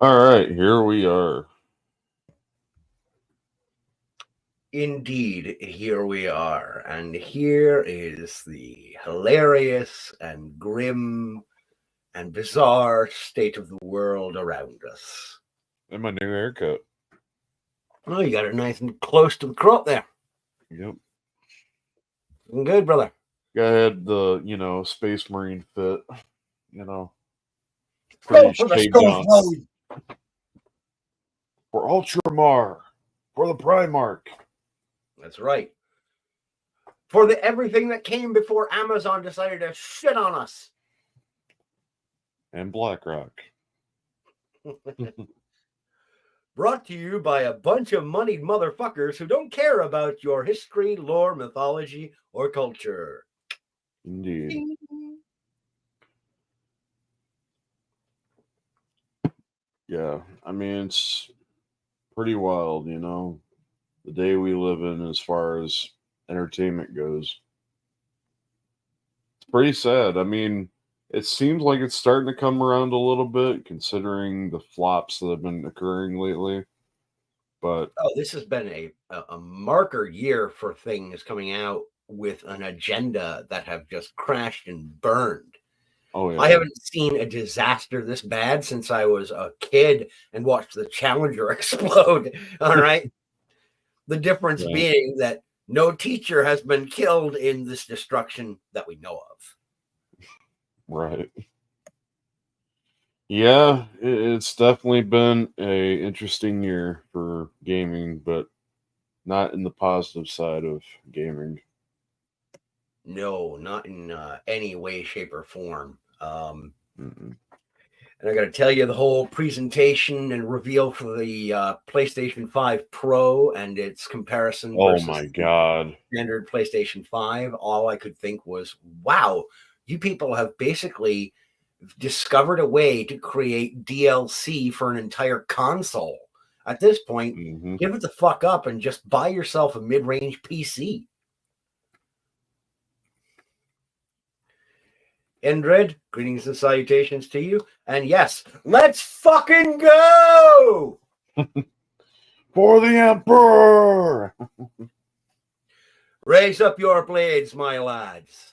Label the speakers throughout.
Speaker 1: All right, here we are.
Speaker 2: Indeed, here we are, and here is the hilarious and grim and bizarre state of the world around us.
Speaker 1: And my new haircut.
Speaker 2: Oh, you got it nice and close to the crop there.
Speaker 1: Yep.
Speaker 2: Looking good, brother.
Speaker 1: I had the, Space Marine fit, you know,
Speaker 2: Go
Speaker 1: pretty
Speaker 2: for the
Speaker 1: shaved
Speaker 2: skull
Speaker 1: down.
Speaker 2: blade.
Speaker 1: For Ultramar. For the Primarch.
Speaker 2: That's right. For the everything that came before Amazon decided to shit on us.
Speaker 1: And BlackRock.
Speaker 2: Brought to you by a bunch of moneyed motherfuckers who don't care about your history, lore, mythology, or culture.
Speaker 1: Indeed.
Speaker 2: Ding.
Speaker 1: Yeah, I mean, it's pretty wild, the day we live in as far as entertainment goes. It's pretty sad. I mean, it seems like it's starting to come around a little bit considering the flops that have been occurring lately. But
Speaker 2: Oh, this has been a marker year for things coming out with an agenda that have just crashed and burned.
Speaker 1: oh yeah,
Speaker 2: I haven't seen a disaster this bad since I was a kid and watched the Challenger explode. All right. The difference
Speaker 1: Yeah.
Speaker 2: being that no teacher has been killed in this destruction that we know of.
Speaker 1: Right. Yeah, it's definitely been a interesting year for gaming, but not in the positive side of gaming.
Speaker 2: No, not in any way, shape, or form.
Speaker 1: Mm-mm.
Speaker 2: And I got to tell you, the whole presentation and reveal for the PlayStation 5 Pro and its comparison
Speaker 1: Oh
Speaker 2: versus
Speaker 1: my
Speaker 2: the
Speaker 1: god.
Speaker 2: standard PlayStation 5, all I could think was, wow, you people have basically discovered a way to create DLC for an entire console. At this point,
Speaker 1: Mm-hmm.
Speaker 2: give it the fuck up and just buy yourself a mid-range PC. Endred, greetings and salutations to you. And yes, let's fucking go!
Speaker 1: For the Emperor!
Speaker 2: Raise up your blades, my lads.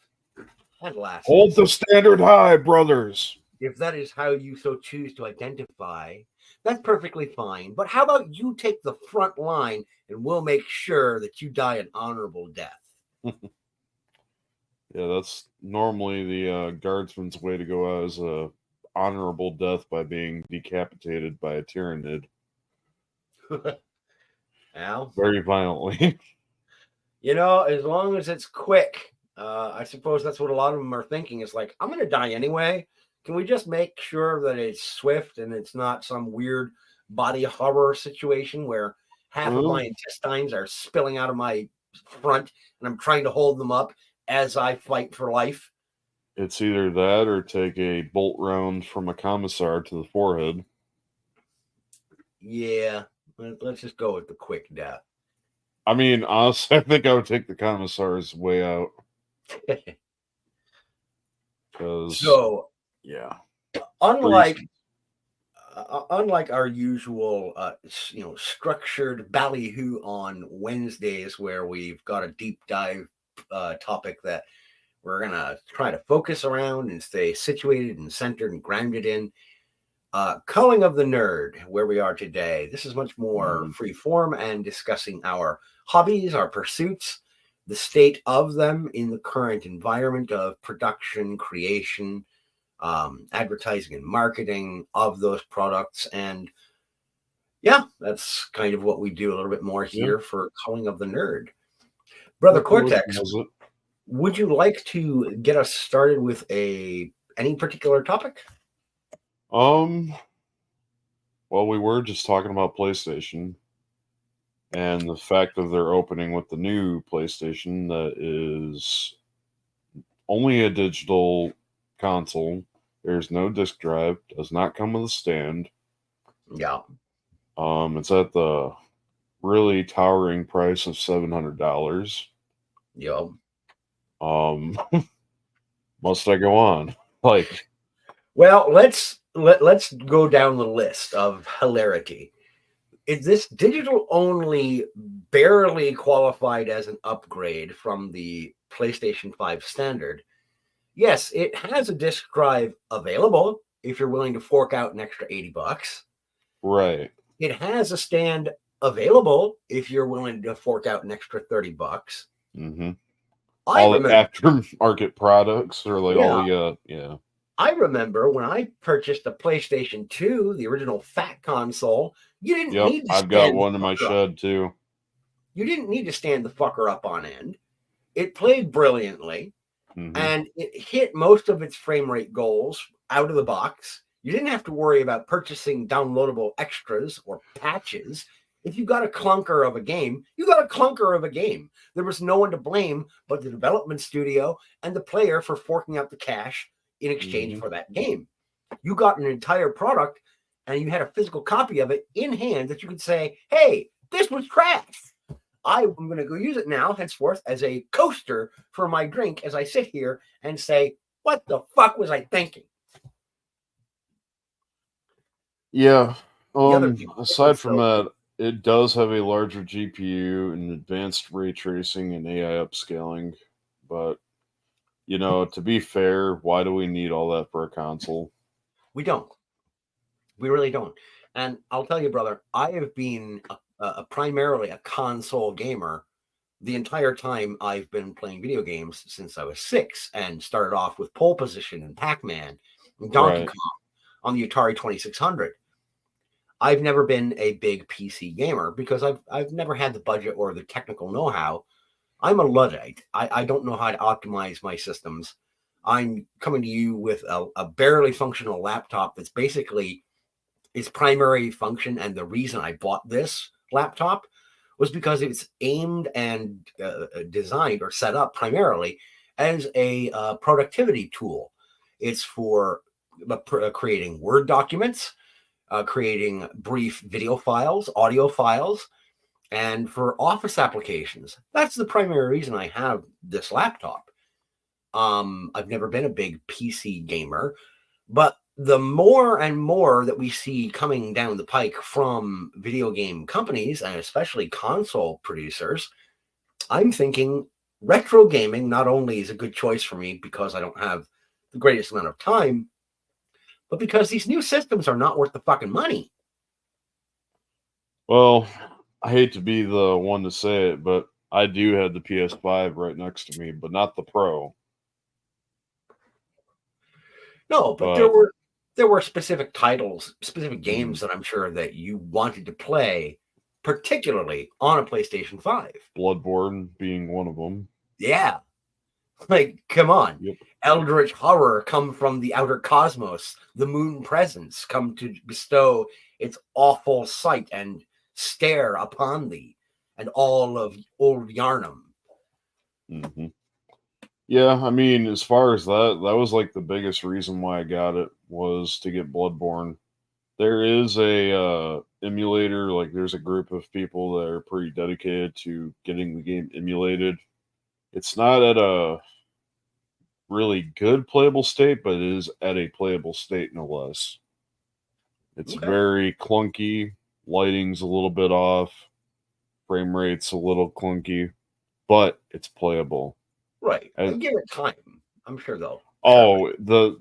Speaker 2: And lasses.
Speaker 1: Hold the standard high, brothers.
Speaker 2: If that is how you so choose to identify, that's perfectly fine. But how about you take the front line and we'll make sure that you die an honorable death?
Speaker 1: Yeah, that's normally the guardsman's way to go out as a honorable death by being decapitated by a tyrannid.
Speaker 2: Al?
Speaker 1: Very violently.
Speaker 2: As long as it's quick, I suppose that's what a lot of them are thinking. Is like, I'm going to die anyway. Can we just make sure that it's swift and it's not some weird body horror situation where half of my intestines are spilling out of my front and I'm trying to hold them up as I fight for life?
Speaker 1: It's either that or take a bolt round from a commissar to the forehead.
Speaker 2: Yeah, let's just go with the quick death.
Speaker 1: I mean, honestly, I think I would take the commissar's way out.
Speaker 2: So,
Speaker 1: yeah.
Speaker 2: Unlike our usual, structured ballyhoo on Wednesdays, where we've got a deep dive topic that we're gonna try to focus around and stay situated and centered and grounded in. Culling of the Nerd, where we are today. This is much more free form and discussing our hobbies, our pursuits, the state of them in the current environment of production, creation, advertising and marketing of those products. And yeah, that's kind of what we do a little bit more here for Culling of the Nerd. Brother Cortex, would you like to get us started with any particular topic?
Speaker 1: Well, we were just talking about PlayStation and the fact that they're opening with the new PlayStation that is only a digital console. There's no disc drive, does not come with a stand.
Speaker 2: Yeah.
Speaker 1: It's at the really towering price of $700.
Speaker 2: Yeah.
Speaker 1: Must I go on?
Speaker 2: Well, let's let's go down the list of hilarity. This digital only barely qualified as an upgrade from the PlayStation 5 standard. Yes, it has a disc drive available if you're willing to fork out an extra $80.
Speaker 1: Right.
Speaker 2: It has a stand available if you're willing to fork out an extra $30.
Speaker 1: Mm-hmm.
Speaker 2: I
Speaker 1: All the
Speaker 2: remember,
Speaker 1: aftermarket products are like all
Speaker 2: yeah,
Speaker 1: the yeah.
Speaker 2: I remember when I purchased the PlayStation 2, the original fat console, you didn't
Speaker 1: Yep.
Speaker 2: need to
Speaker 1: I've got
Speaker 2: stand the
Speaker 1: one in my
Speaker 2: fucker up.
Speaker 1: shed too.
Speaker 2: You didn't need to stand the fucker up on end. It played brilliantly,
Speaker 1: Mm-hmm.
Speaker 2: and it hit most of its frame rate goals out of the box. You didn't have to worry about purchasing downloadable extras or patches. If you got a clunker of a game, you got a clunker of a game. There was no one to blame but the development studio and the player for forking out the cash in exchange
Speaker 1: Mm-hmm.
Speaker 2: for that game. You got an entire product and you had a physical copy of it in hand that you could say, hey, this was trash. I'm going to go use it now, henceforth, as a coaster for my drink as I sit here and say, what the fuck was I thinking?
Speaker 1: Yeah.
Speaker 2: The other big
Speaker 1: Aside
Speaker 2: difference,
Speaker 1: from
Speaker 2: though,
Speaker 1: that, it does have a larger GPU and advanced ray tracing and AI upscaling. But to be fair, why do we need all that for a console?
Speaker 2: we don't. We really don't. And I'll tell you, brother, I have been primarily a console gamer the entire time I've been playing video games since I was 6 and started off with Pole Position and Pac-Man and Donkey
Speaker 1: Right.
Speaker 2: Kong on the Atari 2600. I've never been a big PC gamer because I've never had the budget or the technical know-how. I'm a Luddite. I don't know how to optimize my systems. I'm coming to you with a barely functional laptop that's basically its primary function, and the reason I bought this laptop was because it's aimed and designed or set up primarily as a productivity tool. It's for creating Word documents, creating brief video files, audio files, and for office applications. That's the primary reason I have this laptop. I've never been a big PC gamer, but the more and more that we see coming down the pike from video game companies and especially console producers, I'm thinking retro gaming not only is a good choice for me because I don't have the greatest amount of time, but because these new systems are not worth the fucking money.
Speaker 1: Well, I hate to be the one to say it, but I do have the PS5 right next to me, but not the Pro.
Speaker 2: No, but
Speaker 1: But
Speaker 2: there were specific titles, specific
Speaker 1: mhm,
Speaker 2: games that I'm sure that you wanted to play, particularly on a PlayStation 5.
Speaker 1: Bloodborne being one of them.
Speaker 2: Yeah, like come on.
Speaker 1: Yep.
Speaker 2: Eldritch horror come from the outer cosmos, the moon presence come to bestow its awful sight and stare upon thee, and all of old Yarnum.
Speaker 1: Hmm. Yeah, I mean, as far as that was like the biggest reason why I got it was to get Bloodborne. There is a emulator, like there's a group of people that are pretty dedicated to getting the game emulated. It's not at a really good playable state, but it is at a playable state no less. It's
Speaker 2: Okay,
Speaker 1: very clunky, lighting's a little bit off, frame rate's a little clunky, but it's playable.
Speaker 2: right.
Speaker 1: As,
Speaker 2: Give it time. I'm sure they'll turn it.
Speaker 1: oh,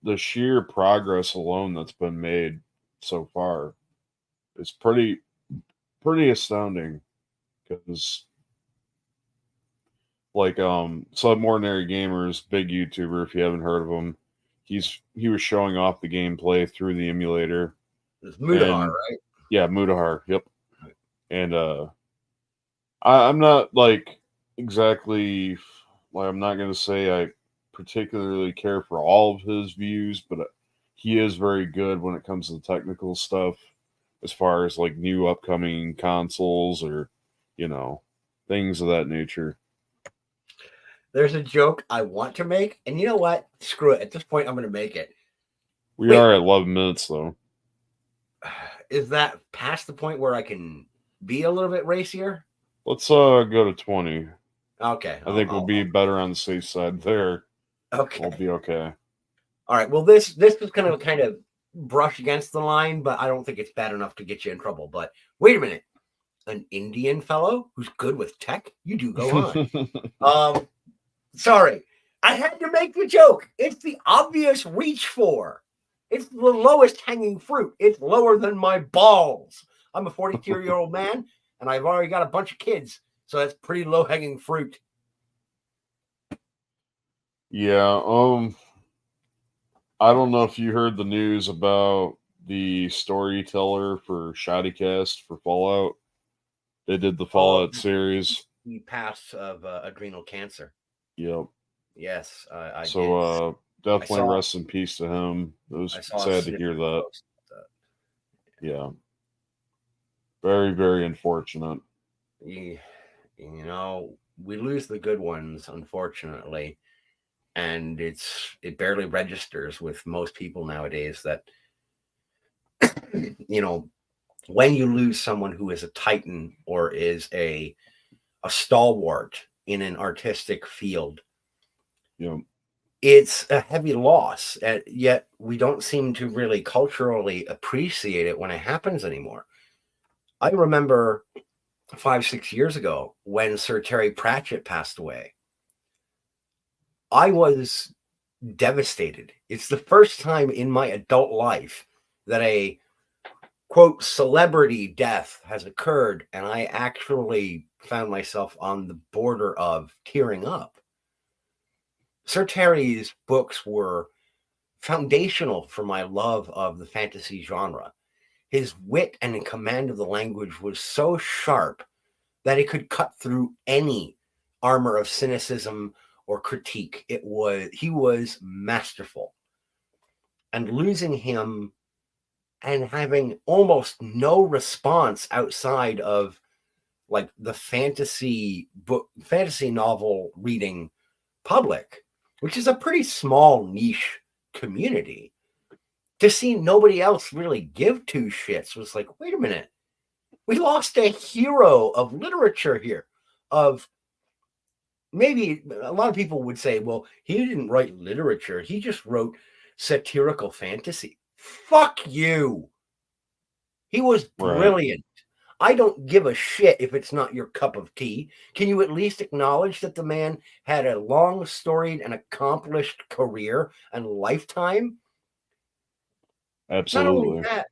Speaker 1: the sheer progress alone that's been made so far is pretty astounding because like some ordinary gamers, big YouTuber if you haven't heard of him, he was showing off the gameplay through the emulator
Speaker 2: It's Mudahar,
Speaker 1: and
Speaker 2: right?
Speaker 1: yeah, Mudahar, yep. And I'm not like exactly like I'm not gonna say I particularly care for all of his views, but he is very good when it comes to the technical stuff, as far as like new upcoming consoles or you know things of that nature.
Speaker 2: There's a joke I want to make, and you know what? Screw it. At this point, I'm going to make it.
Speaker 1: We
Speaker 2: Wait,
Speaker 1: are at 11 minutes though.
Speaker 2: is that past the point where I can be a little bit racier?
Speaker 1: Let's go to 20.
Speaker 2: Okay,
Speaker 1: I think we'll be better on the safe side there. We'll
Speaker 2: okay.
Speaker 1: be okay.
Speaker 2: All right. Well, this is kind of brush against the line, but I don't think it's bad enough to get you in trouble. But wait a minute, an Indian fellow who's good with tech? You do go on. Sorry, I had to make the joke. It's the obvious reach for. It's the lowest hanging fruit. It's lower than my balls. I'm a 42-year-old man, and I've already got a bunch of kids, so that's pretty low hanging fruit.
Speaker 1: Yeah, I don't know if you heard the news about the storyteller for Shoddycast for Fallout. They did the Fallout series.
Speaker 2: He passed of adrenal cancer.
Speaker 1: Yep.
Speaker 2: Yes, I
Speaker 1: So definitely
Speaker 2: saw,
Speaker 1: rest in peace to him. It was sad to hear that. Yeah. Very, very unfortunate.
Speaker 2: You know, we lose the good ones, unfortunately. And it barely registers with most people nowadays that, you know, when you lose someone who is a titan or is a stalwart in an artistic field,
Speaker 1: Yeah.
Speaker 2: it's a heavy loss. Yet we don't seem to really culturally appreciate it when it happens anymore. I remember 5-6 years ago when Sir Terry Pratchett passed away. I was devastated. It's the first time in my adult life that a quote celebrity death has occurred, and I actually found myself on the border of tearing up. Sir Terry's books were foundational for my love of the fantasy genre. His wit and command of the language was so sharp that it could cut through any armor of cynicism or critique. He was masterful. And losing him and having almost no response outside of like the fantasy novel reading public, which is a pretty small niche community, to see nobody else really give two shits was like, wait a minute, we lost a hero of literature here. Of maybe a lot of people would say, well, he didn't write literature, he just wrote satirical fantasy. Fuck you. He was brilliant. Right. I don't give a shit if it's not your cup of tea. Can you at least acknowledge that the man had a long, storied, and accomplished career and lifetime?
Speaker 1: Absolutely.
Speaker 2: Not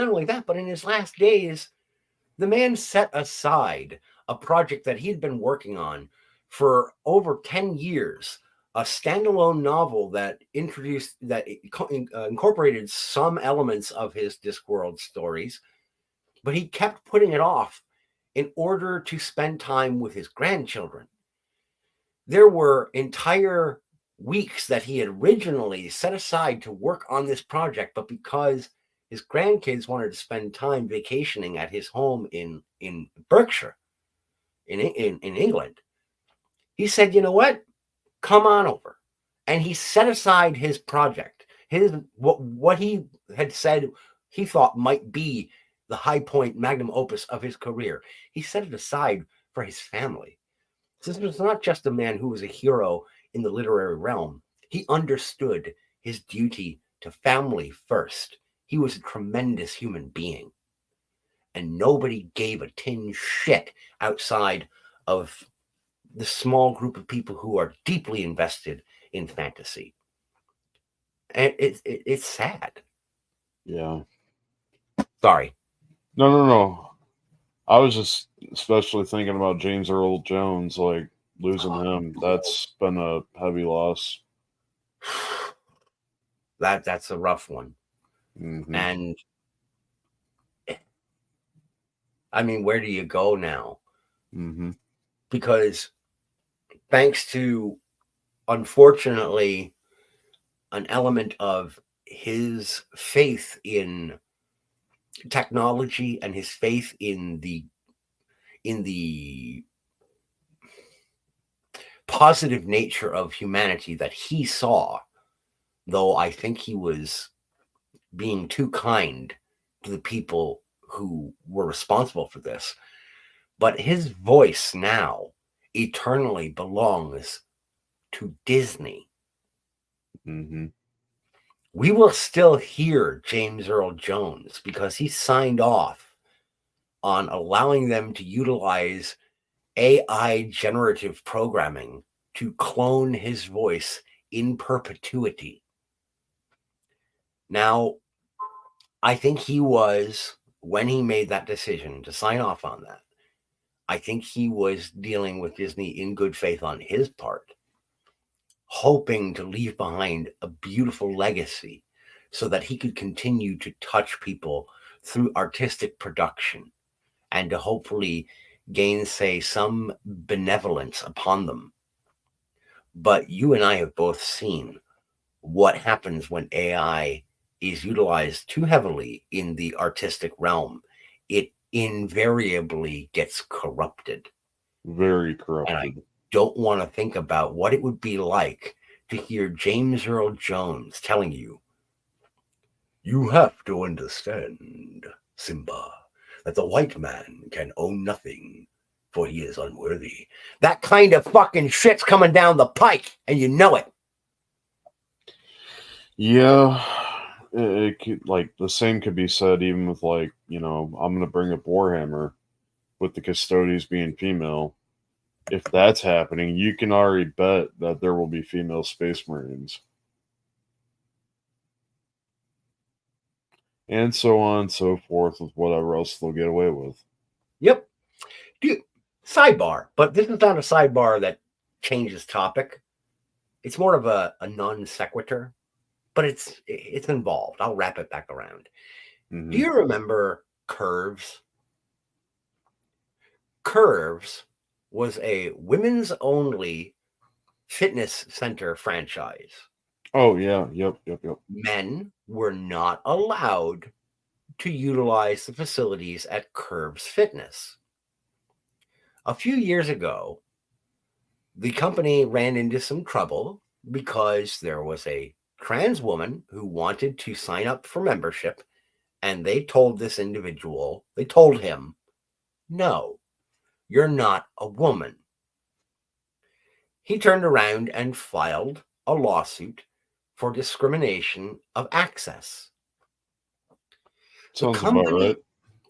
Speaker 2: only that, but in his last days, the man set aside a project that he had been working on for over 10 years, a standalone novel that incorporated some elements of his Discworld stories, but he kept putting it off in order to spend time with his grandchildren. There were entire weeks that he had originally set aside to work on this project, but because his grandkids wanted to spend time vacationing at his home in Berkshire, in England, he said, you know what? Come on over. And he set aside his project, what he had said he thought might be the high point magnum opus of his career. He set it aside for his family. This was not just a man who was a hero in the literary realm. He understood his duty to family first. He was a tremendous human being. And nobody gave a tin shit outside of the small group of people who are deeply invested in fantasy. And it's sad.
Speaker 1: Yeah.
Speaker 2: Sorry.
Speaker 1: No. I was just especially thinking about James Earl Jones, like losing him. That's been a heavy loss.
Speaker 2: That's a rough one.
Speaker 1: Mm-hmm.
Speaker 2: And I mean, where do you go now?
Speaker 1: Mm-hmm.
Speaker 2: Because thanks to, unfortunately, an element of his faith in technology and his faith in the positive nature of humanity that he saw, though I think he was being too kind to the people who were responsible for this. But his voice now eternally belongs to Disney.
Speaker 1: Mm-hmm.
Speaker 2: we will still hear James Earl Jones because he signed off on allowing them to utilize AI generative programming to clone his voice in perpetuity. Now, I think he was, when he made that decision to sign off on that, I think he was dealing with Disney in good faith on his part, hoping to leave behind a beautiful legacy so that he could continue to touch people through artistic production and to hopefully gainsay some benevolence upon them. But you and I have both seen what happens when AI is utilized too heavily in the artistic realm. It invariably gets corrupted.
Speaker 1: Very
Speaker 2: And I
Speaker 1: corrupted.
Speaker 2: don't want to think about what it would be like to hear James Earl Jones telling you, you have to understand, Simba, that the white man can own nothing, for he is unworthy. That kind of fucking shit's coming down the pike, and you know it.
Speaker 1: Yeah, it could, like, the same could be said even with, like, I'm going to bring up Warhammer with the custodies being female. If that's happening, you can already bet that there will be female space marines. And so on and so forth with whatever else they'll get away with.
Speaker 2: Yep. Dude, sidebar, but this is not a sidebar that changes topic. It's more of a non sequitur, but it's involved. I'll wrap it back around.
Speaker 1: Mm-hmm.
Speaker 2: Do you remember Curves? Curves was a women's only fitness center franchise.
Speaker 1: Oh, yeah. Yep.
Speaker 2: Men were not allowed to utilize the facilities at Curves Fitness. A few years ago, the company ran into some trouble because there was a trans woman who wanted to sign up for membership, and they told him, no, you're not a woman. He turned around and filed a lawsuit for discrimination of access.
Speaker 1: Sounds about right.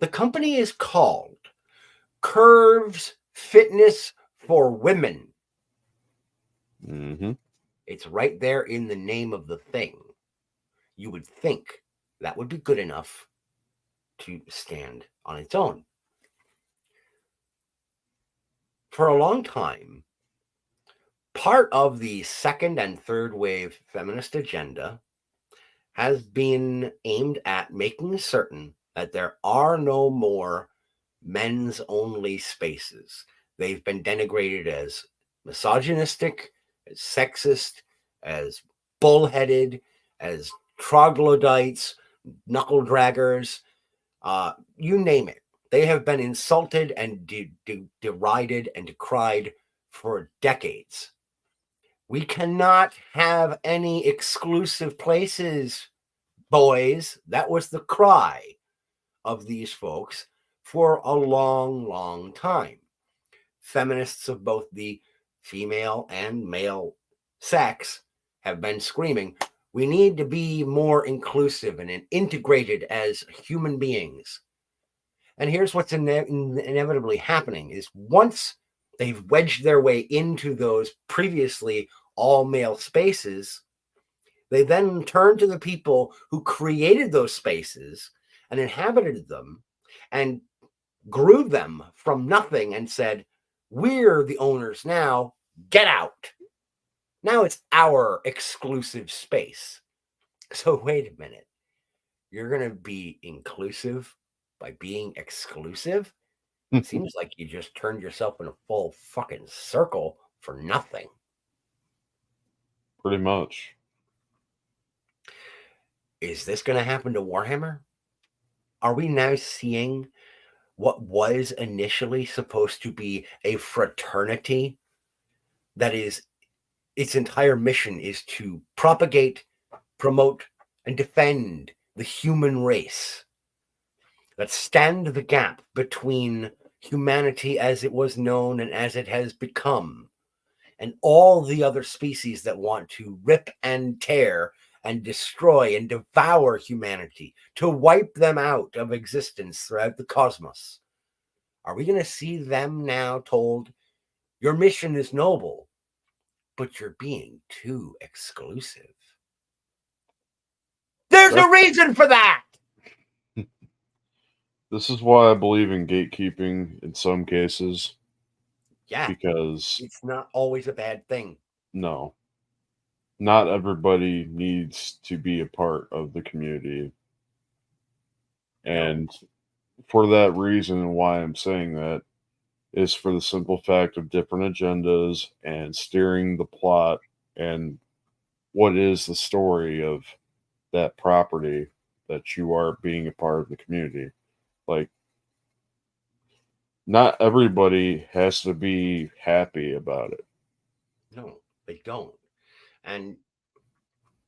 Speaker 2: The company is called Curves Fitness for Women.
Speaker 1: Mm-hmm.
Speaker 2: It's right there in the name of the thing. You would think that would be good enough to stand on its own. For a long time, part of the second and third wave feminist agenda has been aimed at making certain that there are no more men's only spaces. They've been denigrated as misogynistic, as sexist, as bullheaded, as troglodytes, knuckle draggers, you name it. They have been insulted and derided and decried for decades. We cannot have any exclusive places, boys. That was the cry of these folks for a long, long time. Feminists of both the female and male sex have been screaming, we need to be more inclusive and integrated as human beings. And here's what's inevitably happening is once they've wedged their way into those previously all male spaces, they then turn to the people who created those spaces and inhabited them and grew them from nothing and said, we're the owners now, get out. Now it's our exclusive space. So wait a minute. You're going to be inclusive by being exclusive? Seems like you just turned yourself in a full fucking circle for nothing.
Speaker 1: Pretty much.
Speaker 2: Is this going to happen to Warhammer? Are we now seeing what was initially supposed to be a fraternity that is its entire mission is to propagate, promote, and defend the human race, that stand the gap between humanity as it was known and as it has become, and all the other species that want to rip and tear and destroy and devour humanity, to wipe them out of existence throughout the cosmos. Are we going to see them now told, your mission is noble, but you're being too exclusive? There's a reason for that.
Speaker 1: This is why I believe in gatekeeping in some cases.
Speaker 2: Yeah,
Speaker 1: because
Speaker 2: it's not always a bad thing.
Speaker 1: No, not everybody needs to be a part of the community. And for that reason, and why I'm saying that is for the simple fact of different agendas and steering the plot and what is the story of that property that you are being a part of the community. Like, not everybody has to be happy about it.
Speaker 2: No, they don't. And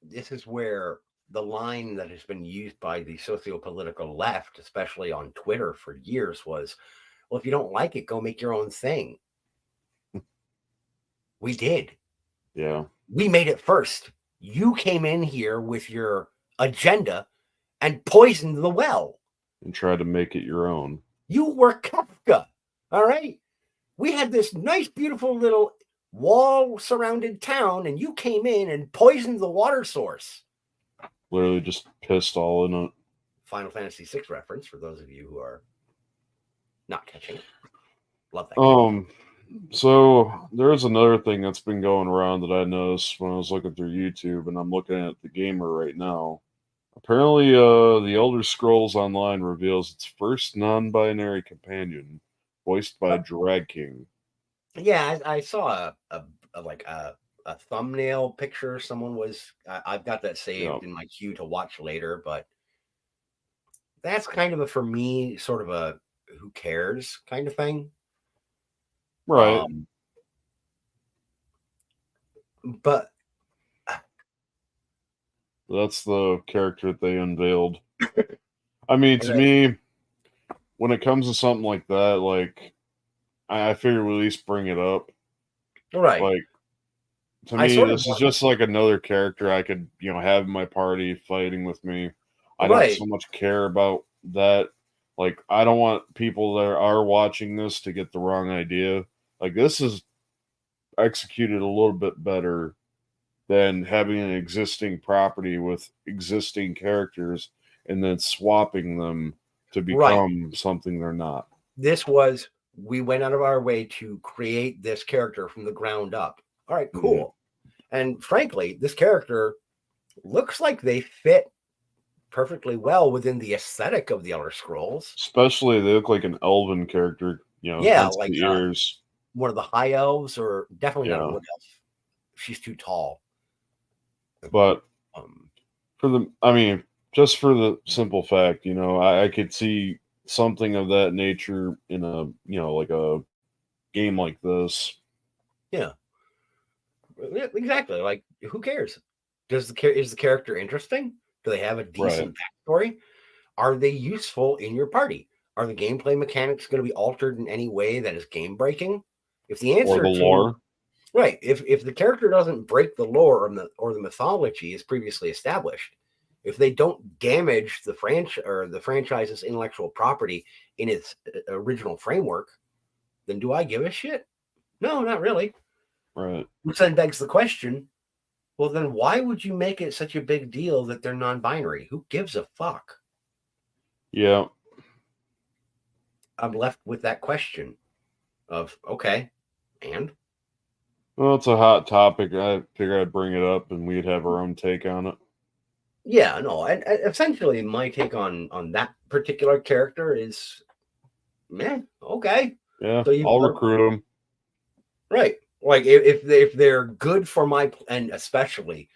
Speaker 2: this is where the line that has been used by the socio-political left, especially on Twitter for years, was, well, if you don't like it, go make your own thing. We did.
Speaker 1: Yeah.
Speaker 2: We made it first. You came in here with your agenda and poisoned the well.
Speaker 1: And try to make it your own.
Speaker 2: You were Kafka. All right. We had this nice, beautiful little wall surrounded town, and you came in and poisoned the water source.
Speaker 1: Literally just pissed all in it.
Speaker 2: Final Fantasy VI reference for those of you who are not catching it. Love that game.
Speaker 1: So there's another thing that's been going around that I noticed when I was looking through YouTube, and I'm looking at the gamer right now. Apparently, the Elder Scrolls Online reveals its first non-binary companion, voiced by Drag King.
Speaker 2: Yeah, I saw a thumbnail picture. Someone was. I've got that saved in my queue to watch later, but that's kind of for me, sort of a who cares kind of thing.
Speaker 1: Right.
Speaker 2: But
Speaker 1: that's the character that they unveiled. I mean, to me, when it comes to something like that, like, I figure we at least bring it up.
Speaker 2: Right.
Speaker 1: Like, to me, this is just like another character I could, have in my party fighting with me. I don't so much care about that. Like, I don't want people that are watching this to get the wrong idea. Like, this is executed a little bit better than having an existing property with existing characters and then swapping them to become something they're not.
Speaker 2: This was, we went out of our way to create this character from the ground up. All right, cool. Mm-hmm. And frankly, this character looks like they fit perfectly well within the aesthetic of the Elder Scrolls.
Speaker 1: Especially, they look like an elven character,
Speaker 2: like
Speaker 1: the ears.
Speaker 2: One of the high elves, or definitely not a wood elf. She's too tall.
Speaker 1: But just for the simple fact, I could see something of that nature in a, like a game like this.
Speaker 2: Yeah. Exactly. Like, who cares? Is the character interesting? Do they have a decent backstory? Are they useful in your party? Are the gameplay mechanics going to be altered in any way that is game breaking? If the answer
Speaker 1: or the lore,
Speaker 2: right, if the character doesn't break the lore or the mythology as previously established, if they don't damage the franchise's intellectual property in its original framework, then do I give a shit? No, not really.
Speaker 1: Right.
Speaker 2: Which then begs the question, well, then why would you make it such a big deal that they're non-binary? Who gives a fuck?
Speaker 1: Yeah.
Speaker 2: I'm left with that question of, okay, and?
Speaker 1: Well, it's a hot topic. I figured I'd bring it up and we'd have our own take on it.
Speaker 2: Yeah, no, essentially my take on that particular character is, man, okay.
Speaker 1: Yeah, so I'll recruit them.
Speaker 2: Right. Like, if they're good for my, and especially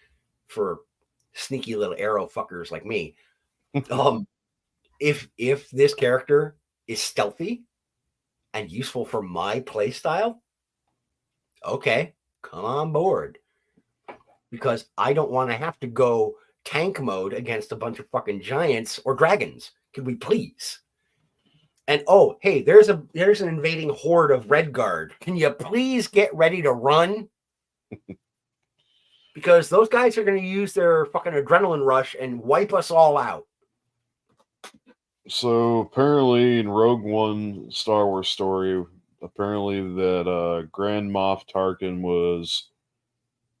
Speaker 2: for sneaky little arrow fuckers like me, if this character is stealthy and useful for my play style, okay, come on board. Because I don't want to have to go tank mode against a bunch of fucking giants or dragons. Can we please? And oh, hey, there's an invading horde of Redguard. Can you please get ready to run? because those guys are going to use their fucking adrenaline rush and wipe us all out.
Speaker 1: So apparently in Rogue One Star Wars story, apparently that Grand Moff Tarkin was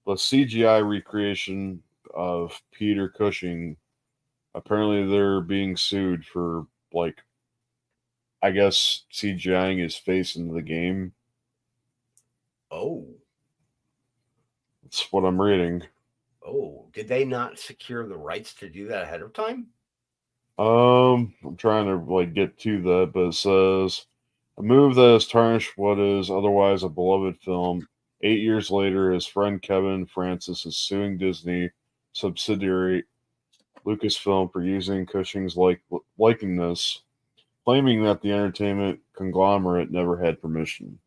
Speaker 1: the CGI recreation of Peter Cushing. Apparently they're being sued for, like, I guess CGIing his face into the game.
Speaker 2: Oh.
Speaker 1: That's what I'm reading.
Speaker 2: Oh, did they not secure the rights to do that ahead of time?
Speaker 1: I'm trying to like get to that, but it says a move that has tarnished what is otherwise a beloved film. 8 years later, his friend Kevin Francis is suing Disney subsidiary Lucasfilm for using Cushing's likeness, claiming that the entertainment conglomerate never had permission.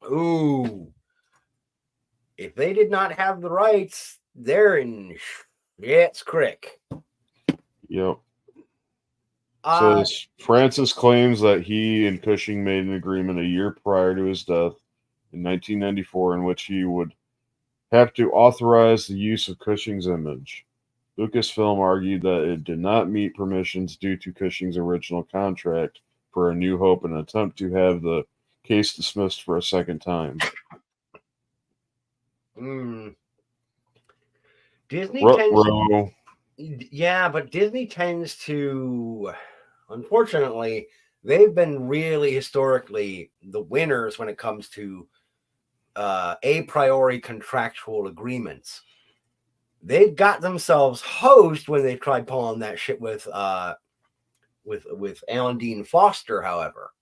Speaker 2: Ooh. If they did not have the rights, they're in shit's creek.
Speaker 1: Yep. Says Francis claims that he and Cushing made an agreement a year prior to his death in 1994 in which he would have to authorize the use of Cushing's image. Lucasfilm argued that it did not meet permissions due to Cushing's original contract for A New Hope in an attempt to have the case dismissed for a second time.
Speaker 2: Disney tends yeah, but Disney tends to, unfortunately, they've been really historically the winners when it comes to a priori contractual agreements. They got themselves hosed when they tried pulling that shit with Alan Dean Foster, however.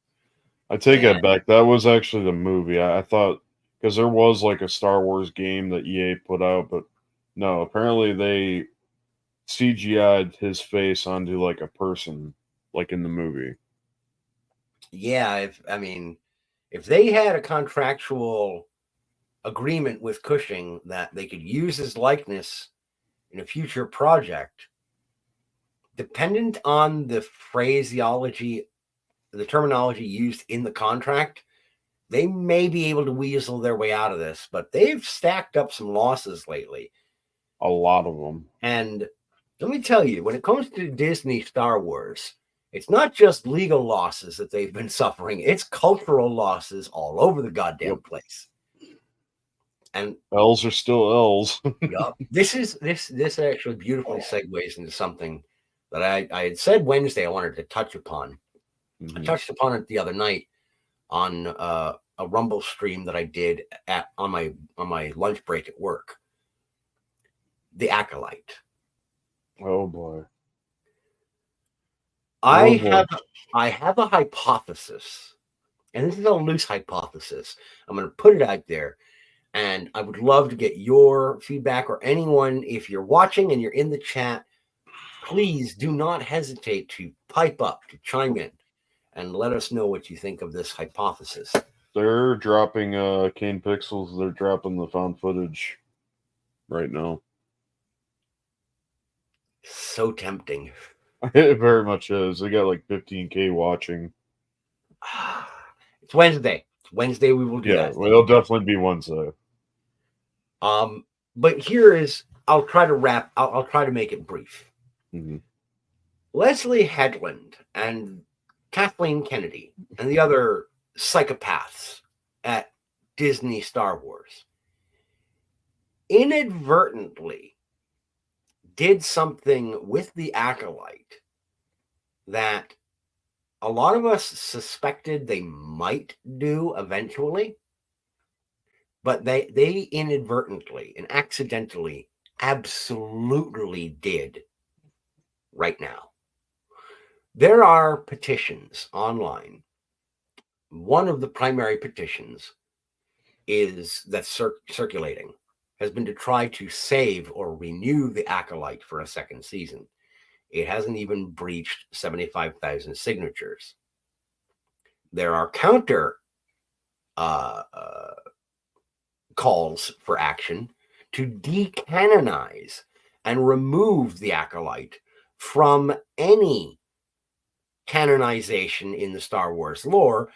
Speaker 1: I take that back. That was actually the movie. I thought, because there was like a Star Wars game that EA put out, but no, apparently they CGI'd his face onto like a person, like in the movie.
Speaker 2: Yeah, if they had a contractual agreement with Cushing that they could use his likeness in a future project, dependent on the phraseology, the terminology used in the contract, they may be able to weasel their way out of this, but they've stacked up some losses lately.
Speaker 1: A lot of them.
Speaker 2: And let me tell you, when it comes to Disney Star Wars, it's not just legal losses that they've been suffering, it's cultural losses all over the goddamn place. And
Speaker 1: L's are still L's.
Speaker 2: Yeah, this actually beautifully segues into something that I had said Wednesday I wanted to touch upon. Mm-hmm. I touched upon it the other night on a Rumble stream that I did on my lunch break at work. The Acolyte.
Speaker 1: Oh boy.
Speaker 2: I have a hypothesis, and this is a loose hypothesis. I'm going to put it out there. And I would love to get your feedback, or anyone, if you're watching and you're in the chat, please do not hesitate to pipe up, to chime in, and let us know what you think of this hypothesis.
Speaker 1: They're dropping Kane Pixels. They're dropping the found footage right now.
Speaker 2: So tempting.
Speaker 1: It very much is. They got like 15K watching.
Speaker 2: It's Wednesday. Wednesday we will do that.
Speaker 1: Yeah, it'll definitely be Wednesday.
Speaker 2: But here is, I'll try to make it brief.
Speaker 1: Mm-hmm.
Speaker 2: Leslie Headland and Kathleen Kennedy and the other psychopaths at Disney Star Wars inadvertently did something with the Acolyte that a lot of us suspected they might do eventually, but they inadvertently and accidentally absolutely did right now. There are petitions online. One of the primary petitions that's circulating has been to try to save or renew the Acolyte for a second season. It hasn't even breached 75,000 signatures. There are counter calls for action to decanonize and remove the Acolyte from any canonization in the Star Wars lore.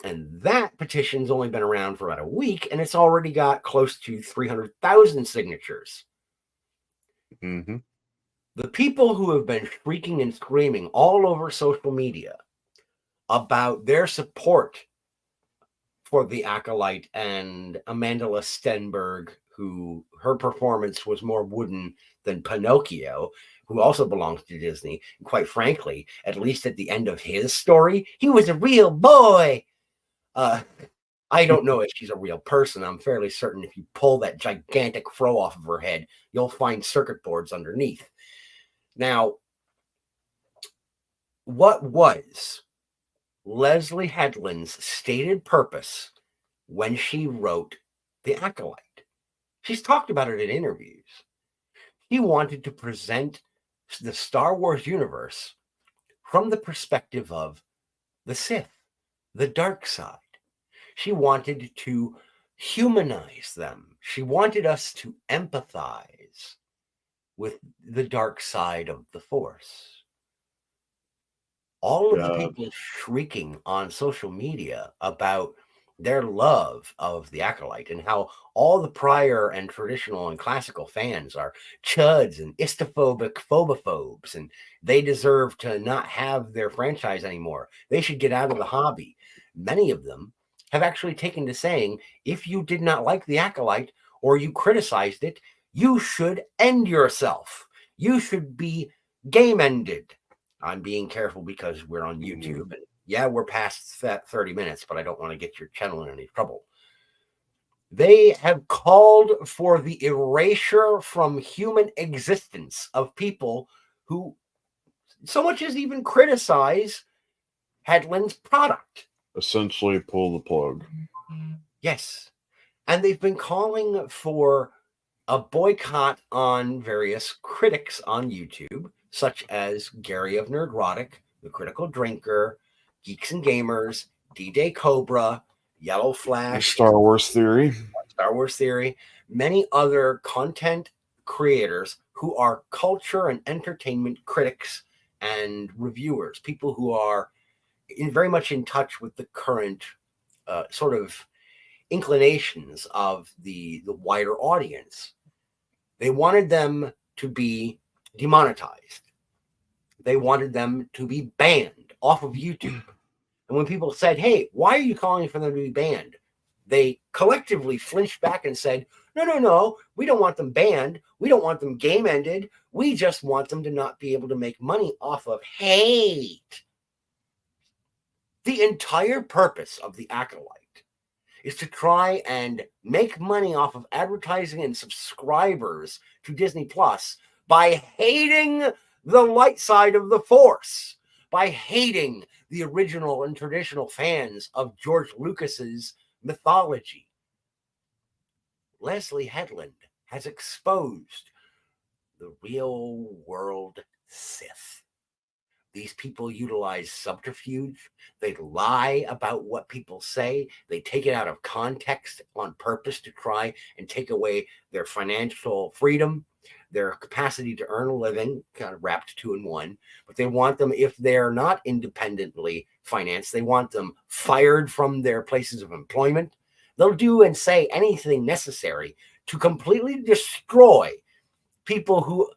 Speaker 2: And that petition's only been around for about a week, and it's already got close to 300,000 signatures.
Speaker 1: Mm-hmm.
Speaker 2: The people who have been shrieking and screaming all over social media about their support for the Acolyte and Amanda Stenberg, who her performance was more wooden than Pinocchio, who also belongs to Disney. And quite frankly, at least at the end of his story, he was a real boy. I don't know if she's a real person. I'm fairly certain if you pull that gigantic fro off of her head, you'll find circuit boards underneath. Now, what was Leslie Headland's stated purpose when she wrote The Acolyte? She's talked about it in interviews. She wanted to present the Star Wars universe from the perspective of the Sith, the dark side. She wanted to humanize them. She wanted us to empathize with the dark side of the Force. All of the people shrieking on social media about their love of the Acolyte and how all the prior and traditional and classical fans are chuds and istophobic phobophobes, and they deserve to not have their franchise anymore. They should get out of the hobby. Many of them have actually taken to saying, if you did not like the Acolyte or you criticized it, you should end yourself. You should be game ended. I'm being careful because we're on YouTube. And yeah, we're past that 30 minutes, but I don't want to get your channel in any trouble. They have called for the erasure from human existence of people who so much as even criticize Headland's product.
Speaker 1: Essentially pull the plug.
Speaker 2: Yes. And they've been calling for a boycott on various critics on YouTube, such as Gary of Nerdrotic, The Critical Drinker, Geeks and Gamers, D-Day Cobra, Yellow Flash,
Speaker 1: Star Wars Theory,
Speaker 2: many other content creators who are culture and entertainment critics and reviewers, people who are very much in touch with the current sort of inclinations of the wider audience. They wanted them to be demonetized. They wanted them to be banned off of YouTube. And when people said, hey, why are you calling for them to be banned? They collectively flinched back and said, no, we don't want them banned. We don't want them game ended. We just want them to not be able to make money off of hate. The entire purpose of the Acolyte is to try and make money off of advertising and subscribers to Disney Plus by hating the light side of the Force, by hating the original and traditional fans of George Lucas's mythology. Leslie Headland has exposed the real world Sith. These people utilize subterfuge. They lie about what people say. They take it out of context on purpose to try and take away their financial freedom, their capacity to earn a living, kind of wrapped two in one. But they want them, if they're not independently financed, they want them fired from their places of employment. They'll do and say anything necessary to completely destroy people who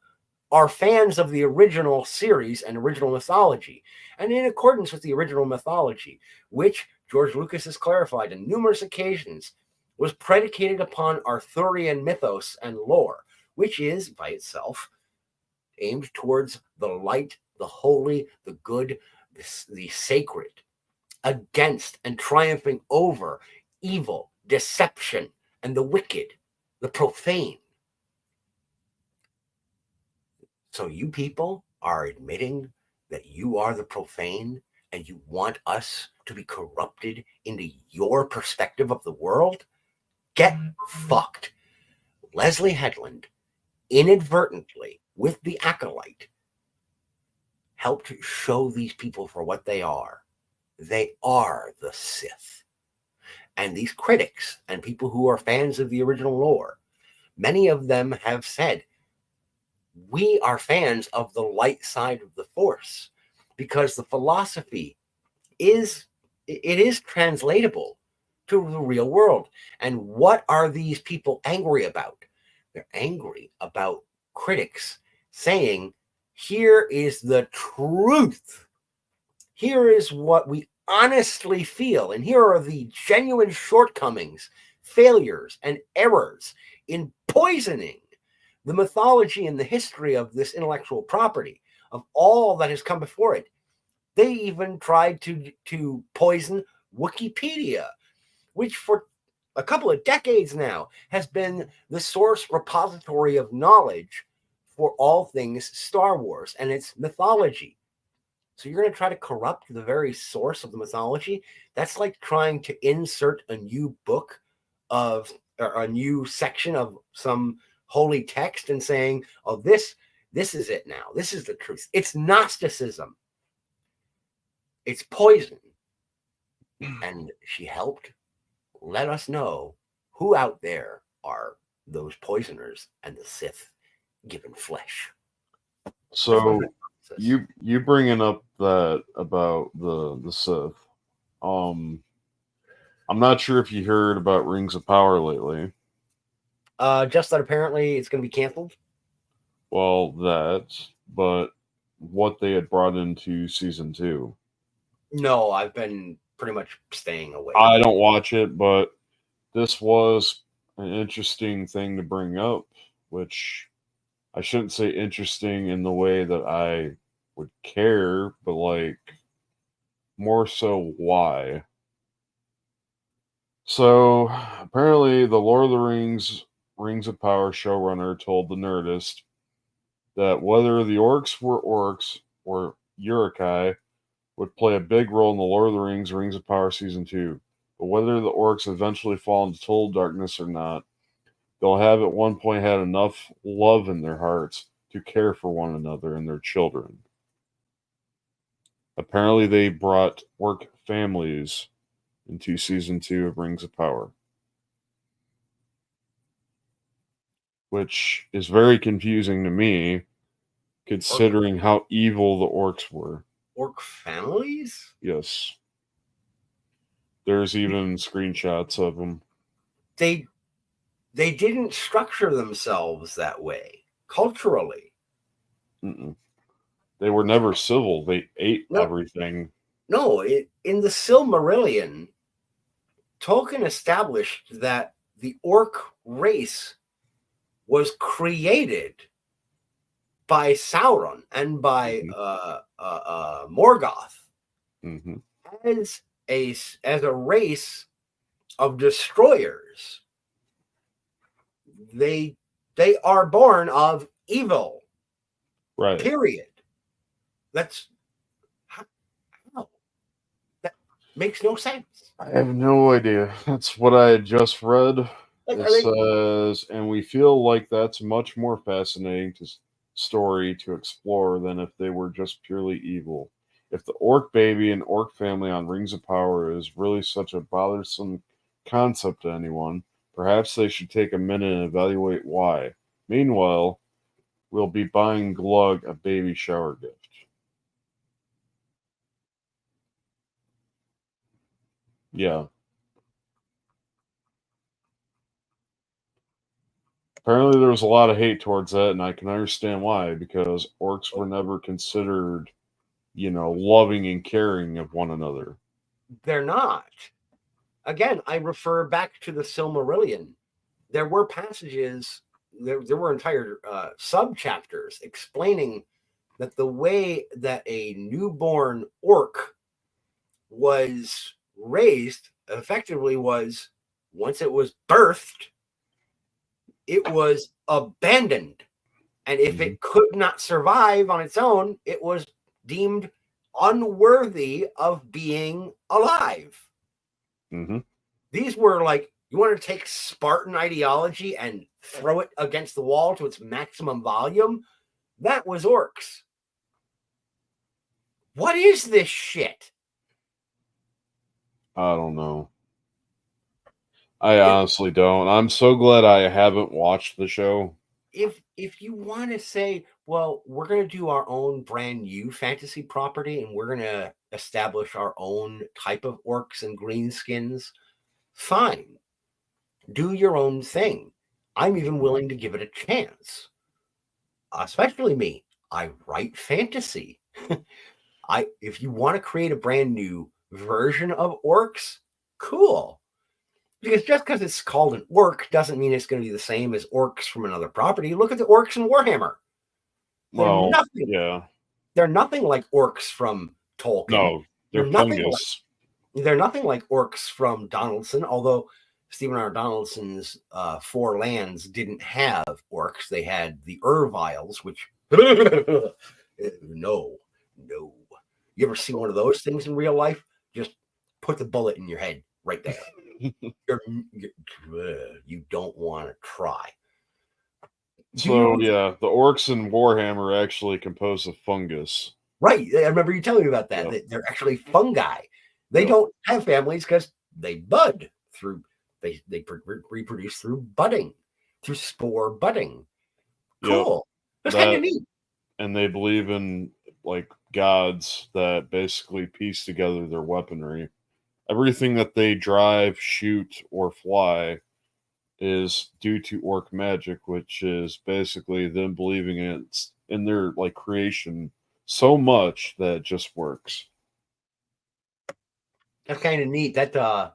Speaker 2: are fans of the original series and original mythology, and in accordance with the original mythology, which George Lucas has clarified on numerous occasions, was predicated upon Arthurian mythos and lore, which is, by itself, aimed towards the light, the holy, the good, the sacred, against and triumphing over evil, deception, and the wicked, the profane. So you people are admitting that you are the profane and you want us to be corrupted into your perspective of the world? Get fucked. Leslie Headland inadvertently, with the Acolyte, helped show these people for what they are. They are the Sith. And these critics and people who are fans of the original lore, many of them have said, we are fans of the light side of the Force because the philosophy is translatable to the real world. And what are these people angry about? They're angry about critics saying, here is the truth. Here is what we honestly feel. And here are the genuine shortcomings, failures, and errors in poisoning the mythology and the history of this intellectual property, of all that has come before it. They even tried to poison Wikipedia, which for a couple of decades now has been the source repository of knowledge for all things Star Wars and its mythology. So you're going to try to corrupt the very source of the mythology? That's like trying to insert a new book of, or a new section of some holy text and saying, oh, this is it now. This is the truth. It's Gnosticism. It's poison. And she helped let us know who out there are those poisoners and the Sith given flesh.
Speaker 1: So you bringing up that about the Sith. I'm not sure if you heard about Rings of Power lately.
Speaker 2: Just that apparently it's going to be canceled.
Speaker 1: Well, that, but what they had brought into season 2.
Speaker 2: No, I've been pretty much staying away.
Speaker 1: I don't watch it, but this was an interesting thing to bring up, which I shouldn't say interesting in the way that I would care, but like more so why. So apparently the Lord of the Rings of Power showrunner told the Nerdist that whether the orcs were orcs or Uruk-hai would play a big role in the Lord of the Rings of Power Season 2. But whether the orcs eventually fall into total darkness or not, they'll have at one point had enough love in their hearts to care for one another and their children. Apparently they brought orc families into Season 2 of Rings of Power, which is very confusing to me, considering how evil the orcs were.
Speaker 2: Orc families?
Speaker 1: Yes. There's even screenshots of them.
Speaker 2: They didn't structure themselves that way culturally.
Speaker 1: Mm-mm. They were never civil. They ate everything.
Speaker 2: No, in the Silmarillion, Tolkien established that the orc race was created by Sauron and by Morgoth as a race of destroyers. They are born of evil.
Speaker 1: Right.
Speaker 2: Period. That's how that makes no sense.
Speaker 1: I have no idea. That's what I had just read. It says, and we feel like that's much more fascinating story to explore than if they were just purely evil. If the orc baby and orc family on Rings of Power is really such a bothersome concept to anyone, perhaps they should take a minute and evaluate why. Meanwhile, we'll be buying Glug a baby shower gift. Yeah. Apparently there was a lot of hate towards that, and I can understand why, because orcs were never considered, loving and caring of one another.
Speaker 2: They're not. Again, I refer back to the Silmarillion. There were passages, there were entire sub-chapters explaining that the way that a newborn orc was raised effectively was, once it was birthed, it was abandoned. And if it could not survive on its own, it was deemed unworthy of being alive. These were like, you want to take Spartan ideology and throw it against the wall to its maximum volume? That was orcs. What is this shit?
Speaker 1: I don't know. I honestly don't. I'm so glad I haven't watched the show.
Speaker 2: If you want to say, well, we're going to do our own brand new fantasy property and we're going to establish our own type of orcs and greenskins, fine. Do your own thing. I'm even willing to give it a chance. especially me, I write fantasy. If you want to create a brand new version of orcs, cool. Because just because it's called an orc doesn't mean it's going to be the same as orcs from another property. Look at the orcs in Warhammer.
Speaker 1: Well, yeah.
Speaker 2: They're nothing like orcs from Tolkien.
Speaker 1: No, they're fungus.
Speaker 2: They're nothing like orcs from Donaldson, although Stephen R. Donaldson's Four Lands didn't have orcs. They had the Urviles, which no. You ever see one of those things in real life? Just put the bullet in your head right there. You don't want to try.
Speaker 1: So yeah, the orcs in Warhammer are actually composed of fungus.
Speaker 2: Right. I remember you telling me about that.
Speaker 1: Yep.
Speaker 2: They're actually fungi. They don't have families because they bud through they reproduce through budding, through spore budding. Cool. That's kind of neat.
Speaker 1: And they believe in like gods that basically piece together their weaponry. Everything that they drive, shoot, or fly is due to orc magic, which is basically them believing it's in their like creation so much that it just works.
Speaker 2: That's kind of neat. That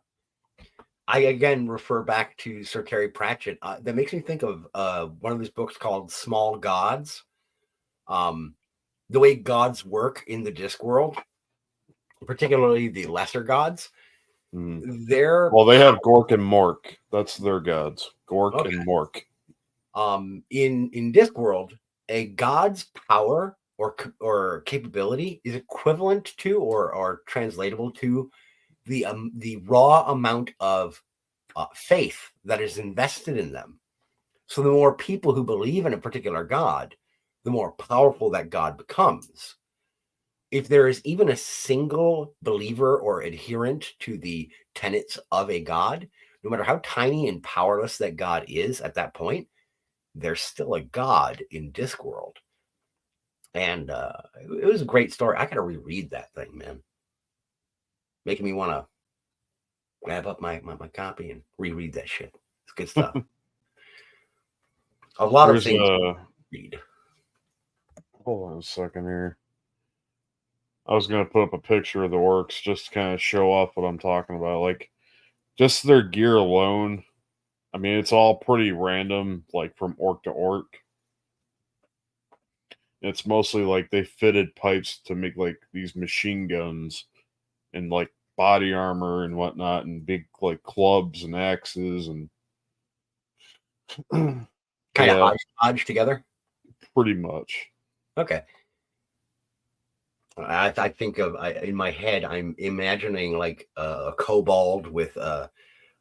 Speaker 2: I again refer back to Sir Terry Pratchett. That makes me think of one of his books called Small Gods. The way gods work in the Discworld, particularly the lesser gods.
Speaker 1: They have Gork and Mork. That's their gods. Gork and Mork.
Speaker 2: In Discworld, a god's power or capability is equivalent to or translatable to the raw amount of faith that is invested in them. So the more people who believe in a particular god, the more powerful that god becomes. If there is even a single believer or adherent to the tenets of a god, no matter how tiny and powerless that god is at that point, there's still a god in Discworld. And it was a great story. I gotta reread that thing, man. Making me want to grab up my copy and reread that shit. It's good stuff. A lot of things to read.
Speaker 1: Hold on a second here. I was going to put up a picture of the orcs just to kind of show off what I'm talking about. Like, just their gear alone. I mean, it's all pretty random, like from orc to orc. It's mostly like they fitted pipes to make like these machine guns and like body armor and whatnot, and big like clubs and axes and
Speaker 2: kind of hodgepodge together.
Speaker 1: Pretty much.
Speaker 2: Okay. I think of in my head, I'm imagining like a kobold with a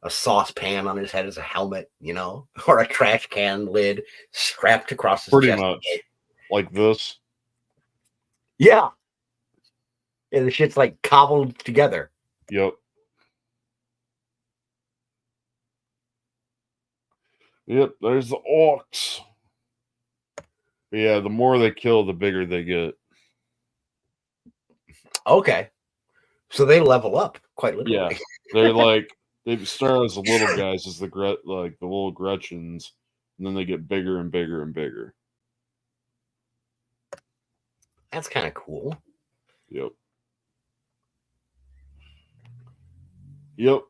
Speaker 2: saucepan on his head as a helmet, you know, or a trash can lid strapped across his
Speaker 1: chest.
Speaker 2: Pretty
Speaker 1: much like this.
Speaker 2: Yeah. And the shit's like cobbled together.
Speaker 1: Yep. Yep, there's the orcs. But yeah, the more they kill, the bigger they get.
Speaker 2: Okay. So they level up quite literally.
Speaker 1: Yeah. They're like they start as the little guys, as the little Gretchens, and then they get bigger and bigger and bigger.
Speaker 2: That's kind of cool.
Speaker 1: Yep. Yep.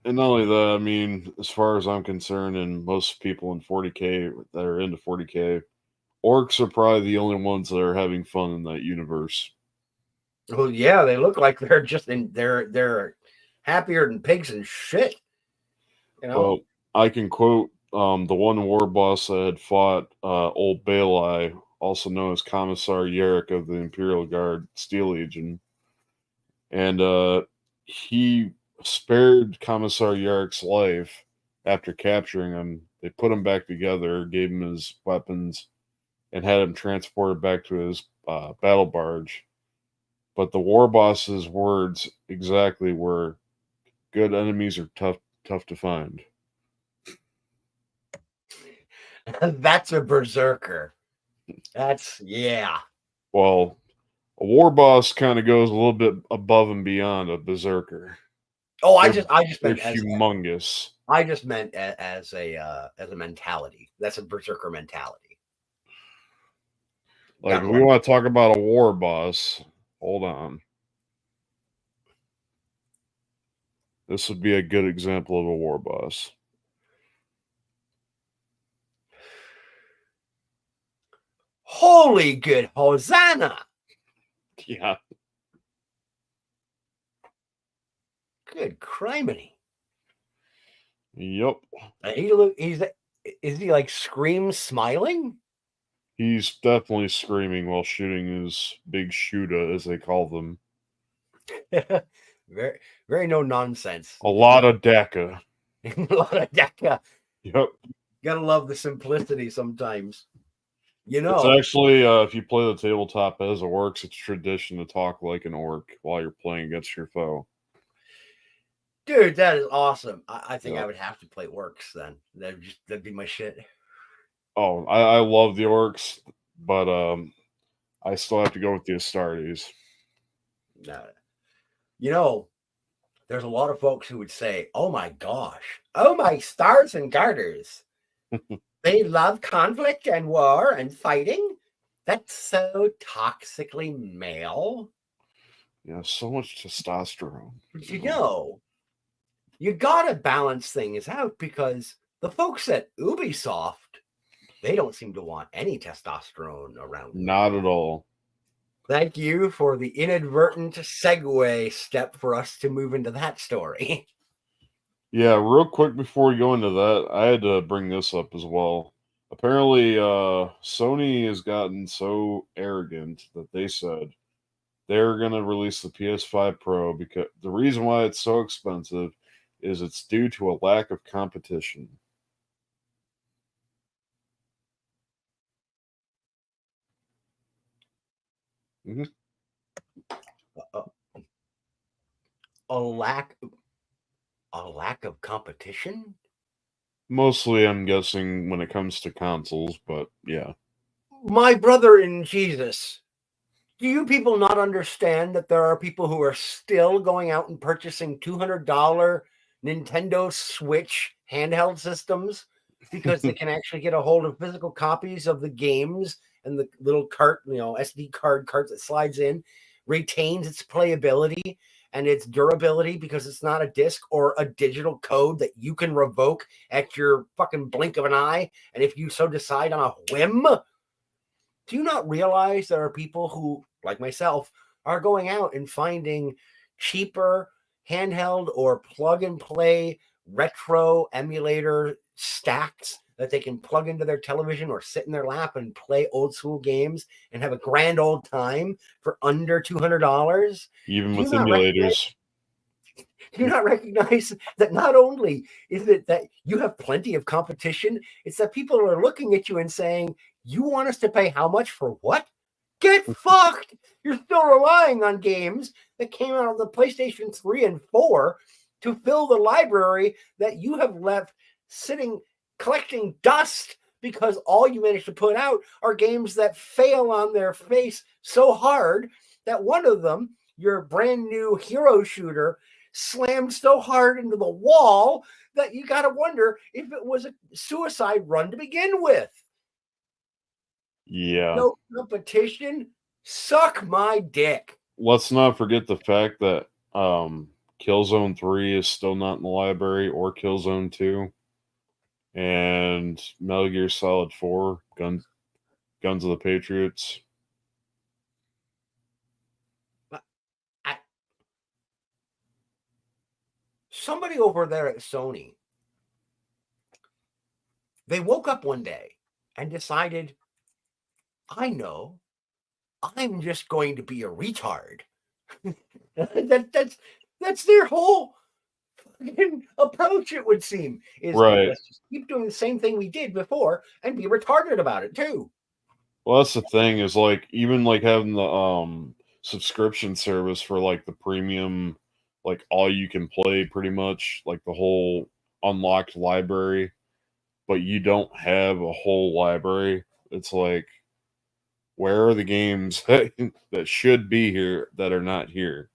Speaker 1: And not only that, I mean, as far as I'm concerned, and most people in 40K that are into 40K, orcs are probably the only ones that are having fun in that universe.
Speaker 2: Well, yeah, they look like they're just they're happier than pigs and shit. You know?
Speaker 1: Well, I can quote the one war boss that had fought Old Baelai, also known as Commissar Yarrick of the Imperial Guard Steel Legion. And he spared Commissar Yarrick's life after capturing him. They put him back together, gave him his weapons, and had him transported back to his battle barge. But the war boss's words exactly were, "Good enemies are tough to find."
Speaker 2: That's a berserker. That's yeah.
Speaker 1: Well, a war boss kind of goes a little bit above and beyond a berserker.
Speaker 2: Oh, I just meant
Speaker 1: as humongous.
Speaker 2: I just meant as a mentality. That's a berserker mentality.
Speaker 1: Like, if we want to talk about a war boss, hold on. This would be a good example of a war boss.
Speaker 2: Holy good Hosanna!
Speaker 1: Yeah.
Speaker 2: Good criminy.
Speaker 1: Yep.
Speaker 2: Is he like scream smiling?
Speaker 1: He's definitely screaming while shooting his big shooter, as they call them.
Speaker 2: Very, very no nonsense.
Speaker 1: A lot of DACA.
Speaker 2: A lot of DACA.
Speaker 1: Yep.
Speaker 2: Gotta love the simplicity sometimes. You
Speaker 1: It's
Speaker 2: know,
Speaker 1: actually, if you play the tabletop as orcs, it's tradition to talk like an orc while you're playing against your foe.
Speaker 2: dude, that is awesome. I think
Speaker 1: Yep.
Speaker 2: I would have to play orcs then. That'd be my shit.
Speaker 1: Oh, I love the orcs, but I still have to go with the Astartes.
Speaker 2: No. You know, there's a lot of folks who would say, "Oh my gosh, oh my stars and garters, they love conflict and war and fighting. That's so toxically male."
Speaker 1: Yeah, so much testosterone.
Speaker 2: But you know, you gotta balance things out because the folks at Ubisoft, they don't seem to want any testosterone around them.
Speaker 1: Not at all.
Speaker 2: Thank you for the inadvertent segue step for us to move into that story.
Speaker 1: Yeah, real quick before we go into that, I had to bring this up as well. Apparently, Sony has gotten so arrogant that they said they're going to release the PS5 Pro because the reason why it's so expensive is it's due to a lack of competition. Mm-hmm.
Speaker 2: a lack of competition?
Speaker 1: Mostly, I'm guessing when it comes to consoles, but yeah.
Speaker 2: My brother in Jesus, do you people not understand that there are people who are still going out and purchasing $200 Nintendo Switch handheld systems because they can actually get a hold of physical copies of the games, and the little cart, SD card that slides in, retains its playability and its durability because it's not a disc or a digital code that you can revoke at your fucking blink of an eye, and if you so decide on a whim? Do you not realize there are people who, like myself, are going out and finding cheaper handheld or plug and play retro emulator stacks that they can plug into their television or sit in their lap and play old school games and have a grand old time for under $200?
Speaker 1: Even with emulators.
Speaker 2: Do you not recognize that not only is it that you have plenty of competition, it's that people are looking at you and saying, "You want us to pay how much for what? Get fucked." You're still relying on games that came out on the PlayStation 3 and 4 to fill the library that you have left sitting collecting dust because all you managed to put out are games that fail on their face so hard that one of them, your brand new hero shooter, slammed so hard into the wall that you got to wonder if it was a suicide run to begin with.
Speaker 1: Yeah.
Speaker 2: No competition. Suck my dick.
Speaker 1: Let's not forget the fact that Killzone 3 is still not in the library, or Killzone 2. And Metal Gear Solid 4, Guns of the Patriots.
Speaker 2: Somebody over there at Sony, they woke up one day and decided, I know, I'm just going to be a retard. That's their whole approach, it would seem, is
Speaker 1: right.
Speaker 2: Let's just keep doing the same thing we did before and be retarded about it too.
Speaker 1: Well, that's the thing, is like, even like having the subscription service for like the premium, like all you can play, pretty much like the whole unlocked library, but you don't have a whole library. It's like, where are the games that should be here that are not here?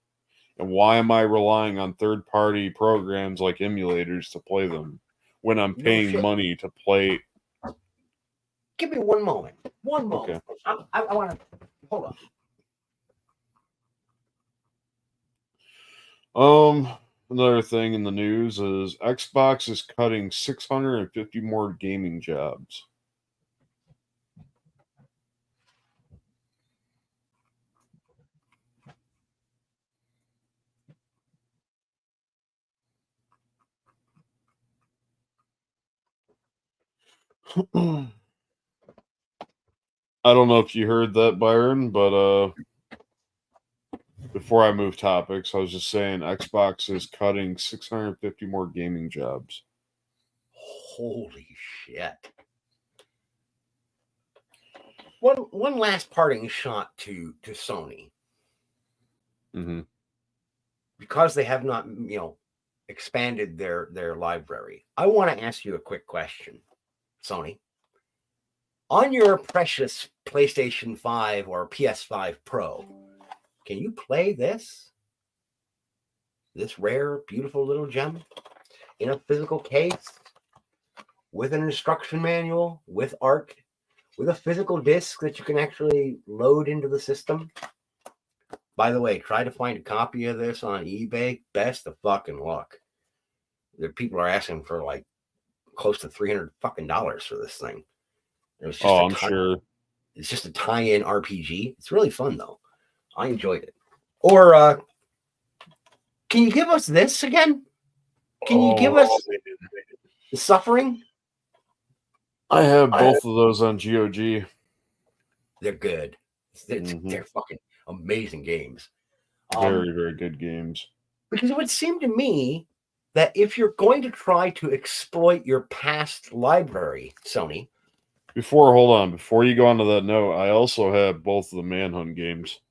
Speaker 1: And why am I relying on third-party programs like emulators to play them when I'm paying money to play
Speaker 2: Give me one moment. One moment.
Speaker 1: Okay.
Speaker 2: I want to hold
Speaker 1: on. Another thing in the news is Xbox is cutting 650 more gaming jobs. I don't know if you heard that, Byron, but before I move topics, I was just saying Xbox is cutting 650 more gaming jobs.
Speaker 2: Holy shit. One last parting shot to Sony.
Speaker 1: Mm-hmm.
Speaker 2: Because they have not, expanded their library. I want to ask you a quick question, Sony. On your precious PlayStation 5 or PS5 Pro, can you play this rare, beautiful little gem in a physical case with an instruction manual, with art, with a physical disc that you can actually load into the system? By the way, try to find a copy of this on eBay. Best of fucking luck. The people are asking for like close to $300 fucking for this thing. It was just
Speaker 1: I'm sure.
Speaker 2: It's just a tie-in RPG. It's really fun though. I enjoyed it. Or can you give us this again? Can you give us the Suffering?
Speaker 1: I have both of those on GOG.
Speaker 2: They're good. They're fucking amazing games.
Speaker 1: Very, very good games.
Speaker 2: Because it would seem to me that if you're going to try to exploit your past library, Sony.
Speaker 1: Hold on. Before you go on to that note, I also have both of the Manhunt games.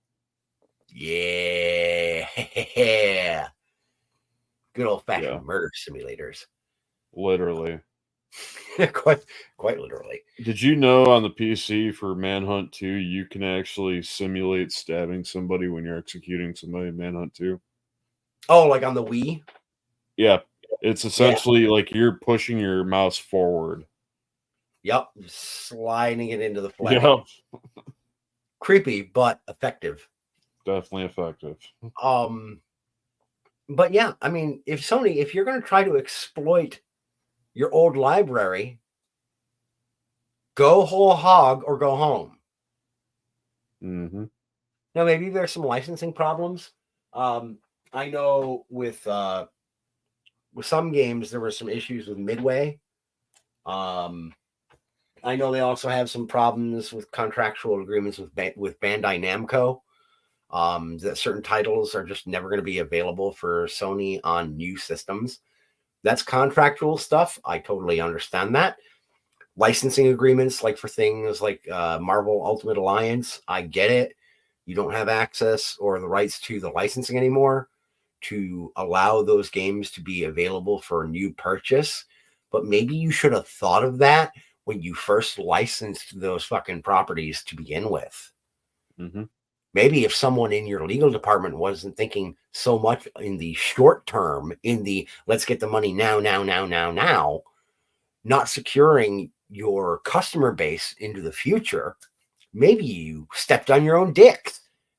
Speaker 2: Yeah. Good old-fashioned murder simulators.
Speaker 1: Literally.
Speaker 2: quite literally.
Speaker 1: Did you know on the PC for Manhunt 2, you can actually simulate stabbing somebody when you're executing somebody in Manhunt 2?
Speaker 2: Oh, like on the Wii?
Speaker 1: Yeah. It's essentially like you're pushing your mouse forward.
Speaker 2: Yep. Sliding it into the flesh.
Speaker 1: Yep.
Speaker 2: Creepy, but effective.
Speaker 1: Definitely effective.
Speaker 2: But yeah, I mean, if you're going to try to exploit your old library, go whole hog or go home.
Speaker 1: Mm-hmm.
Speaker 2: Now, maybe there's some licensing problems. I know with some games there were some issues with Midway. I know they also have some problems with contractual agreements with Bandai Namco. That certain titles are just never going to be available for Sony on new systems. That's contractual stuff. I totally understand that. Licensing agreements, like for things like Marvel Ultimate Alliance, I get it. You don't have access or the rights to the licensing anymore to allow those games to be available for a new purchase. But maybe you should have thought of that when you first licensed those fucking properties to begin with.
Speaker 1: Mm-hmm.
Speaker 2: Maybe if someone in your legal department wasn't thinking so much in the short term, in the let's get the money now, not securing your customer base into the future, maybe you stepped on your own dick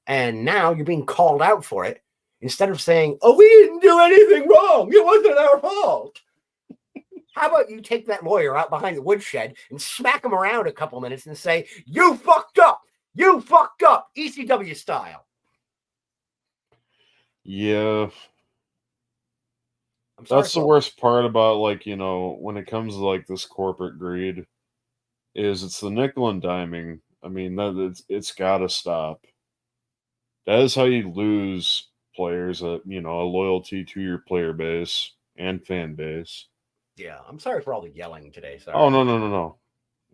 Speaker 2: and now you're being called out for it instead of saying, oh, we didn't do anything wrong. It wasn't our fault. How about you take that lawyer out behind the woodshed and smack him around a couple minutes and say, you fucked up. You fucked up. ECW style.
Speaker 1: Yeah. That's the worst part about, like, when it comes to like this corporate greed, is it's the nickel and diming. I mean, it's got to stop. That is how you lose players, a loyalty to your player base and fan base.
Speaker 2: Yeah, I'm sorry for all the yelling today. Sorry.
Speaker 1: Oh, no.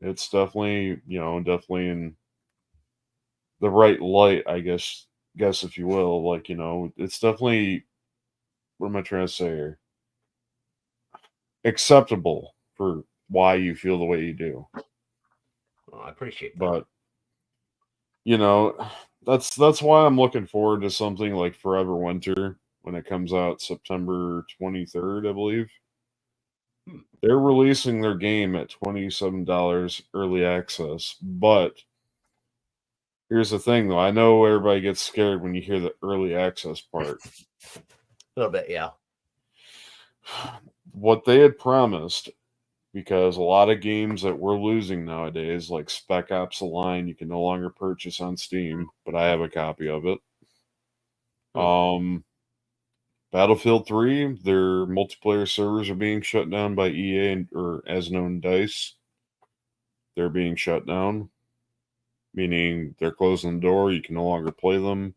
Speaker 1: It's definitely, definitely in the right light, I guess if you will. Like, it's definitely, what am I trying to say here? Acceptable for why you feel the way you do.
Speaker 2: Oh, I appreciate that.
Speaker 1: But that's why I'm looking forward to something like Forever Winter when it comes out September 23rd, I believe. They're releasing their game at $27 early access. But here's the thing, though. I know everybody gets scared when you hear the early access part.
Speaker 2: A little bit, yeah.
Speaker 1: What they had promised, because a lot of games that we're losing nowadays, like Spec Ops: The Line, you can no longer purchase on Steam, but I have a copy of it.
Speaker 2: Hmm.
Speaker 1: Battlefield 3, their multiplayer servers are being shut down by EA, or as known, DICE. They're being shut down, meaning they're closing the door. You can no longer play them.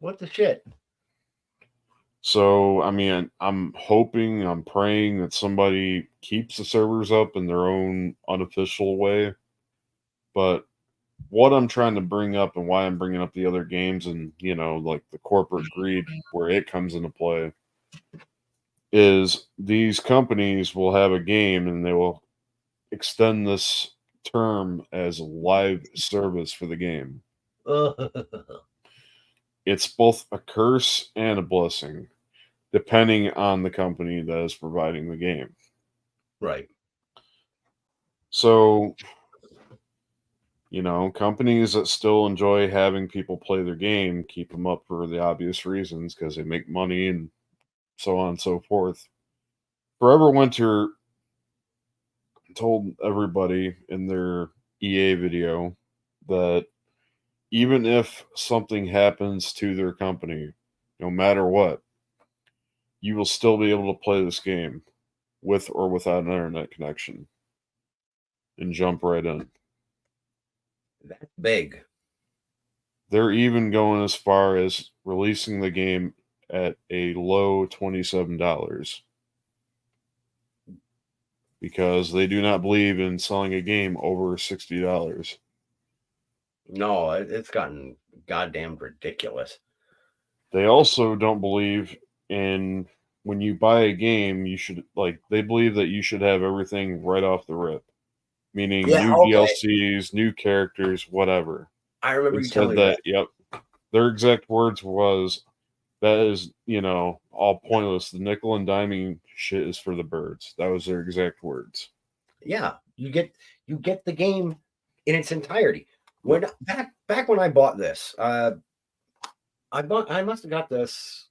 Speaker 2: What the shit?
Speaker 1: So, I mean, I'm hoping, I'm praying that somebody keeps the servers up in their own unofficial way. But what I'm trying to bring up and why I'm bringing up the other games and, like the corporate greed where it comes into play is these companies will have a game and they will extend this term as a live service for the game. It's both a curse and a blessing, depending on the company that is providing the game.
Speaker 2: Right.
Speaker 1: So, companies that still enjoy having people play their game keep them up for the obvious reasons because they make money and so on and so forth. Forever Winter told everybody in their EA video that even if something happens to their company, no matter what, you will still be able to play this game with or without an internet connection and jump right in.
Speaker 2: That's big.
Speaker 1: They're even going as far as releasing the game at a low $27 because they do not believe in selling a game over $60.
Speaker 2: No, it's gotten goddamn ridiculous.
Speaker 1: They also don't believe in when you buy a game, you should they believe that you should have everything right off the rip, meaning
Speaker 2: Yeah,
Speaker 1: new
Speaker 2: okay.
Speaker 1: DLCs, new characters, whatever.
Speaker 2: I remember
Speaker 1: They
Speaker 2: you
Speaker 1: said
Speaker 2: telling me
Speaker 1: that,
Speaker 2: that.
Speaker 1: yep, their exact words was that is, all pointless. The nickel and diming shit is for the birds. That was their exact words.
Speaker 2: Yeah, you get the game in its entirety.
Speaker 1: Yep.
Speaker 2: When back when I bought this, I must have got this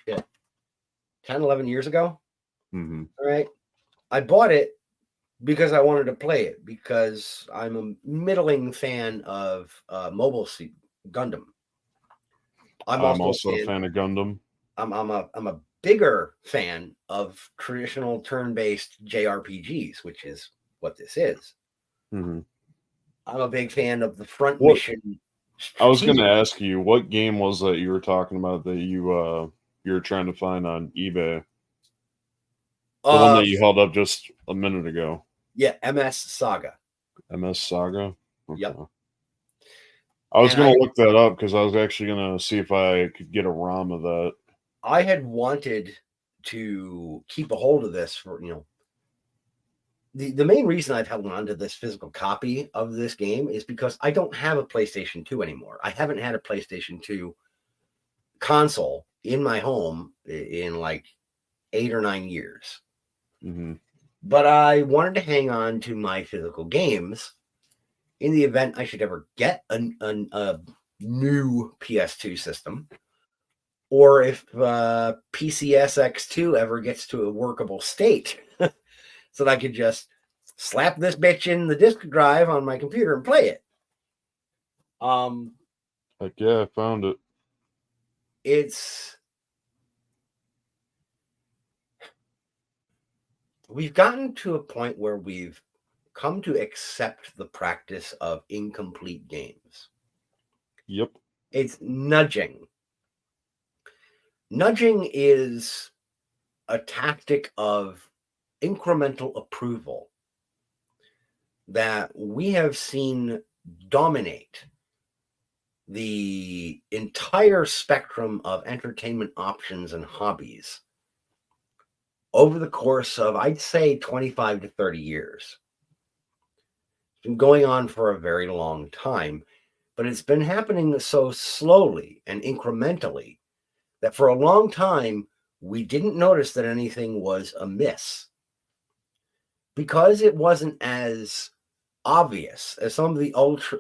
Speaker 2: shit 10, 11 years ago.
Speaker 1: Mm-hmm.
Speaker 2: All right. I bought it because I wanted to play it because I'm a middling fan of Gundam. I'm
Speaker 1: I'm
Speaker 2: also a
Speaker 1: also a
Speaker 2: fan.
Speaker 1: fan of Gundam.
Speaker 2: I'm a bigger fan of traditional turn-based JRPGs, which is what this is.
Speaker 1: Mm-hmm.
Speaker 2: I'm a big fan of the front
Speaker 1: What
Speaker 2: mission
Speaker 1: I was going
Speaker 2: strategic.
Speaker 1: to ask you, what game was that you were talking about that you were trying to find on eBay? The one
Speaker 2: Uh,
Speaker 1: that you held up just a minute ago.
Speaker 2: yeah, MS Saga.
Speaker 1: MS Saga?
Speaker 2: Yep.
Speaker 1: Okay. I was
Speaker 2: And
Speaker 1: going to look that up because I was actually going to see if I could get a ROM of that.
Speaker 2: I had wanted to keep a hold of this for, the main reason I've held on to this physical copy of this game is because I don't have a PlayStation 2 anymore. I haven't had a PlayStation 2 console in my home in like 8 or 9 years.
Speaker 1: Mm-hmm.
Speaker 2: But I wanted to hang on to my physical games in the event I should ever get a new PS2 system, or if PCSX2 ever gets to a workable state, so that I could just slap this bitch in the disk drive on my computer and play it.
Speaker 1: Heck yeah, I found it.
Speaker 2: We've gotten to a point where we've come to accept the practice of incomplete games.
Speaker 1: Yep.
Speaker 2: It's nudging. Nudging is a tactic of incremental approval that we have seen dominate the entire spectrum of entertainment options and hobbies over the course of, I'd say, 25 to 30 years. It's been going on for a very long time, but it's been happening so slowly and incrementally that for a long time, we didn't notice that anything was amiss because it wasn't as obvious as some of the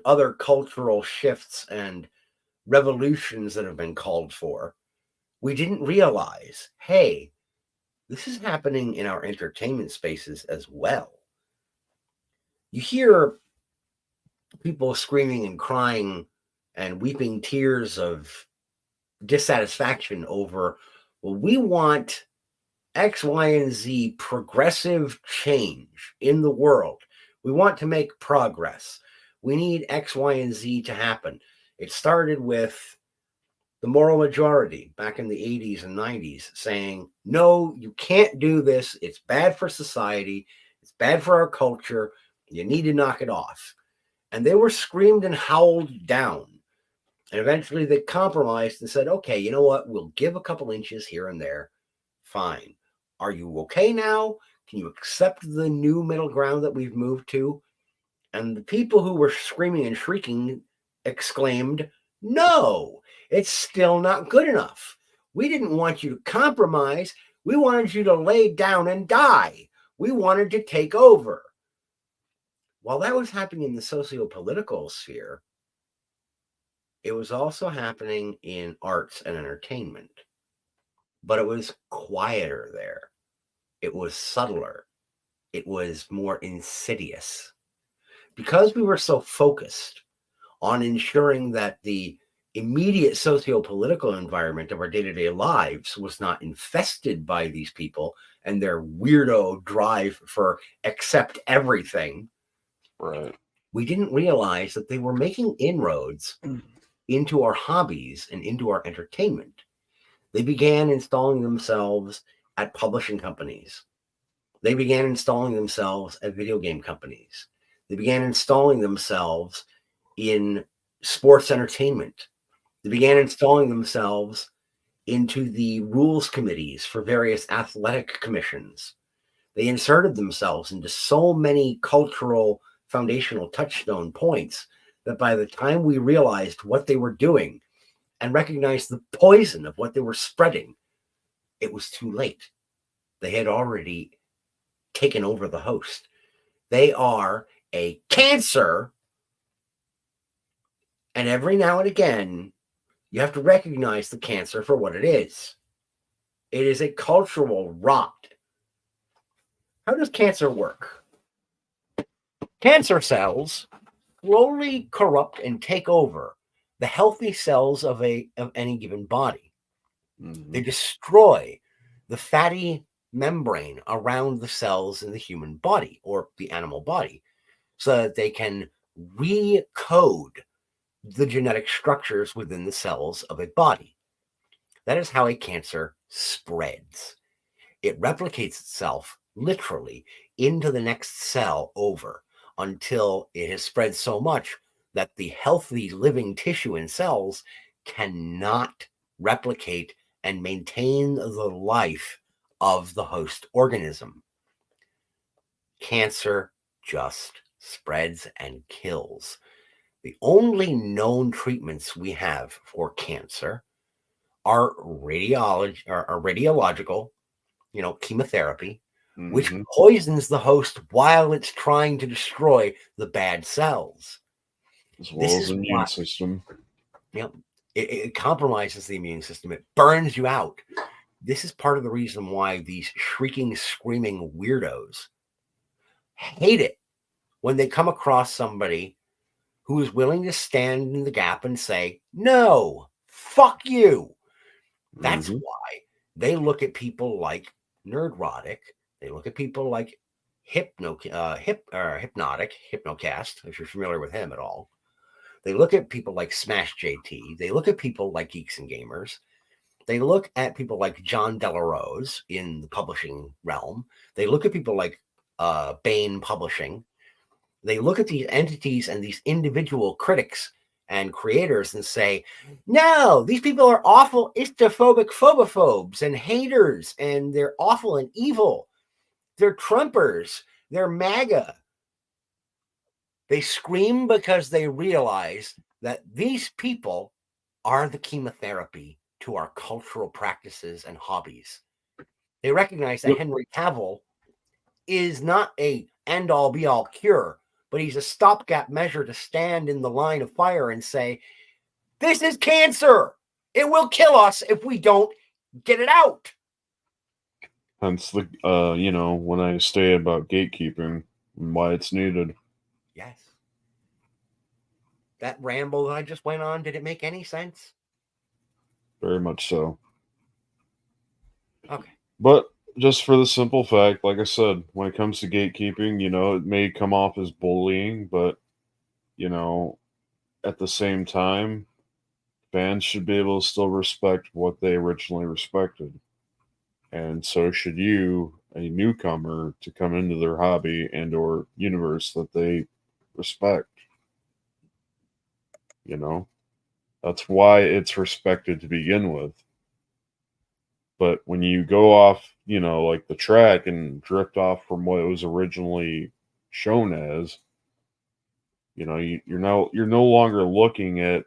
Speaker 2: other cultural shifts and revolutions that have been called for. We didn't realize, hey, this is happening in our entertainment spaces as well. You hear people screaming and crying and weeping tears of dissatisfaction over, well, we want X, Y, and Z progressive change in the world. We want to make progress. We need X, Y, and Z to happen. It started with the moral majority back in the 80s and 90s saying, no, you can't do this. It's bad for society. It's bad for our culture. You need to knock it off. And they were screamed and howled down. And eventually they compromised and said, okay, you know what? We'll give a couple inches here and there. Fine. Are you okay now? Can you accept the new middle ground that we've moved to? And the people who were screaming and shrieking exclaimed, no, it's still not good enough. We didn't want you to compromise. We wanted you to lay down and die. We wanted to take over. While that was happening in the socio-political sphere, it was also happening in arts and entertainment. But it was quieter there. It was subtler. It was more insidious. Because we were so focused on ensuring that the immediate socio-political environment of our day-to-day lives was not infested by these people and their weirdo drive for accept everything,
Speaker 1: Right.
Speaker 2: we didn't realize that they were making inroads into our hobbies and into our entertainment. They began installing themselves at publishing companies. They began installing themselves at video game companies. They began installing themselves in sports entertainment. They began installing themselves into the rules committees for various athletic commissions. They inserted themselves into so many cultural foundational touchstone points that by the time we realized what they were doing and recognized the poison of what they were spreading, it was too late. They had already taken over the host. They are a cancer. And every now and again, you have to recognize the cancer for what it is. It is a cultural rot. How does cancer work? Cancer cells slowly corrupt and take over the healthy cells of any given body.
Speaker 1: Mm-hmm.
Speaker 2: They destroy the fatty membrane around the cells in the human body or the animal body so that they can recode the genetic structures within the cells of a body. That is how a cancer spreads. It replicates itself literally into the next cell over until it has spread so much that the healthy living tissue and cells cannot replicate and maintain the life of the host organism. Cancer just spreads and kills. The only known treatments we have for cancer are radiological, chemotherapy, which poisons the host while it's trying to destroy the bad cells.
Speaker 1: As well as the immune system.
Speaker 2: It compromises the immune system. It burns you out. This is part of the reason why these shrieking, screaming weirdos hate it when they come across somebody who is willing to stand in the gap and say, no, fuck you. That's why they look at people like Nerdrotic. They look at people like Hypnocast, if you're familiar with him at all. They look at people like Smash JT. They look at people like Geeks and Gamers. They look at people like John Delarose in the publishing realm. They look at people like Bain Publishing. They look at these entities and these individual critics and creators and say, no, these people are awful, istophobic phobophobes and haters, and they're awful and evil. They're Trumpers. They're MAGA. They scream because they realize that these people are the chemotherapy to our cultural practices and hobbies. They recognize that
Speaker 1: Yep.
Speaker 2: Henry Cavill is not a end-all be-all cure, but he's a stopgap measure to stand in the line of fire and say, this is cancer. It will kill us if we don't get it out.
Speaker 1: Hence the when I say about gatekeeping and why it's needed.
Speaker 2: Yes. That ramble that I just went on, did it make any sense?
Speaker 1: Very much so.
Speaker 2: Okay.
Speaker 1: But just for the simple fact, like I said, when it comes to gatekeeping, it may come off as bullying, but you know, at the same time, fans should be able to still respect what they originally respected. And so should you, a newcomer, to come into their hobby and or universe that they respect. You know? That's why it's respected to begin with. But when you go off, like the track and drift off from what it was originally shown as, you're no longer looking at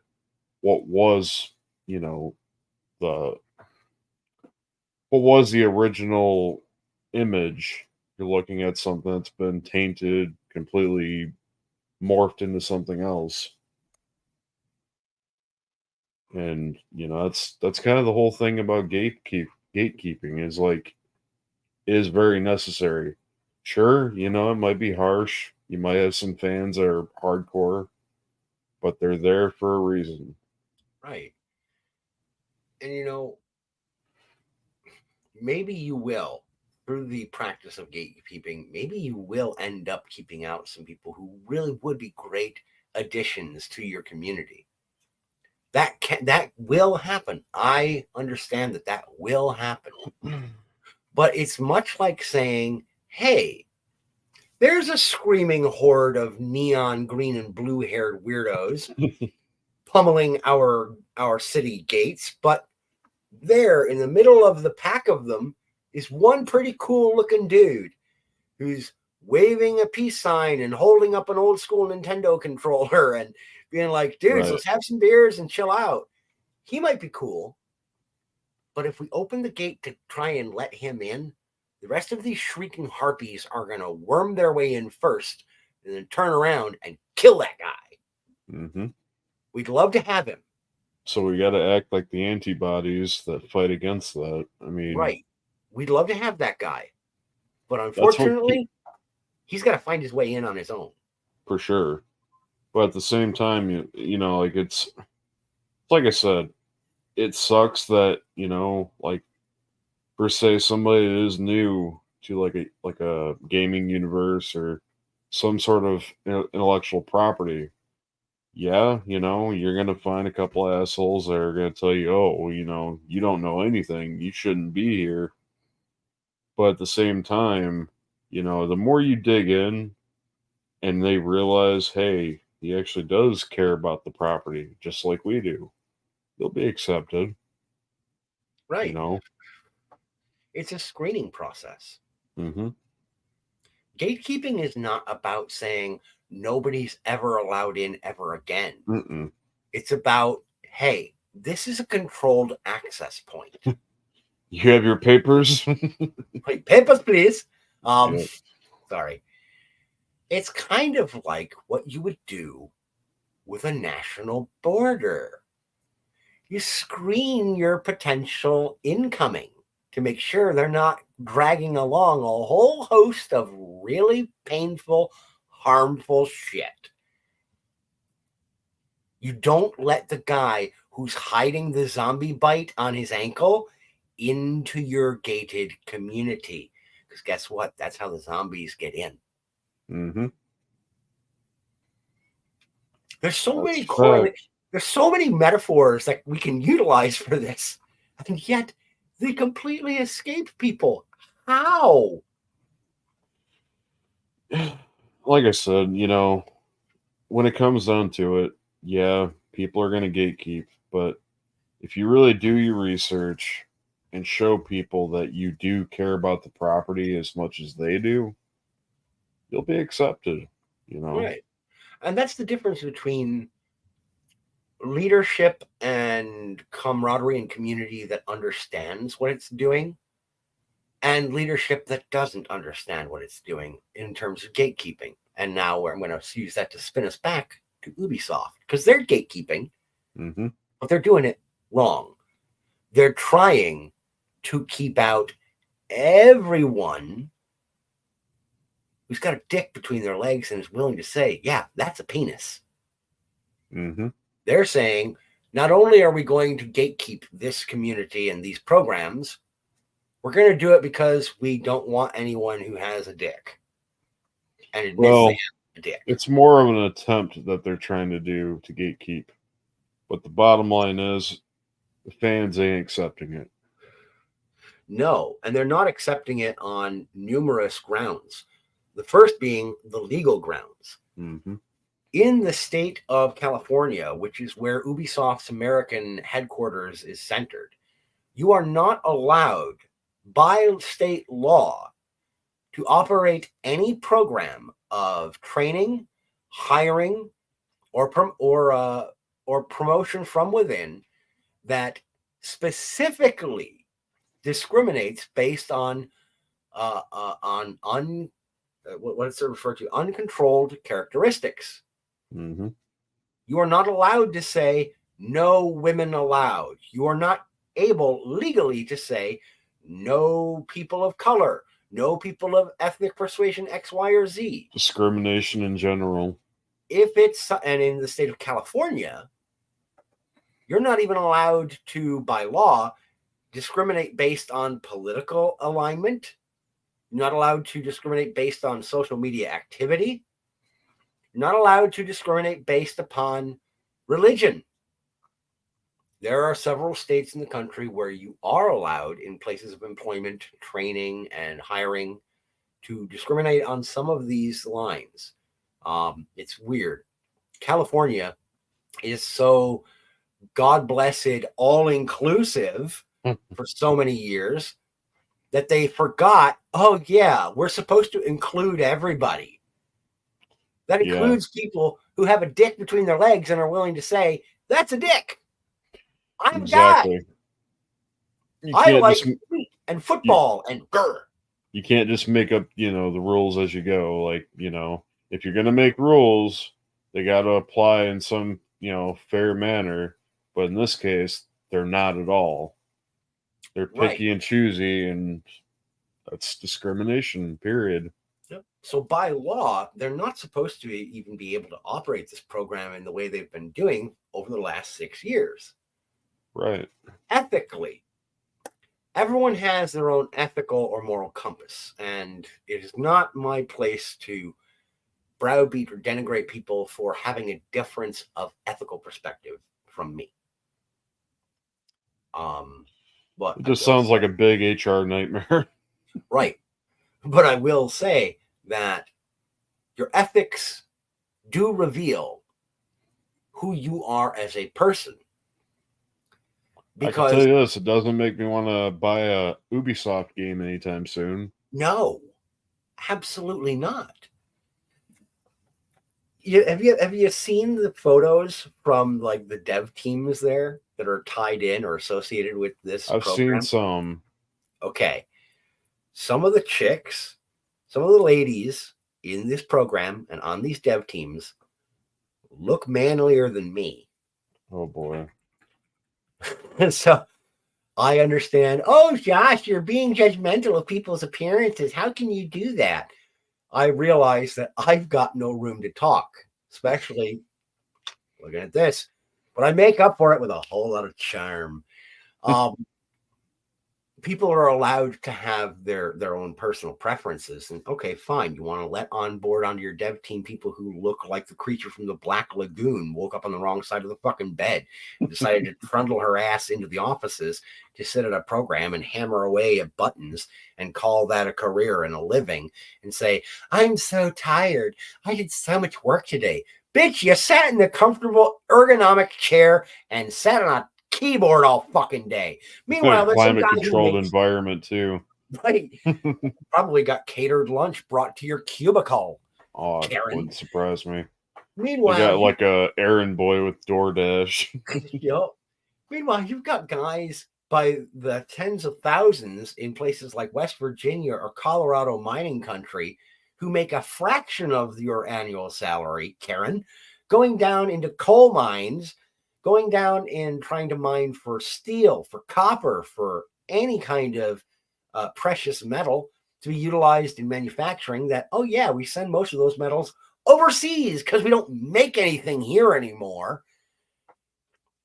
Speaker 1: what was, the what was the original image. You're looking at something that's been tainted, completely morphed into something else. And that's kind of the whole thing about gatekeeping is like is very necessary. Sure, it might be harsh. You might have some fans that are hardcore, but they're there for a reason.
Speaker 2: Right. And maybe you will, through the practice of gatekeeping, maybe you will end up keeping out some people who really would be great additions to your community. That will happen. I understand that will happen. But it's much like saying, hey, there's a screaming horde of neon green and blue haired weirdos pummeling our city gates, but there in the middle of the pack of them is one pretty cool looking dude who's waving a peace sign and holding up an old school Nintendo controller and being like, dudes,
Speaker 1: Right.
Speaker 2: let's have some beers and chill out. He might be cool, but if we open the gate to try and let him in, the rest of these shrieking harpies are going to worm their way in first and then turn around and kill that guy.
Speaker 1: Mm-hmm.
Speaker 2: We'd love to have him.
Speaker 1: So we got to act like the antibodies that fight against that. I mean,
Speaker 2: Right. We'd love to have that guy. But
Speaker 1: that's what
Speaker 2: unfortunately, he's got to find his way in on his own.
Speaker 1: for sure. But at the same time, like it's like I said, it sucks that like per se somebody that is new to like a gaming universe or some sort of intellectual property. Yeah, you're gonna find a couple of assholes that are gonna tell you, oh, well, you don't know anything, you shouldn't be here. But at the same time, the more you dig in and they realize, hey, he actually does care about the property just like we do, they'll be accepted. You
Speaker 2: Right.
Speaker 1: know.
Speaker 2: It's a screening process.
Speaker 1: Mm-hmm.
Speaker 2: Gatekeeping is not about saying nobody's ever allowed in ever again.
Speaker 1: Mm-mm.
Speaker 2: It's about, hey, this is a controlled access point.
Speaker 1: You have your papers.
Speaker 2: Wait, papers, please.
Speaker 1: Yeah.
Speaker 2: Sorry. It's kind of like what you would do with a national border. You screen your potential incoming to make sure they're not dragging along a whole host of really painful, harmful shit. You don't let the guy who's hiding the zombie bite on his ankle into your gated community. Because guess what? That's how the zombies get in.
Speaker 1: Mm-hmm.
Speaker 2: There's so
Speaker 1: That's
Speaker 2: many
Speaker 1: a fact.
Speaker 2: there's so many metaphors that we can utilize for this, and yet they completely escape people. How?
Speaker 1: Like I said, when it comes down to it, yeah, people are going to gatekeep. But if you really do your research and show people that you do care about the property as much as they do, you'll be accepted. You know.
Speaker 2: Right. And that's the difference between leadership and camaraderie and community that understands what it's doing and leadership that doesn't understand what it's doing in terms of gatekeeping. And now I'm going to use that to spin us back to Ubisoft because they're gatekeeping, but they're doing it wrong. They're trying to keep out everyone who's got a dick between their legs and is willing to say, yeah, that's a penis. They're saying, not only are we going to gatekeep this community and these programs, we're going to do it because we don't want anyone who has a dick and admits they have a dick.
Speaker 1: It's more of an attempt that they're trying to do to gatekeep. But the bottom line is the fans ain't accepting it.
Speaker 2: No, and they're not accepting it on numerous grounds. The first being the legal grounds. In the state of California, which is where Ubisoft's American headquarters is centered, you are not allowed by state law to operate any program of training, hiring, or promotion from within that specifically discriminates based on what is it referred to? Uncontrolled characteristics. You are not allowed to say no women allowed. You are not able legally to say no people of color, no people of ethnic persuasion X, Y, or Z.
Speaker 1: Discrimination in general.
Speaker 2: And in the state of California, you're not even allowed to, by law, discriminate based on political alignment. You're not allowed to discriminate based on social media activity. You're not allowed to discriminate based upon religion. There are several states in the country where you are allowed, in places of employment, training, and hiring, to discriminate on some of these lines. It's weird. California is so God-blessed, all-inclusive for so many years that they forgot, oh, yeah, we're supposed to include everybody. That includes people who have a dick between their legs and are willing to say, that's a dick. I'm
Speaker 1: exactly.
Speaker 2: God. I like meat and football and grr.
Speaker 1: You can't just make up, the rules as you go. Like, if you're going to make rules, they got to apply in some, fair manner. But in this case, they're not at all. They're picky and choosy, and that's discrimination, period.
Speaker 2: Yep. So by law, they're not supposed to even be able to operate this program in the way they've been doing over the last 6 years.
Speaker 1: Right.
Speaker 2: Ethically, everyone has their own ethical or moral compass, and it is not my place to browbeat or denigrate people for having a difference of ethical perspective from me. But
Speaker 1: it just sounds like a big HR nightmare.
Speaker 2: Right. But I will say that your ethics do reveal who you are as a person.
Speaker 1: Because I can tell you this, it doesn't make me want to buy a Ubisoft game anytime soon.
Speaker 2: No, absolutely not. Have you seen the photos from like the dev teams there that are tied in or associated with this program?
Speaker 1: I've seen some.
Speaker 2: Okay. Some of the chicks, some of the ladies in this program and on these dev teams look manlier than me.
Speaker 1: Oh, boy.
Speaker 2: And so I understand, oh, Josh, you're being judgmental of people's appearances. How can you do that? I realize that I've got no room to talk, especially looking at this. But I make up for it with a whole lot of charm. People are allowed to have their own personal preferences. And okay, fine. You want to let on board onto your dev team people who look like the creature from the Black Lagoon, woke up on the wrong side of the fucking bed, decided to trundle her ass into the offices to sit at a program and hammer away at buttons and call that a career and a living and say, I'm so tired. I did so much work today. Bitch, you sat in the comfortable ergonomic chair and sat on a keyboard all fucking day. Meanwhile, there's
Speaker 1: climate controlled environment too.
Speaker 2: Right. Probably got catered lunch brought to your cubicle.
Speaker 1: Oh, Karen. That wouldn't surprise me.
Speaker 2: Meanwhile,
Speaker 1: you got like a errand boy with DoorDash.
Speaker 2: Yep. Meanwhile, you've got guys by the tens of thousands in places like West Virginia or Colorado mining country who make a fraction of your annual salary, Karen, going down into coal mines, going down and trying to mine for steel, for copper, for any kind of precious metal to be utilized in manufacturing that, oh yeah, we send most of those metals overseas because we don't make anything here anymore.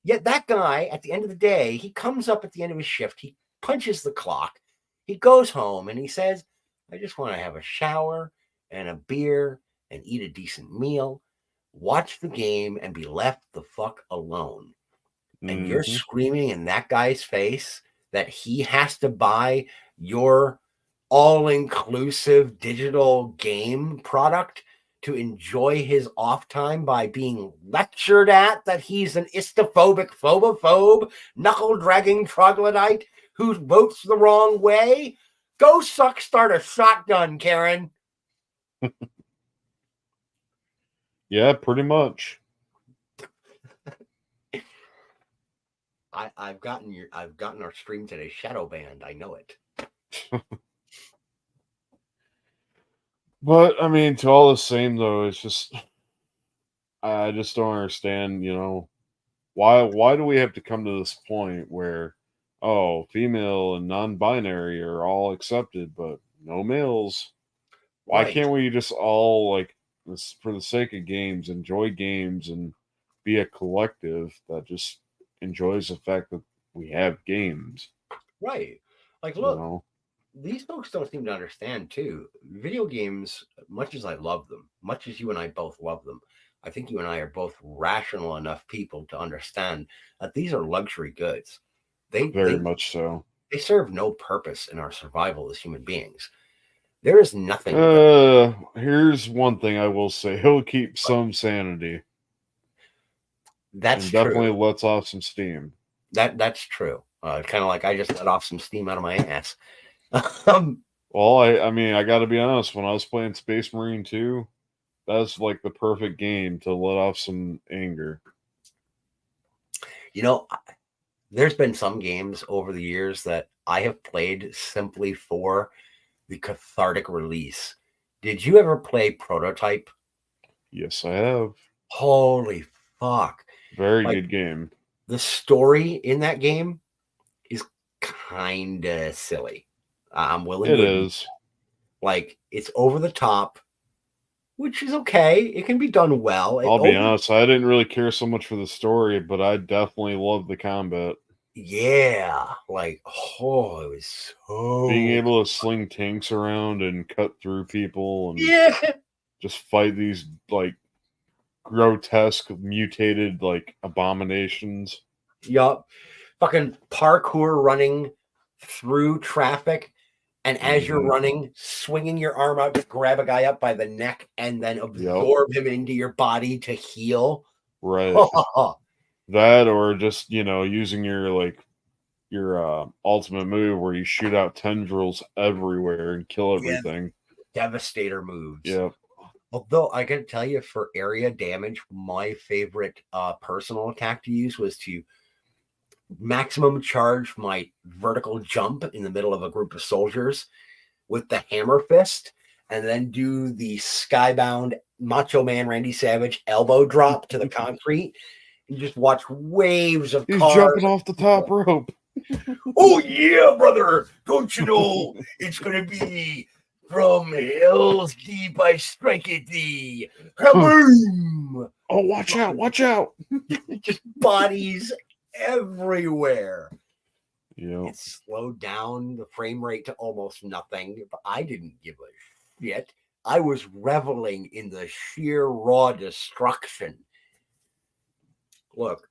Speaker 2: Yet that guy, at the end of the day, he comes up at the end of his shift, he punches the clock, he goes home and he says, I just want to have a shower and a beer and eat a decent meal, watch the game and be left the fuck alone. And you're screaming in that guy's face that he has to buy your all-inclusive digital game product to enjoy his off time by being lectured at that he's an istophobic phobophobe, knuckle-dragging troglodyte who votes the wrong way? Go suck, start a shotgun, Karen.
Speaker 1: Yeah, pretty much.
Speaker 2: I've gotten our stream today shadow banned. I know it.
Speaker 1: But I mean, to all the same though, it's just I just don't understand. Why do we have to come to this point where female and non-binary are all accepted, but no males? Why
Speaker 2: Right.
Speaker 1: can't we just all for the sake of games, enjoy games and be a collective that just enjoys the fact that we have games?
Speaker 2: Right. Like,
Speaker 1: You
Speaker 2: look,
Speaker 1: know?
Speaker 2: these folks don't seem to understand too. Video games, much as I love them, much as you and I both love them, I think you and I are both rational enough people to understand that these are luxury goods.
Speaker 1: Very much so.
Speaker 2: They serve no purpose in our survival as human beings. There is nothing.
Speaker 1: Here's one thing I will say: he'll keep some sanity.
Speaker 2: That's
Speaker 1: and
Speaker 2: true.
Speaker 1: Definitely lets off some steam.
Speaker 2: That's true. Kind of like I just let off some steam out of my ass.
Speaker 1: Well, I mean, I got to be honest. When I was playing Space Marine 2, that's like the perfect game to let off some anger.
Speaker 2: There's been some games over the years that I have played simply for the cathartic release. Did you ever play Prototype?
Speaker 1: Yes, I have.
Speaker 2: Holy fuck.
Speaker 1: Very good game.
Speaker 2: The story in that game is kind of silly. I'm willing to admit.
Speaker 1: Is.
Speaker 2: Like, it's over the top, which is okay. It can be done well.
Speaker 1: I'll be honest, I didn't really care so much for the story, but I definitely loved the combat.
Speaker 2: Yeah. Like, it was so...
Speaker 1: Being able to sling tanks around and cut through people and just fight these, like, grotesque, mutated, like, abominations.
Speaker 2: Yup. Fucking parkour running through traffic. And as you're running, swinging your arm out to grab a guy up by the neck and then absorb him into your body to heal.
Speaker 1: Right. That or just, using your ultimate move where you shoot out tendrils everywhere and kill everything.
Speaker 2: Devastator moves.
Speaker 1: Yep.
Speaker 2: Although I gotta tell you, for area damage, my favorite personal attack to use was to maximum charge my vertical jump in the middle of a group of soldiers with the hammer fist, and then do the skybound Macho Man Randy Savage elbow drop to the concrete. You just watch waves of
Speaker 1: He's
Speaker 2: cars.
Speaker 1: Jumping off the top rope.
Speaker 2: Oh yeah, brother! Don't you know it's gonna be from hell's deep I strike at thee. Kaboom!
Speaker 1: Oh, watch out! Watch out!
Speaker 2: Just bodies everywhere.
Speaker 1: Yeah.
Speaker 2: It slowed down the frame rate to almost nothing, but I didn't give a shit. I was reveling in the sheer raw destruction. Look,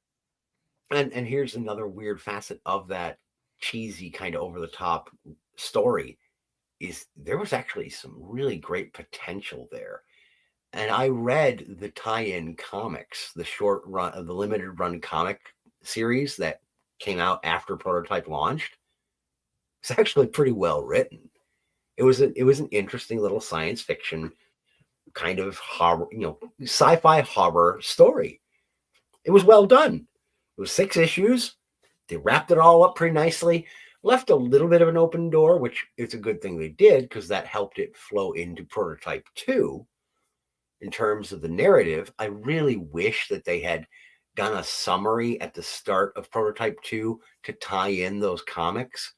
Speaker 2: and here's another weird facet of that cheesy kind of over the top story is there was actually some really great potential there. And I read the tie-in comics, the short run of the limited run comic series that came out after Prototype launched. It's actually pretty well written. It was an interesting little science fiction kind of horror, sci-fi horror story. It was well done. It was 6 issues. They wrapped it all up pretty nicely, left a little bit of an open door, which is a good thing they did because that helped it flow into Prototype 2 in terms of the narrative. I really wish that they had done a summary at the start of Prototype 2 to tie in those comics.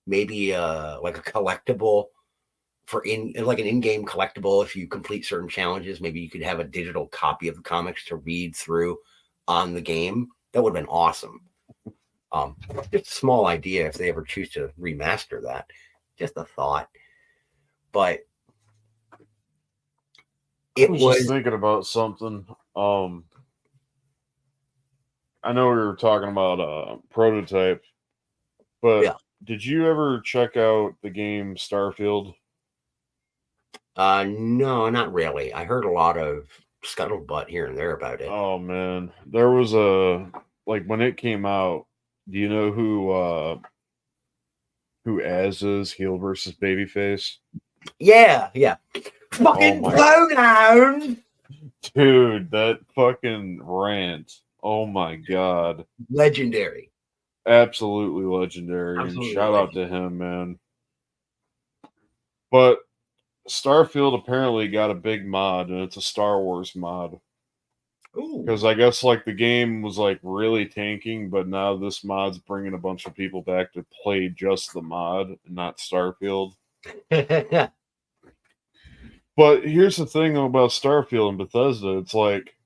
Speaker 2: Maybe like a collectible for like an in-game collectible. If you complete certain challenges, maybe you could have a digital copy of the comics to read through on the game. That would have been awesome. Just a small idea if they ever choose to remaster that. Just a thought. But
Speaker 1: I was just thinking about something. I know we were talking about Prototype, but
Speaker 2: yeah.
Speaker 1: Did you ever check out the game Starfield?
Speaker 2: No, not really. I heard a lot of scuttlebutt here and there about it.
Speaker 1: Oh man, there was a like when it came out. Do you know who Az is? Heel versus Babyface.
Speaker 2: Yeah. Fucking pronoun.
Speaker 1: Dude, that fucking rant. Oh my god.
Speaker 2: Legendary.
Speaker 1: Absolutely legendary.
Speaker 2: Absolutely
Speaker 1: And shout out to him, man. But Starfield apparently got a big mod, and it's a Star Wars mod. Because I guess like the game was like really tanking, but now this mod's bringing a bunch of people back to play just the mod and not Starfield. But here's the thing about Starfield and Bethesda: it's like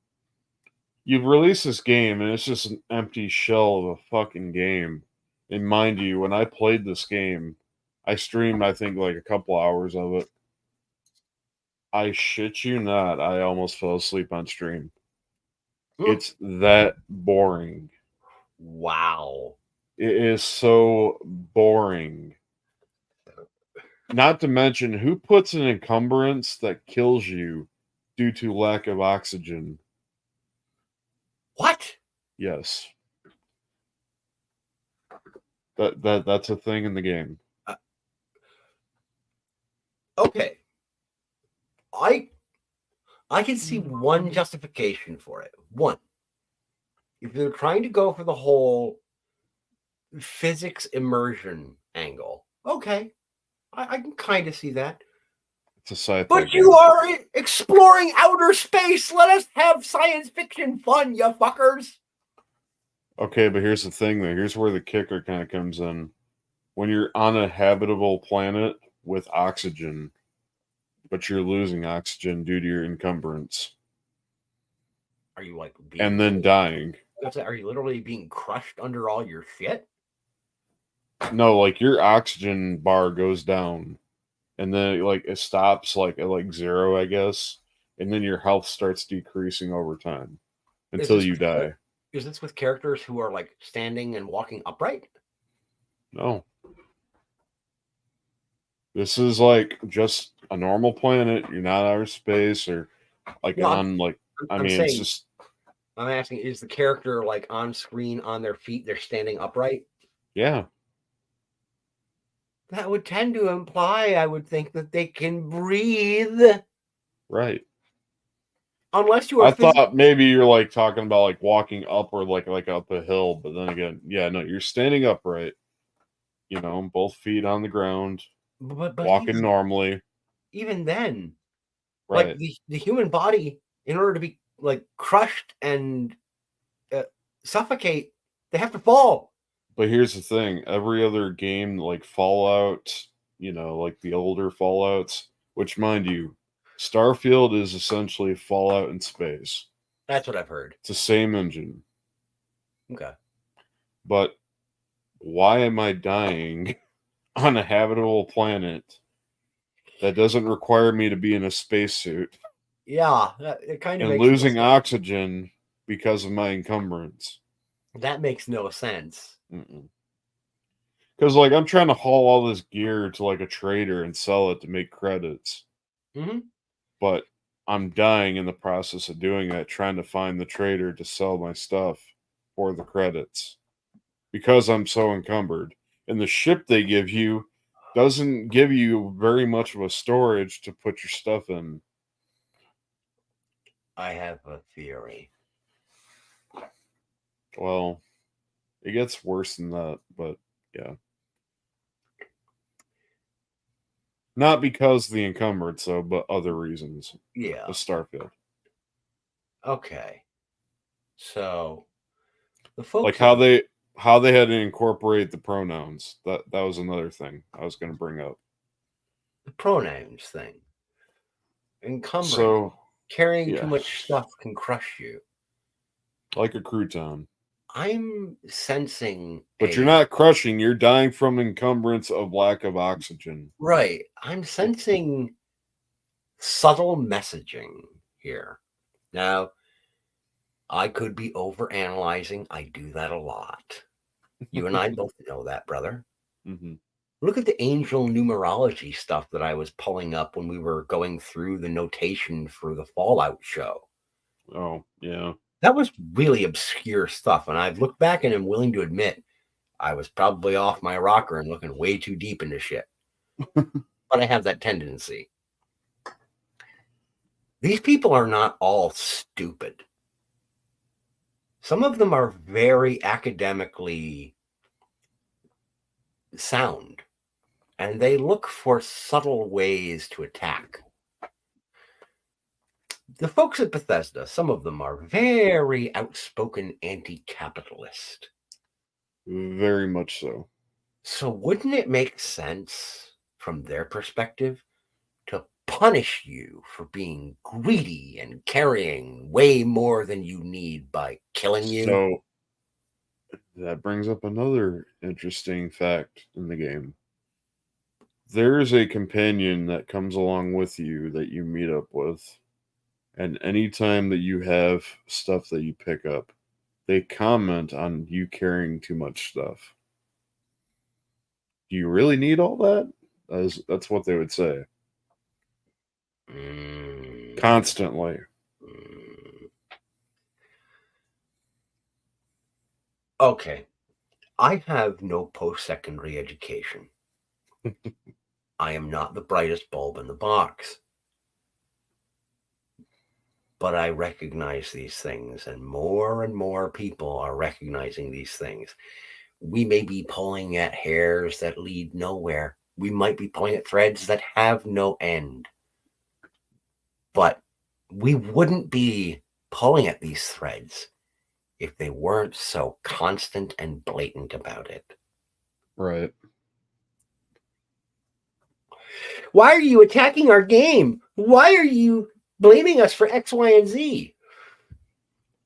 Speaker 1: you've released this game and it's just an empty shell of a fucking game. And mind you, when I played this game, I streamed I think like a couple hours of it. I shit you not, I almost fell asleep on stream. It's that boring.
Speaker 2: Wow.
Speaker 1: It is so boring. Not to mention, who puts an encumbrance that kills you due to lack of oxygen?
Speaker 2: What?
Speaker 1: Yes. That's a thing in the game.
Speaker 2: Okay. I can see one justification for it. One. If they're trying to go for the whole physics immersion angle, okay. I can kind of see that.
Speaker 1: It's a sci-fi
Speaker 2: But
Speaker 1: game.
Speaker 2: you are exploring outer space. Let us have science fiction fun, you fuckers.
Speaker 1: Okay, but here's the thing, though. Here's where the kicker kind of comes in. When you're on a habitable planet with oxygen, but you're losing oxygen due to your encumbrance.
Speaker 2: Are you like
Speaker 1: and then dying?
Speaker 2: Are you literally being crushed under all your shit?
Speaker 1: No, like your oxygen bar goes down, and then it stops like at like 0, I guess, and then your health starts decreasing over time until you die.
Speaker 2: Is this with characters who are like standing and walking upright?
Speaker 1: No. This is like just a normal planet. You're not outer space or like it's just.
Speaker 2: I'm asking, is the character like on screen on their feet? They're standing upright?
Speaker 1: Yeah.
Speaker 2: That would tend to imply, I would think, that they can breathe.
Speaker 1: Right.
Speaker 2: Unless you are.
Speaker 1: I thought maybe you're like talking about like walking up or like up a hill, but then again, yeah, no, you're standing upright. You know, both feet on the ground,
Speaker 2: but
Speaker 1: walking normally.
Speaker 2: Even then,
Speaker 1: right?
Speaker 2: Like the human body, in order to be like crushed and suffocate, they have to fall.
Speaker 1: But here's the thing: every other game, like Fallout, like the older Fallouts, which, mind you, Starfield is essentially Fallout in space.
Speaker 2: That's what I've heard.
Speaker 1: It's the same engine.
Speaker 2: Okay.
Speaker 1: But why am I dying on a habitable planet that doesn't require me to be in a spacesuit?
Speaker 2: Yeah, it kind of
Speaker 1: and losing oxygen because of my encumbrance.
Speaker 2: That makes no sense.
Speaker 1: Because like I'm trying to haul all this gear to like a trader and sell it to make credits. But I'm dying in the process of doing that, trying to find the trader to sell my stuff for the credits. Because I'm so encumbered. And the ship they give you doesn't give you very much of a storage to put your stuff in.
Speaker 2: I have a theory.
Speaker 1: Well, It gets worse than that, but yeah. Not because of the encumbrance, though, but other reasons.
Speaker 2: Yeah.
Speaker 1: The Starfield.
Speaker 2: Okay. So the
Speaker 1: Like
Speaker 2: folks
Speaker 1: how they had to incorporate the pronouns. That was another thing I was going to bring up.
Speaker 2: the pronouns thing, encumbering,
Speaker 1: So,
Speaker 2: carrying too
Speaker 1: yeah,
Speaker 2: much stuff can crush you.
Speaker 1: like a crouton.
Speaker 2: I'm sensing
Speaker 1: But you're
Speaker 2: a
Speaker 1: not crushing, you're dying from encumbrance of lack of oxygen.
Speaker 2: right. I'm sensing subtle messaging here. Now, I could be overanalyzing. I do that a lot. You and I both know that, brother.
Speaker 1: Mm-hmm.
Speaker 2: Look at the angel numerology stuff that I was pulling up when we were going through the notation for the Fallout show.
Speaker 1: Oh, yeah.
Speaker 2: That was really obscure stuff. And I've looked back and I'm willing to admit I was probably off my rocker and looking way too deep into shit. But I have that tendency. These people are not all stupid. Some of them are very academically sound, and they look for subtle ways to attack. The folks at Bethesda, some of them are very outspoken anti-capitalist.
Speaker 1: Very much so.
Speaker 2: So wouldn't it make sense from their perspective to punish you for being greedy and carrying way more than you need by killing you?
Speaker 1: So, that brings up another interesting fact in the game. There is a companion that comes along with you that you meet up with. And anytime that you have stuff that you pick up, they comment on you carrying too much stuff. Do you really need all that? That's what they would say. Constantly.
Speaker 2: Okay. I have no post-secondary education. I am not the brightest bulb in the box. But I recognize these things, and more people are recognizing these things. We may be pulling at hairs that lead nowhere. We might be pulling at threads that have no end. But we wouldn't be pulling at these threads if they weren't so constant and blatant about it.
Speaker 1: Right.
Speaker 2: Why are you attacking our game? Why are you blaming us for X, Y, and Z?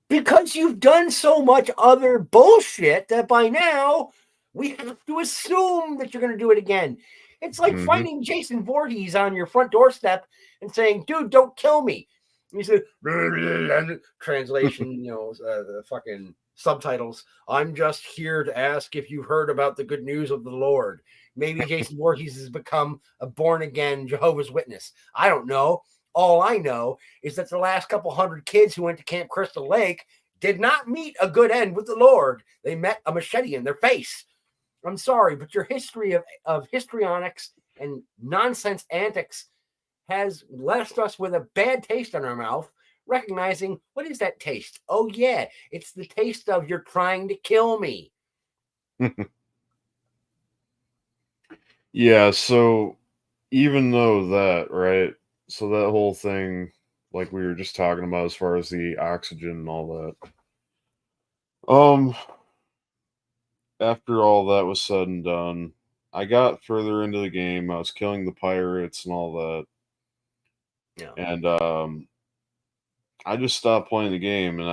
Speaker 2: Because you've done so much other bullshit that by now we have to assume that you're going to do it again. It's like finding Jason Voorhees on your front doorstep and saying, dude, don't kill me. And he said, translation, the fucking subtitles. I'm just here to ask if you've heard about the good news of the Lord. Maybe Jason Voorhees has become a born again Jehovah's Witness. I don't know. All I know is that the last couple hundred kids who went to Camp Crystal Lake did not meet a good end with the Lord. They met a machete in their face. I'm sorry, but your history of histrionics and nonsense antics has left us with a bad taste in our mouth, recognizing, what is that taste? Oh, yeah, it's the taste of you're trying to kill me.
Speaker 1: Yeah, so even though that, right? So that whole thing, like we were just talking about as far as the oxygen and all that. After all that was said and done, I got further into the game. I was killing the pirates and all that.
Speaker 2: Yeah.
Speaker 1: And I just stopped playing the game, and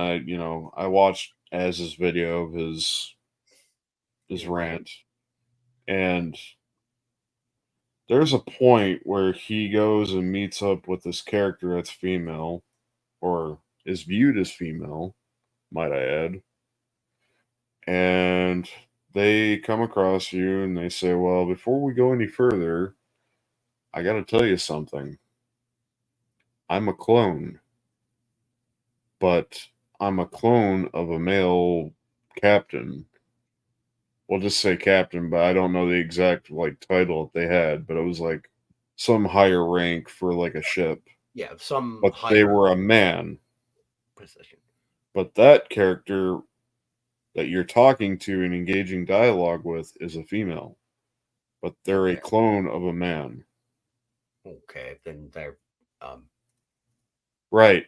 Speaker 1: I watched Az's video of his rant, and there's a point where he goes and meets up with this character that's female, or is viewed as female, might I add. And they come across you and they say, well, before we go any further, I got to tell you something. I'm a clone, but I'm a clone of a male captain. We'll just say captain, but I don't know the exact title that they had, but it was like some higher rank for like a ship.
Speaker 2: Yeah, some
Speaker 1: but they were a man
Speaker 2: position.
Speaker 1: But that character that you're talking to and engaging dialogue with is a female, but they're a
Speaker 2: Okay.
Speaker 1: clone of a man.
Speaker 2: Okay. Then they're um
Speaker 1: Right.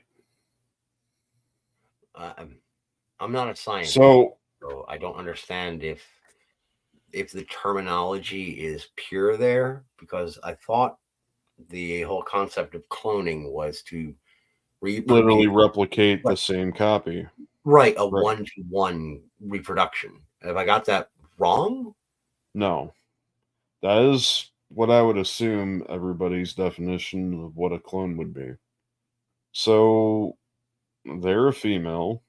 Speaker 2: I'm not a scientist,
Speaker 1: So
Speaker 2: so I don't understand if the terminology is pure there, because I thought the whole concept of cloning was to
Speaker 1: literally
Speaker 2: reproduce,
Speaker 1: replicate the
Speaker 2: right,
Speaker 1: same copy.
Speaker 2: right, a
Speaker 1: Right.
Speaker 2: one-to-one reproduction. Have I got that wrong?
Speaker 1: No. That is what I would assume everybody's definition of what a clone would be. So they're a female,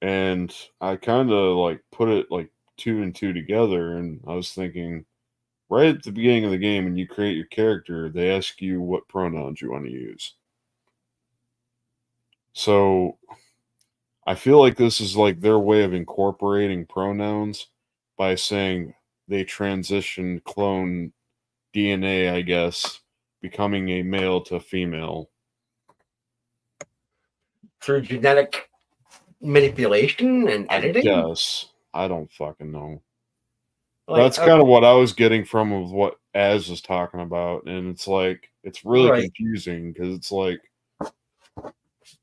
Speaker 1: and I kind of like put it like two and two together, and I was thinking, right at the beginning of the game, when you create your character, they ask you what pronouns you want to use. So I feel like this is like their way of incorporating pronouns by saying they transition clone DNA, I guess, becoming a male to female.
Speaker 2: Through genetic manipulation and
Speaker 1: I
Speaker 2: editing?
Speaker 1: guess. I don't fucking know.
Speaker 2: Like,
Speaker 1: That's kind of what I was getting from of what Az was talking about, and it's like it's really
Speaker 2: right.
Speaker 1: confusing because it's like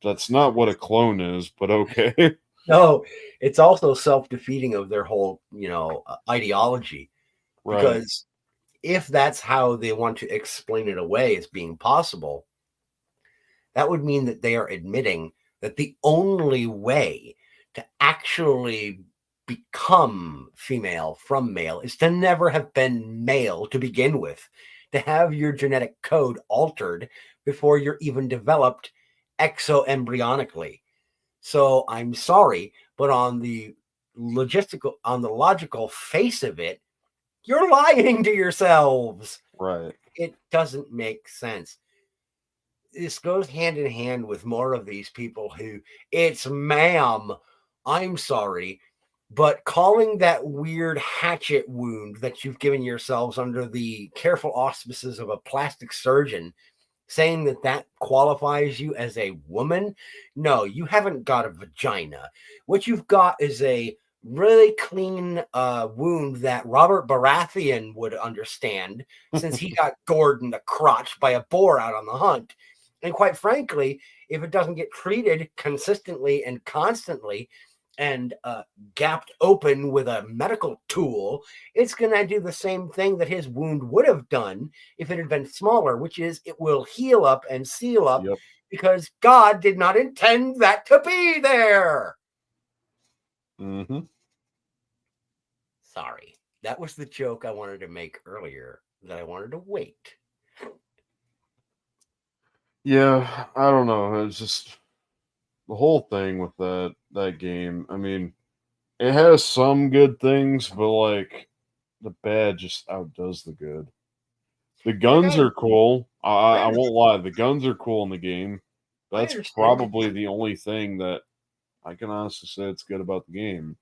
Speaker 1: that's not what a clone is, but okay.
Speaker 2: No, it's also self-defeating of their whole, ideology,
Speaker 1: Right.
Speaker 2: because if that's how they want to explain it away as being possible, that would mean that they are admitting that the only way to actually become female from male is to never have been male to begin with, to have your genetic code altered before you're even developed exoembryonically. So I'm sorry, but on the logical face of it, you're lying to yourselves.
Speaker 1: Right.
Speaker 2: It doesn't make sense. This goes hand in hand with more of these people who, it's ma'am, I'm sorry, but calling that weird hatchet wound that you've given yourselves under the careful auspices of a plastic surgeon, saying that that qualifies you as a woman. No, you haven't got a vagina. What you've got is a really clean wound that Robert Baratheon would understand, since he got gored in the crotch by a boar out on the hunt. And quite frankly, if it doesn't get treated consistently and constantly and gapped open with a medical tool, it's going to do the same thing that his wound would have done if it had been smaller, which is it will heal up and seal up,
Speaker 1: Yep.
Speaker 2: because God did not intend that to be there.
Speaker 1: Mm-hmm.
Speaker 2: Sorry. That was the joke I wanted to make earlier that I wanted to wait.
Speaker 1: Yeah, I don't know. It's just the whole thing with that game. I mean, it has some good things, but like the bad just outdoes the good. The
Speaker 2: Like,
Speaker 1: guns are cool. I
Speaker 2: I
Speaker 1: won't lie. The guns are cool in the game. That's
Speaker 2: understand.
Speaker 1: probably the only thing that I can honestly say it's good about the game.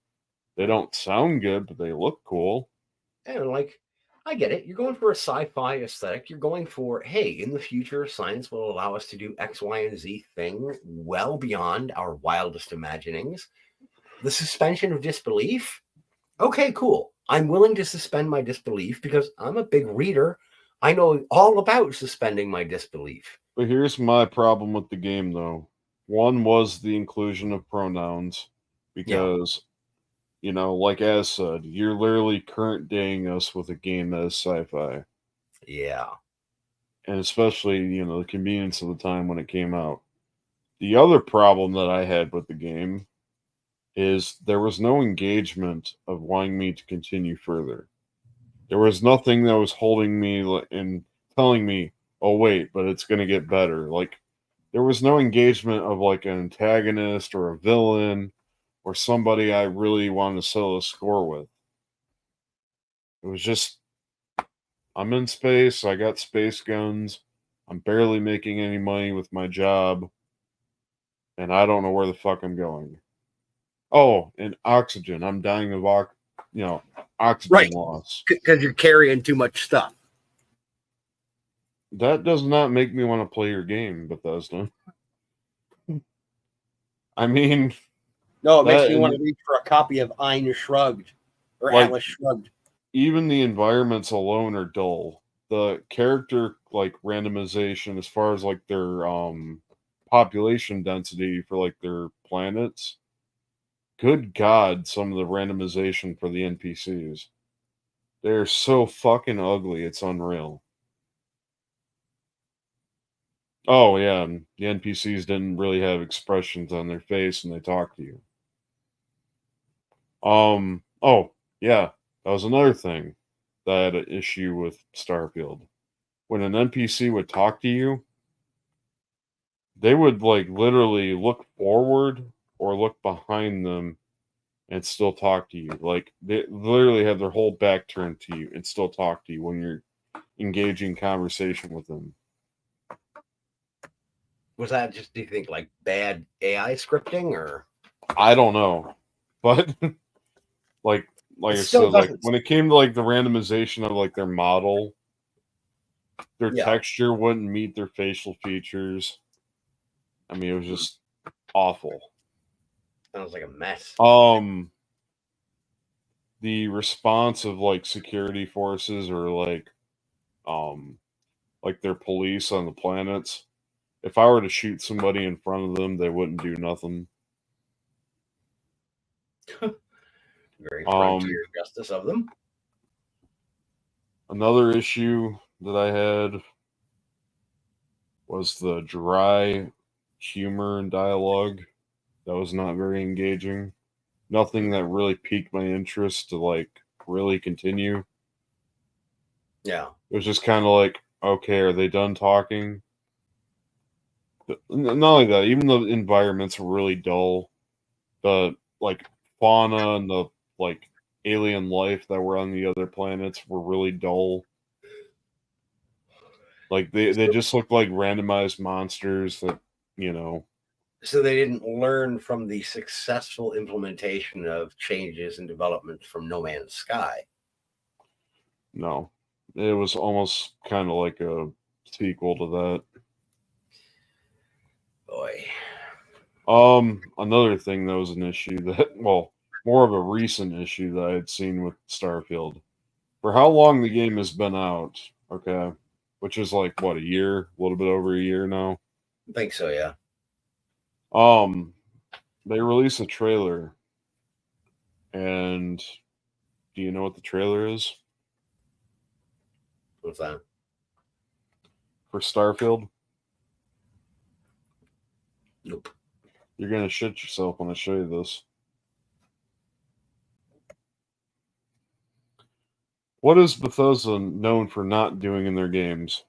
Speaker 1: They don't sound good, but they look cool.
Speaker 2: And like, I get it. You're going for a sci-fi aesthetic. You're going for, hey, in the future, science will allow us to do X, Y, and Z thing well beyond our wildest imaginings. The suspension of disbelief. Okay, cool. I'm willing to suspend my disbelief because I'm a big reader. I know all about suspending my disbelief.
Speaker 1: But here's my problem with the game, though. One was the inclusion of pronouns,
Speaker 2: Yeah,
Speaker 1: because, like Az said, you're literally current daying us with a game that is sci fi.
Speaker 2: yeah,
Speaker 1: And especially, the convenience of the time when it came out. The other problem that I had with the game is there was no engagement of wanting me to continue further. There was nothing that was holding me and telling me, "Oh wait, but it's going to get better." Like there was no engagement of like an antagonist or a villain or somebody I really wanted to settle a score with. It was just I'm in space, I got space guns, I'm barely making any money with my job, and I don't know where the fuck I'm going. Oh, and oxygen. I'm dying of oxygen
Speaker 2: right.
Speaker 1: loss.
Speaker 2: Because you're carrying too much stuff.
Speaker 1: That does not make me want to play your game, Bethesda. I mean,
Speaker 2: No, it makes me want to reach for a copy of Ein Shrugged or
Speaker 1: like,
Speaker 2: Atlas Shrugged.
Speaker 1: Even the environments alone are dull. The character like randomization as far as like their population density for like their planets. Good God, some of the randomization for the NPCs. They're so fucking ugly, it's unreal. Oh yeah, and the NPCs didn't really have expressions on their face when they talk to you. Oh yeah, that was another thing that I had an issue with Starfield. When an NPC would talk to you, they would like literally look forward or look behind them and still talk to you. Like they literally have their whole back turned to you and still talk to you when you're engaging conversation with them.
Speaker 2: Was that just, do you think, like bad AI scripting, or?
Speaker 1: I don't know, but like I said, like when it came to like the randomization of like their model, their texture wouldn't meet their facial features. I mean, it was just awful.
Speaker 2: Sounds like a mess.
Speaker 1: The response of like security forces or like their police on the planets, if I were to shoot somebody in front of them, they wouldn't do nothing.
Speaker 2: Very frontier justice of them.
Speaker 1: Another issue that I had was the dry humor and dialogue. That was not very engaging. Nothing that really piqued my interest to like really continue.
Speaker 2: Yeah.
Speaker 1: It was just kind of like, okay, are they done talking? Not like that. Even the environments were really dull. The like fauna and the like alien life that were on the other planets were really dull. Like they just looked like randomized monsters that, you know.
Speaker 2: So they didn't learn from the successful implementation of changes and developments from No Man's Sky.
Speaker 1: No. It was almost kind of like a sequel to that.
Speaker 2: Boy.
Speaker 1: Another thing that was an issue that, well, more of a recent issue that I had seen with Starfield. For how long the game has been out, okay, which is like, what, a year? A little bit over a year now?
Speaker 2: I think so, yeah.
Speaker 1: They released a trailer, and do you know what the trailer is?
Speaker 2: What's that?
Speaker 1: For Starfield?
Speaker 2: Nope.
Speaker 1: You're gonna shit yourself when I show you this. What is Bethesda known for not doing in their games?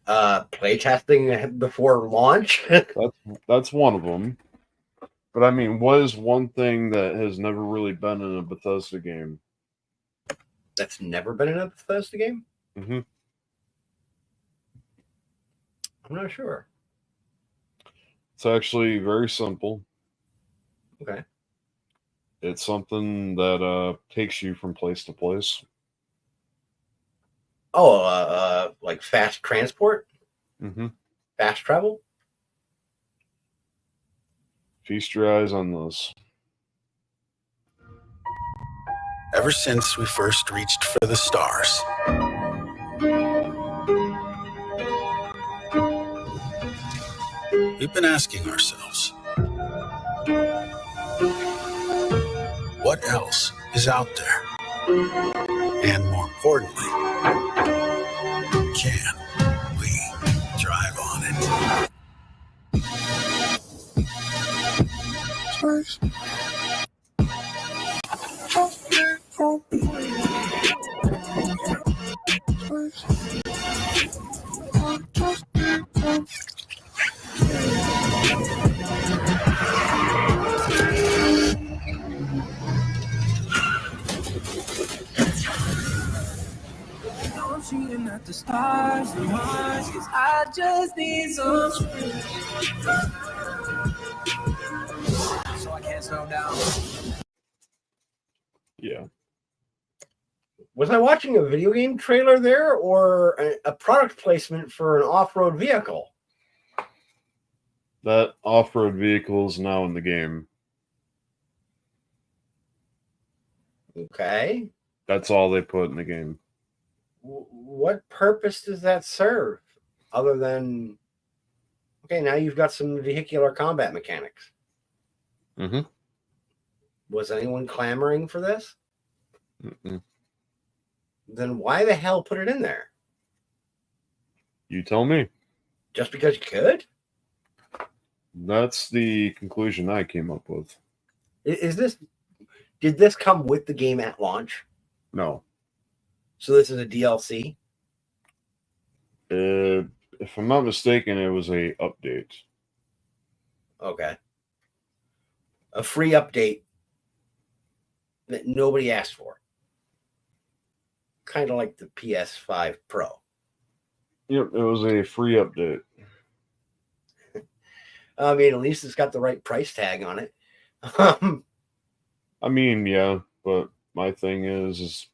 Speaker 2: Playtesting before launch.
Speaker 1: that's one of them. But I mean, what is one thing that has never really been in a Bethesda game?
Speaker 2: That's never been in a Bethesda game?
Speaker 1: Mm-hmm.
Speaker 2: I'm not sure.
Speaker 1: It's actually very simple.
Speaker 2: Okay.
Speaker 1: It's something that takes you from place to place.
Speaker 2: Oh, like fast transport?
Speaker 1: Mm-hmm.
Speaker 2: Fast travel?
Speaker 1: Feast your eyes on this.
Speaker 3: Ever since we first reached for the stars, we've been asking ourselves, what else is out there? And more importantly, can we drive on it? Space.
Speaker 4: Shooting at the stars and Mars, 'cause I just need some space. So I can't slow down.
Speaker 1: Yeah.
Speaker 2: Was I watching a video game trailer there, or a product placement for an off-road vehicle?
Speaker 1: That off-road vehicle is now in the game.
Speaker 2: Okay.
Speaker 1: That's all they put in the game.
Speaker 2: What purpose does that serve other than, okay, now you've got some vehicular combat mechanics?
Speaker 1: Mm-hmm.
Speaker 2: Was anyone clamoring for this?
Speaker 1: Mm-mm.
Speaker 2: Then why the hell put it in there?
Speaker 1: You tell me.
Speaker 2: Just because you could?
Speaker 1: That's the conclusion I came up with.
Speaker 2: Did this come with the game at launch?
Speaker 1: No.
Speaker 2: So this is a DLC?
Speaker 1: If I'm not mistaken, it was a update.
Speaker 2: Okay. A free update that nobody asked for. Kind of like the PS5 Pro.
Speaker 1: Yep, it was a free update.
Speaker 2: I mean, at least it's got the right price tag on it.
Speaker 1: I mean, yeah, but my thing is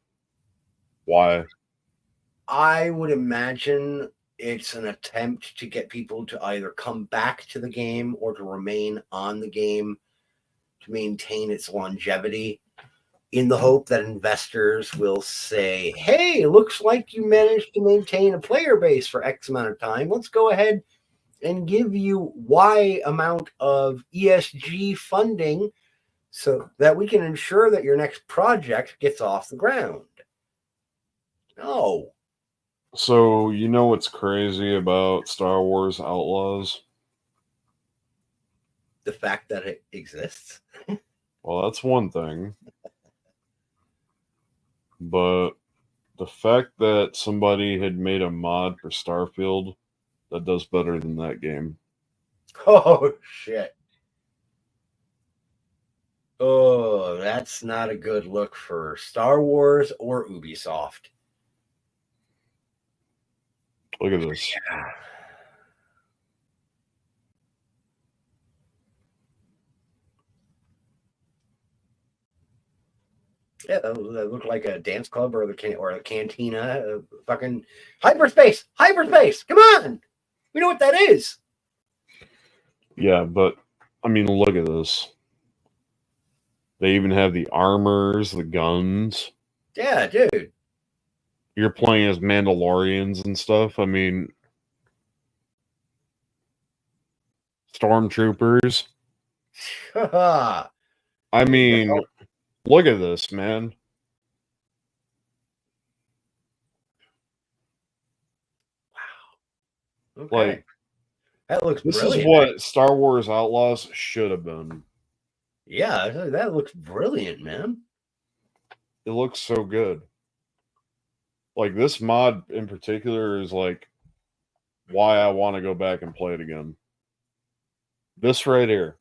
Speaker 1: why?
Speaker 2: I would imagine it's an attempt to get people to either come back to the game or to remain on the game to maintain its longevity, in the hope that investors will say, hey, looks like you managed to maintain a player base for X amount of time. Let's go ahead and give you Y amount of ESG funding so that we can ensure that your next project gets off the ground. No.
Speaker 1: So, you know what's crazy about Star Wars Outlaws?
Speaker 2: The fact that it exists.
Speaker 1: Well, that's one thing. But the fact that somebody had made a mod for Starfield that does better than that game.
Speaker 2: Oh, shit. Oh, that's not a good look for Star Wars or Ubisoft.
Speaker 1: Look at this.
Speaker 2: Yeah, that looked like a dance club or a cantina. Fucking hyperspace! Hyperspace! Come on! We know what that is.
Speaker 1: Yeah, but I mean, look at this. They even have the armors, the guns.
Speaker 2: Yeah, dude.
Speaker 1: You're playing as Mandalorians and stuff. I mean, stormtroopers.
Speaker 2: Wow.
Speaker 1: I mean, look at this, man.
Speaker 2: Okay.
Speaker 1: Like,
Speaker 2: that looks
Speaker 1: this
Speaker 2: brilliant.
Speaker 1: is what Star Wars Outlaws should have been.
Speaker 2: Yeah, that looks brilliant, man.
Speaker 1: It looks so good. Like, this mod in particular is like why I want to go back and play it again. This right here.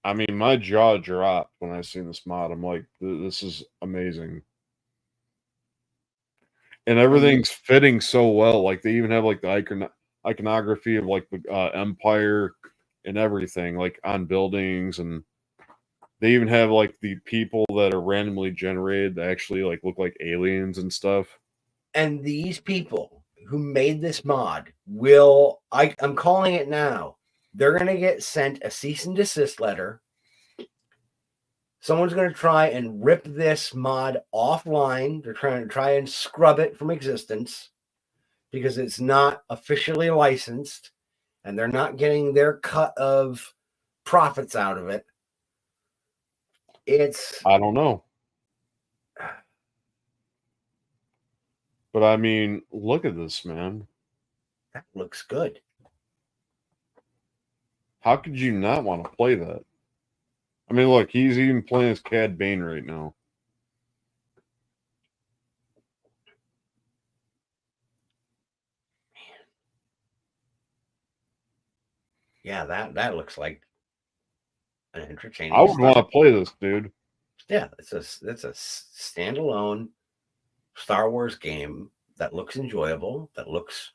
Speaker 1: I mean, my jaw dropped when I seen this mod. I'm like, this is amazing. And everything's fitting so well. Like, they even have like the iconography of like the Empire and everything, like on buildings, and they even have like the people that are randomly generated that actually like look like aliens and stuff.
Speaker 2: And these people who made this mod I'm calling it now. They're going to get sent a cease and desist letter. Someone's going to try and rip this mod offline. They're trying to try and scrub it from existence because it's not officially licensed and they're not getting their cut of profits out of it.
Speaker 1: I don't know. But I mean, look at this, man.
Speaker 2: That looks good.
Speaker 1: How could you not want to play that? I mean, look, he's even playing as Cad Bane right now.
Speaker 2: Yeah, that looks like an entertaining.
Speaker 1: I would want to play this, dude.
Speaker 2: Yeah, it's a standalone Star Wars game that looks enjoyable, that looks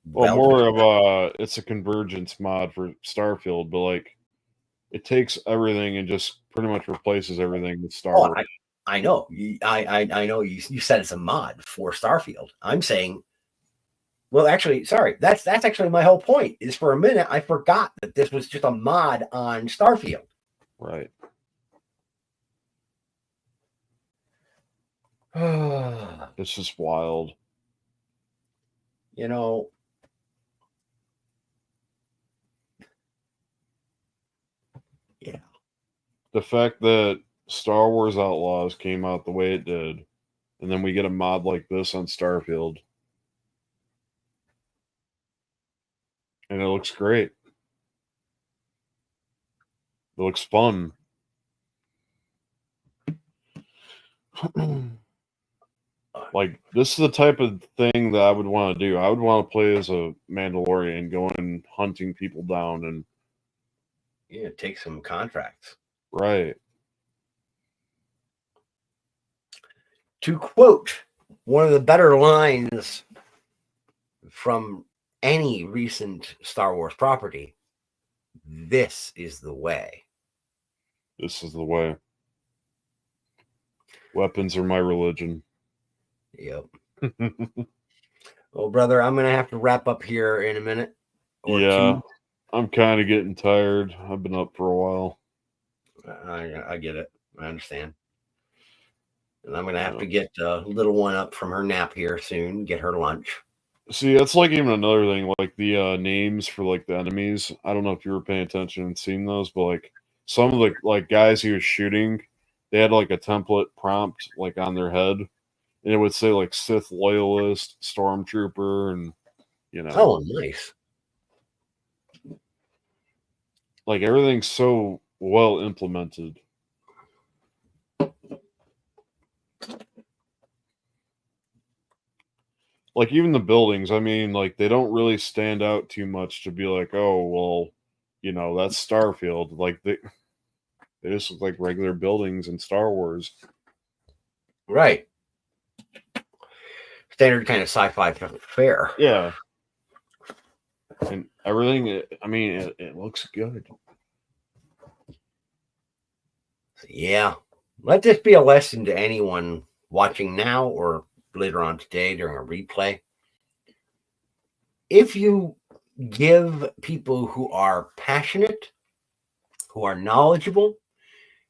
Speaker 1: Well, more of it's a convergence mod for Starfield, but like it takes everything and just pretty much replaces everything with Star Wars.
Speaker 2: I know. I know you said it's a mod for Starfield. I'm saying, well, actually, sorry. That's actually my whole point. Is for a minute I forgot that this was just a mod on Starfield.
Speaker 1: Right. It's just wild.
Speaker 2: You know. Yeah.
Speaker 1: The fact that Star Wars Outlaws came out the way it did, and then we get a mod like this on Starfield. And it looks great. It looks fun. Like, this is the type of thing that I would want to do. I would want to play as a Mandalorian, going hunting people down and
Speaker 2: take some contracts.
Speaker 1: Right.
Speaker 2: To quote one of the better lines from any recent Star Wars property, this is the way.
Speaker 1: This is the way. Weapons are my religion.
Speaker 2: Yep. Well, brother, I'm going to have to wrap up here in a minute or two.
Speaker 1: I'm kind of getting tired. I've been up for a while.
Speaker 2: I get it. I understand. And I'm going to have to get a little one up from her nap here soon, get her lunch.
Speaker 1: See, that's like even another thing, like the names for like the enemies. I don't know if you were paying attention and seeing those, but like some of the like guys he was shooting, they had like a template prompt like on their head, and it would say like Sith loyalist, stormtrooper, and
Speaker 2: Oh, nice.
Speaker 1: Like everything's so well implemented. Like even the buildings, I mean, like they don't really stand out too much to be like, oh, well, that's Starfield. Like they just look like regular buildings in Star Wars.
Speaker 2: Right. Standard kind of sci-fi fare.
Speaker 1: Yeah. And everything, I mean, it looks good.
Speaker 2: Yeah. Let this be a lesson to anyone watching now or later on today during a replay. If you give people who are passionate, who are knowledgeable,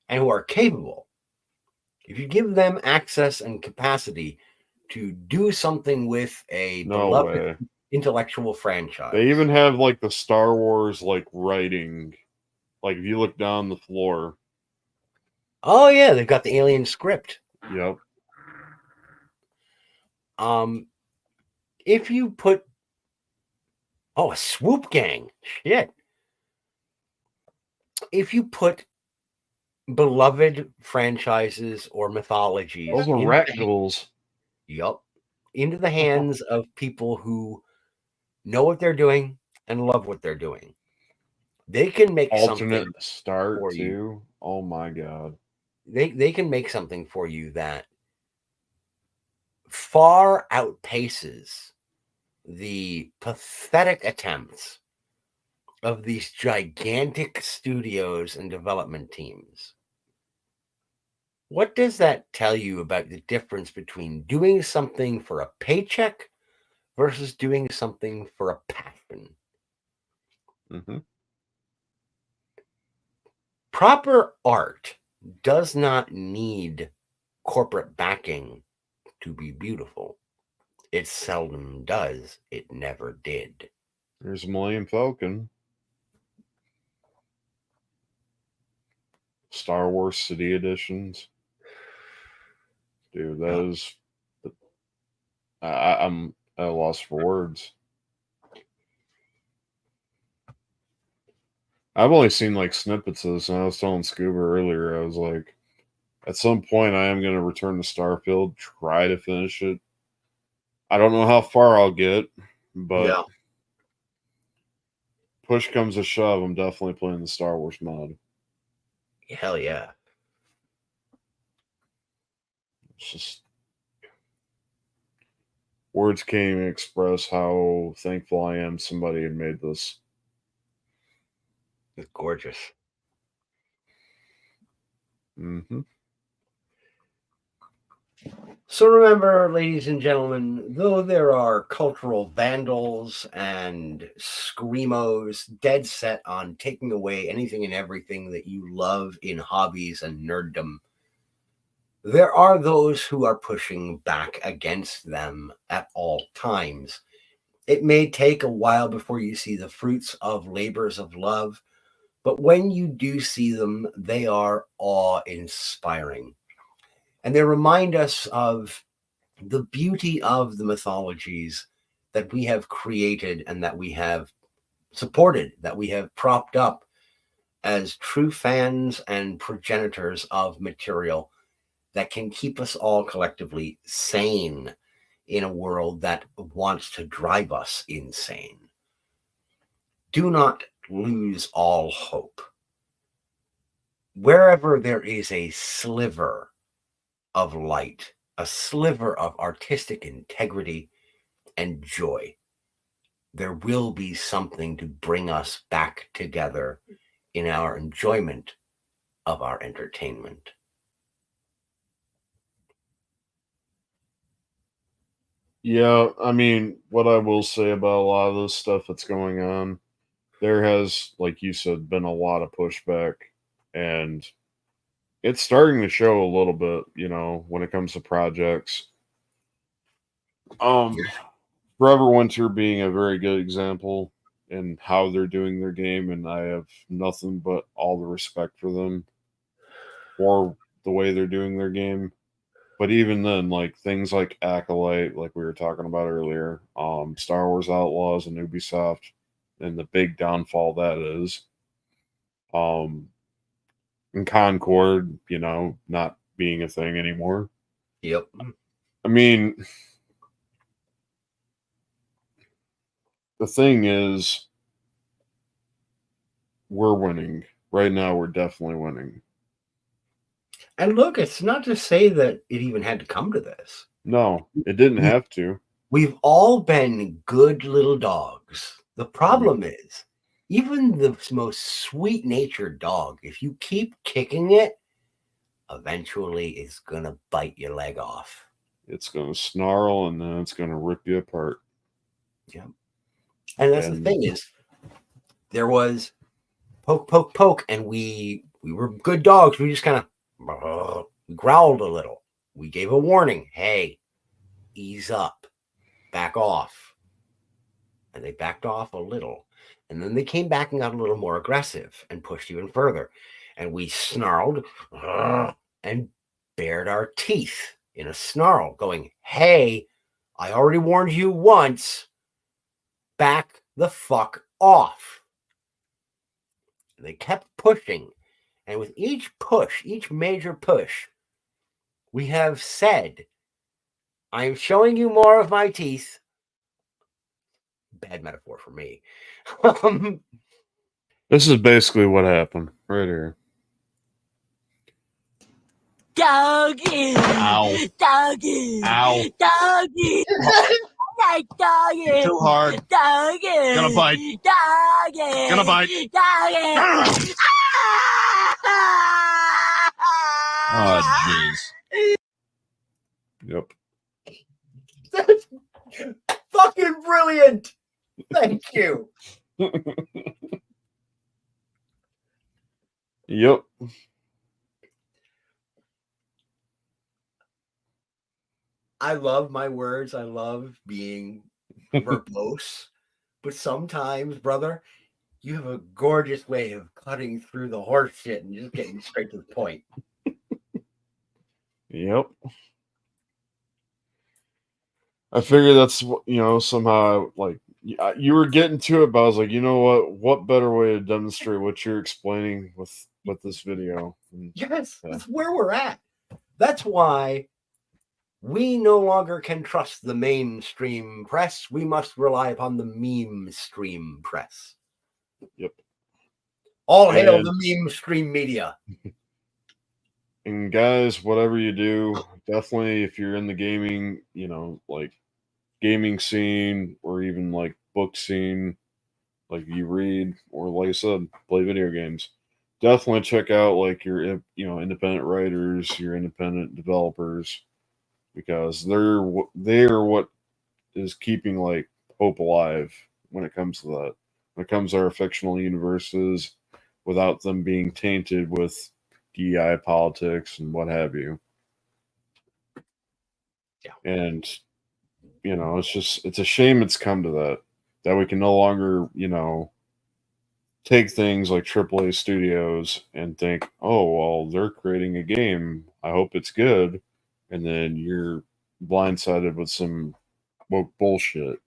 Speaker 2: and who are capable, if you give them access and capacity to do something with a beloved intellectual franchise.
Speaker 1: They even have like the Star Wars like writing. Like if you look down the floor.
Speaker 2: Oh yeah, they've got the alien script.
Speaker 1: Yep.
Speaker 2: If you put a swoop gang. Shit. If you put beloved franchises or mythologies.
Speaker 1: Those are rectangles.
Speaker 2: Yup. Into the hands of people who know what they're doing and love what they're doing. They can make
Speaker 1: alternate
Speaker 2: something
Speaker 1: start
Speaker 2: for
Speaker 1: too.
Speaker 2: You.
Speaker 1: Oh my god.
Speaker 2: They can make something for you that far outpaces the pathetic attempts of these gigantic studios and development teams. What does that tell you about the difference between doing something for a paycheck versus doing something for a passion?
Speaker 1: Mm-hmm.
Speaker 2: Proper art does not need corporate backing to be beautiful. It seldom does. It never did.
Speaker 1: There's Millennium Falcon. Star Wars City Editions. Dude, that is... I'm at a loss for words. I've only seen like snippets of this, and I was telling Scuba earlier, I was like, at some point I am going to return to Starfield, try to finish it. I don't know how far I'll get, but push comes to shove, I'm definitely playing the Star Wars mod.
Speaker 2: Hell yeah.
Speaker 1: It's just... words can't even express how thankful I am somebody had made this.
Speaker 2: It's gorgeous.
Speaker 1: Mm-hmm.
Speaker 2: So remember, ladies and gentlemen, though there are cultural vandals and screamos dead set on taking away anything and everything that you love in hobbies and nerddom, there are those who are pushing back against them at all times. It may take a while before you see the fruits of labors of love, but when you do see them, they are awe-inspiring. And they remind us of the beauty of the mythologies that we have created and that we have supported, that we have propped up as true fans and progenitors of material that can keep us all collectively sane in a world that wants to drive us insane. Do not lose all hope. Wherever there is a sliver of light, a sliver of artistic integrity and joy, there will be something to bring us back together in our enjoyment of our entertainment.
Speaker 1: Yeah, I mean, what I will say about a lot of this stuff that's going on, there has, like you said, been a lot of pushback, and it's starting to show a little bit, when it comes to projects. Forever Winter being a very good example in how they're doing their game, and I have nothing but all the respect for them for the way they're doing their game. But even then, like things like Acolyte, like we were talking about earlier, Star Wars Outlaws and Ubisoft, and the big downfall that is, and Concord, not being a thing anymore.
Speaker 2: Yep.
Speaker 1: I mean, the thing is, we're winning. Right now, we're definitely winning.
Speaker 2: And look, it's not to say that it even had to come to this.
Speaker 1: No, it didn't have to.
Speaker 2: We've all been good little dogs. The problem is, even the most sweet-natured dog, if you keep kicking it, eventually it's going to bite your leg off.
Speaker 1: It's going to snarl, and then it's going to rip you apart.
Speaker 2: Yeah. And that's the thing is, there was poke, poke, poke, and we were good dogs. We just kind of we growled a little. We gave a warning. Hey, ease up, back off. And they backed off a little. And then they came back and got a little more aggressive and pushed even further. And we snarled and bared our teeth in a snarl, going, hey, I already warned you once. Back the fuck off. And they kept pushing. And with each push, each major push, we have said, I'm showing you more of my teeth. Bad metaphor for me.
Speaker 1: This is basically what happened right here.
Speaker 5: Doggy.
Speaker 1: Ow.
Speaker 5: Doggy.
Speaker 1: Ow.
Speaker 5: Doggy. Like doggy.
Speaker 3: Too hard.
Speaker 5: Doggy.
Speaker 3: Gonna bite.
Speaker 5: Doggy.
Speaker 3: Gonna bite.
Speaker 5: Doggy.
Speaker 3: Oh, jeez.
Speaker 1: Yep.
Speaker 2: That's fucking brilliant. Thank you.
Speaker 1: Yep.
Speaker 2: I love my words. I love being verbose. But sometimes, brother, you have a gorgeous way of cutting through the horse shit and just getting straight to the point.
Speaker 1: Yep. I figure that's, somehow, like, you were getting to it, but I was like, you know what better way to demonstrate what you're explaining with this video?
Speaker 2: Yes, that's where we're at. That's why we no longer can trust the mainstream press. We must rely upon the meme stream press.
Speaker 1: Yep.
Speaker 2: All hail the meme stream media.
Speaker 1: And guys, whatever you do, definitely if you're in the gaming, like gaming scene or even like book scene, like you read or like I said, play video games, definitely check out like your independent writers, your independent developers, because they're what is keeping like hope alive when it comes to that. When it comes to our fictional universes, without them being tainted with DEI politics and what have you.
Speaker 2: Yeah.
Speaker 1: And it's a shame it's come to that we can no longer, take things like AAA studios and think, oh, well, they're creating a game. I hope it's good. And then you're blindsided with some woke bullshit.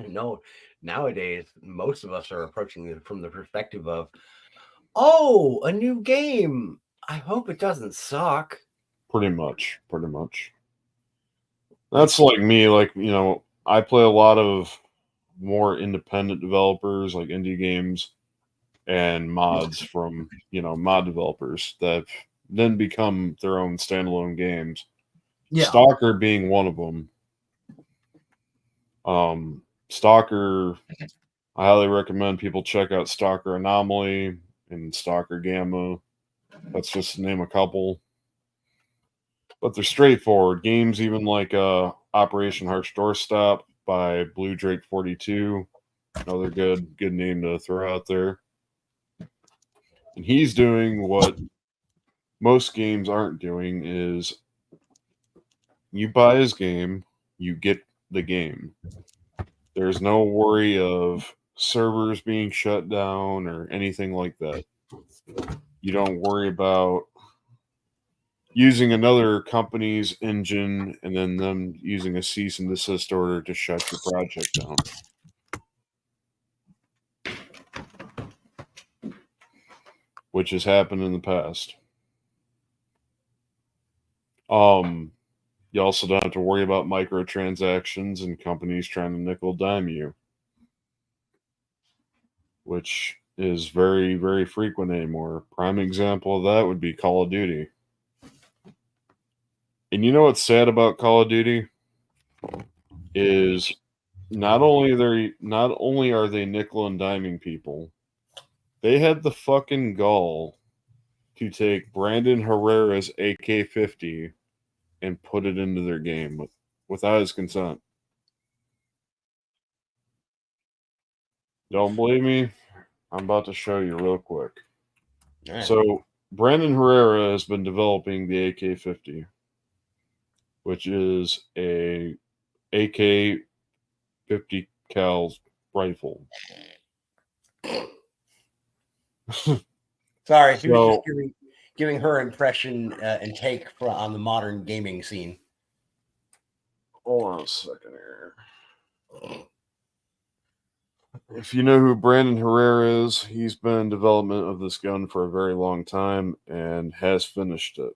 Speaker 2: No, nowadays, most of us are approaching it from the perspective of, oh, a new game. I hope it doesn't suck.
Speaker 1: Pretty much. That's like me. Like, I play a lot of more independent developers, like indie games and mods from, mod developers that then become their own standalone games.
Speaker 2: Yeah.
Speaker 1: Stalker being one of them. Stalker, I highly recommend people check out Stalker Anomaly and Stalker Gamma. That's just to name a couple. But they're straightforward games, even like Operation Harsh Doorstop by Blue Drake 42. Another good name to throw out there. And he's doing what most games aren't doing is you buy his game, you get the game. There's no worry of servers being shut down or anything like that. You don't worry about using another company's engine and then them using a cease and desist order to shut your project down. Which has happened in the past. You also don't have to worry about microtransactions and companies trying to nickel dime you, which is very, very frequent anymore. Prime example of that would be Call of Duty. And you know what's sad about Call of Duty is not only are they nickel and diming people, they had the fucking gall to take Brandon Herrera's AK-50 and put it into their game without his consent. Don't believe me? I'm about to show you real quick.
Speaker 2: Right.
Speaker 1: So Brandon Herrera has been developing the AK-50, which is a AK-50 cal rifle.
Speaker 2: Sorry, she was just giving her impression and take on the modern gaming scene.
Speaker 1: Hold on a second here. If you know who Brandon Herrera is, he's been in development of this gun for a very long time and has finished it.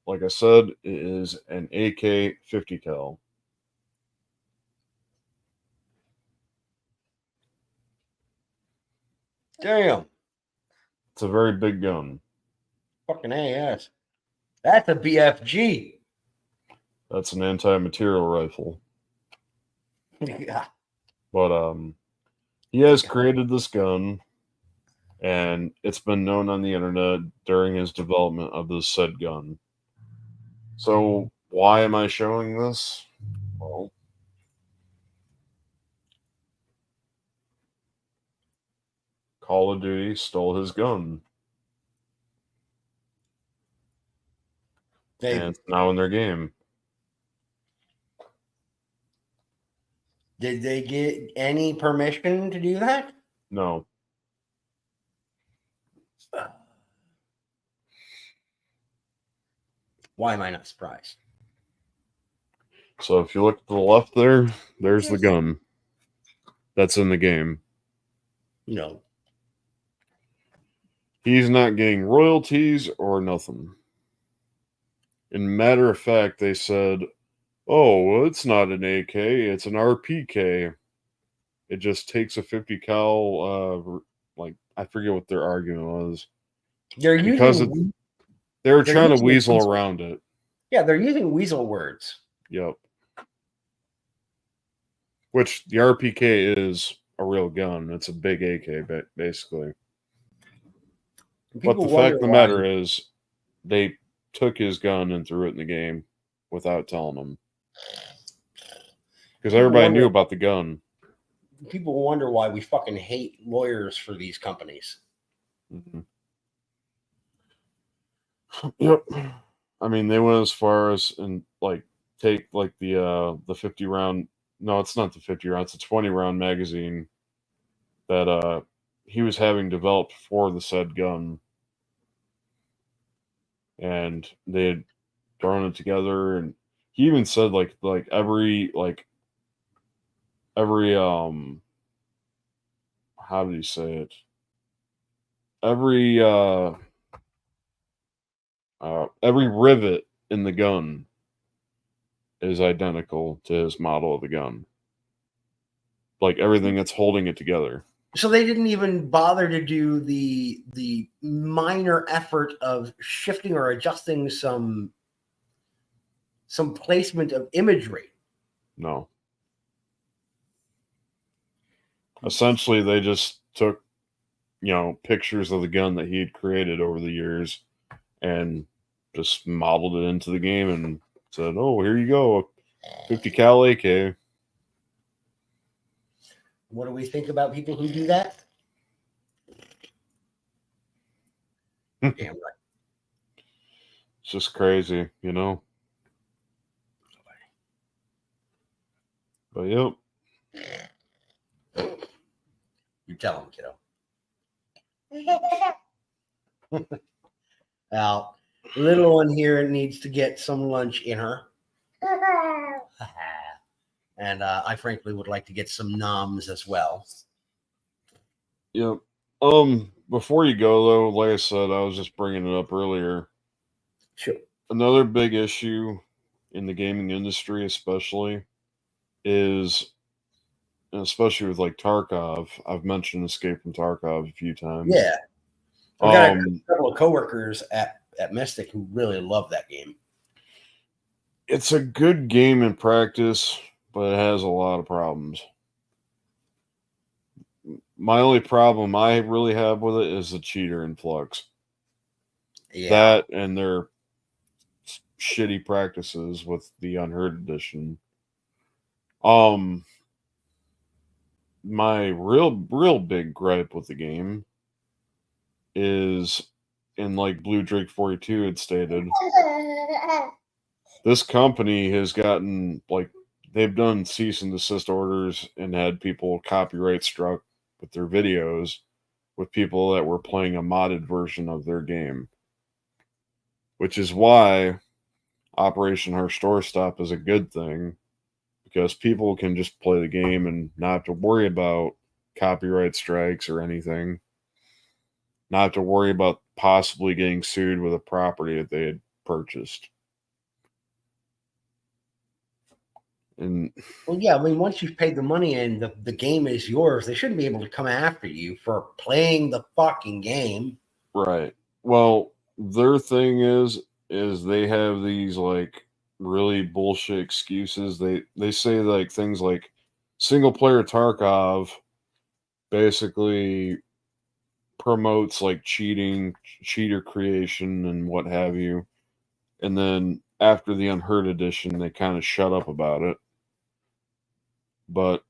Speaker 1: Like I said, it is an AK-50 cal.
Speaker 2: Damn.
Speaker 1: It's a very big gun.
Speaker 2: Fucking A-yes. That's a BFG.
Speaker 1: That's an anti-material rifle.
Speaker 2: Yeah.
Speaker 1: But he has created this gun, and it's been known on the internet during his development of this said gun. So why am I showing this? Well, Call of Duty stole his gun. And it's now in their game.
Speaker 2: Did they get any permission to do that?
Speaker 1: No.
Speaker 2: Why am I not surprised?
Speaker 1: So if you look to the left there's the gun. That's in the game.
Speaker 2: No.
Speaker 1: He's not getting royalties or nothing. In matter of fact, they said, oh, well, it's not an AK, it's an RPK. It just takes a 50 cal, I forget what their argument was. They were trying to weasel around it.
Speaker 2: Yeah, they're using weasel words.
Speaker 1: Yep. Which the RPK is a real gun. It's a big AK, basically. But the fact of the matter is, they took his gun and threw it in the game without telling him. Because everybody knew about the gun.
Speaker 2: People wonder why we fucking hate lawyers for these companies.
Speaker 1: Mm-hmm. Yep. I mean, they went as far as and like take like the 50 round. No, it's not the 50 round. It's a 20 round magazine that he was having developed for the said gun, and they had thrown it together. And he even said like every how did he say it? Every rivet in the gun is identical to his model of the gun. Like everything that's holding it together.
Speaker 2: So they didn't even bother to do the minor effort of shifting or adjusting some placement of imagery.
Speaker 1: No. Essentially, they just took, pictures of the gun that he had created over the years and just modeled it into the game and said, "Oh, here you go, 50 cal AK."
Speaker 2: What do we think about people who do that? Damn right.
Speaker 1: It's just crazy, But yep.
Speaker 2: You tell him, kiddo. Now, little one here needs to get some lunch in her. And I frankly would like to get some noms as well.
Speaker 1: Yep. Before you go though, like I said, I was just bringing it up earlier.
Speaker 2: Sure.
Speaker 1: Another big issue in the gaming industry, especially, is, especially with like Tarkov. I've mentioned Escape from Tarkov a few times.
Speaker 2: Yeah. I've got a couple of coworkers at Mystic who really love that game.
Speaker 1: It's a good game in practice, but it has a lot of problems. My only problem I really have with it is the cheater influx.
Speaker 2: Yeah.
Speaker 1: That and their shitty practices with the Unheard Edition. My real big gripe with the game is, in like Blue Drake 42 had stated, this company has gotten, like, they've done cease and desist orders and had people copyright struck with their videos with people that were playing a modded version of their game. Which is why Operation Harsh Store Stop is a good thing, because people can just play the game and not have to worry about copyright strikes or anything. Not have to worry about possibly getting sued with a property that they had purchased. And
Speaker 2: well, yeah, I mean, once you've paid the money and the game is yours, they shouldn't be able to come after you for playing the fucking game.
Speaker 1: Right. Well, their thing is they have these like really bullshit excuses. They say like things like single player Tarkov basically promotes like cheater creation and what have you. And then after the Unheard Edition, they kind of shut up about it. But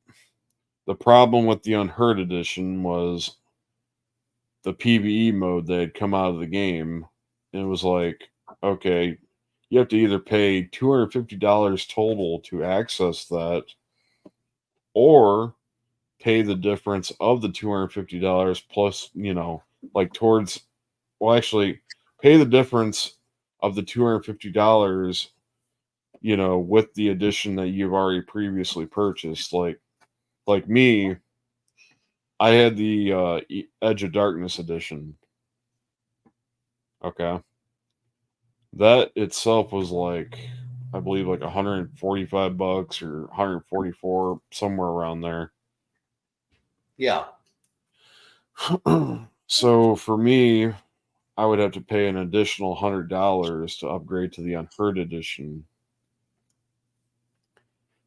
Speaker 1: the problem with the Unheard Edition was the PvE mode that had come out of the game. And it was like, okay, you have to either pay $250 total to access that, or pay the difference of the $250 plus, like towards, well, actually, pay the difference of the $250, with the edition that you've already previously purchased. Like me, I had the Edge of Darkness edition. Okay. That itself was like, I believe like $145 or 144, somewhere around there.
Speaker 2: Yeah.
Speaker 1: So for me, I would have to pay an additional $100 to upgrade to the Unheard Edition,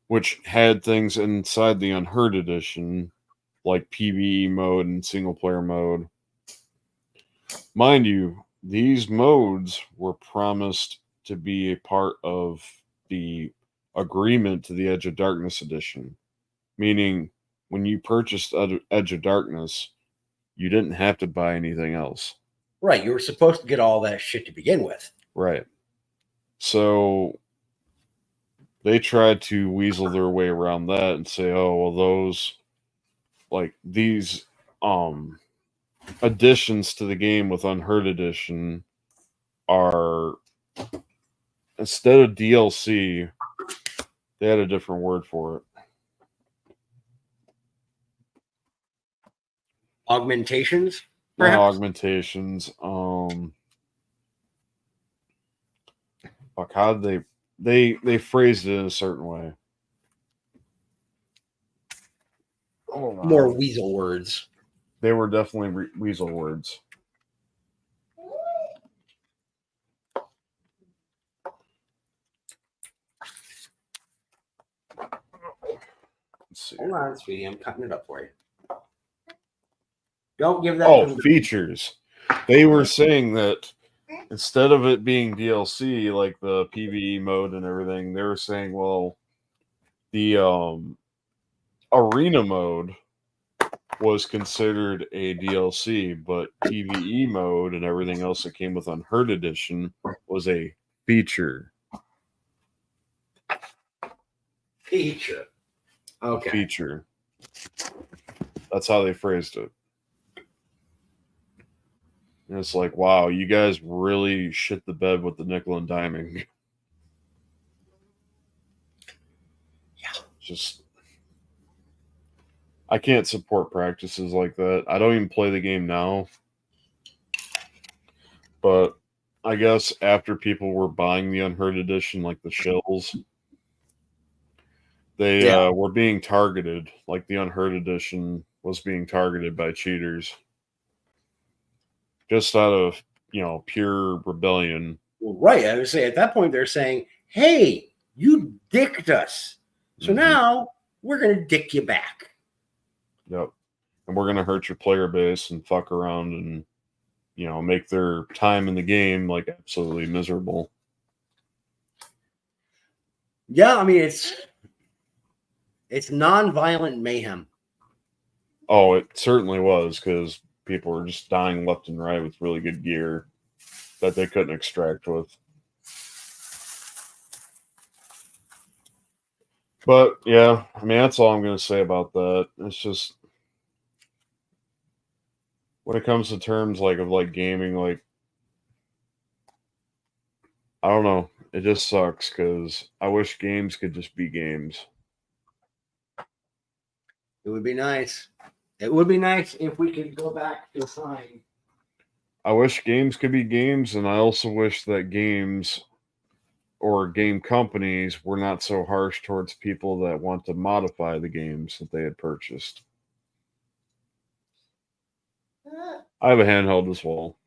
Speaker 1: which had things inside the Unheard Edition, like PvE mode and single player mode. Mind you, these modes were promised to be a part of the agreement to the Edge of Darkness edition, meaning when you purchased Edge of Darkness, you didn't have to buy anything else.
Speaker 2: Right. You were supposed to get all that shit to begin with.
Speaker 1: Right. So they tried to weasel their way around that and say, oh, well, those, like, these additions to the game with Unheard Edition are, instead of DLC, they had a different word for it.
Speaker 2: Augmentations?
Speaker 1: Not
Speaker 2: Perhaps?
Speaker 1: augmentations. Fuck, how did they phrased it in a certain way.
Speaker 2: More weasel words.
Speaker 1: They were definitely weasel words. Let's see.
Speaker 2: Hold on, sweetie. I'm cutting it up for you. Don't give that.
Speaker 1: Oh, features. They were saying that instead of it being DLC, like the PvE mode and everything, they were saying, well, the arena mode was considered a DLC, but PvE mode and everything else that came with Unheard Edition was a feature.
Speaker 2: Feature. Okay.
Speaker 1: Feature. That's how they phrased it. And it's like, wow, you guys really shit the bed with the nickel and diming.
Speaker 2: Yeah.
Speaker 1: Just, I can't support practices like that. I don't even play the game now. But I guess after people were buying the Unheard Edition, like the shills, they were being targeted. Like the Unheard Edition was being targeted by cheaters. Just out of, pure rebellion.
Speaker 2: Well, right. I would say at that point they're saying, hey, you dicked us. So now we're going to dick you back.
Speaker 1: Yep. And we're going to hurt your player base and fuck around and, make their time in the game like absolutely miserable.
Speaker 2: Yeah, I mean, it's non-violent mayhem.
Speaker 1: Oh, it certainly was, because people were just dying left and right with really good gear that they couldn't extract with. But yeah, I mean, that's all I'm going to say about that. It's just, when it comes to terms of gaming, I don't know, it just sucks because I wish games could just be games.
Speaker 2: It would be nice. It would be nice if we could go back to time.
Speaker 1: I wish games could be games, and I also wish that games or game companies were not so harsh towards people that want to modify the games that they had purchased. I have a handheld as well.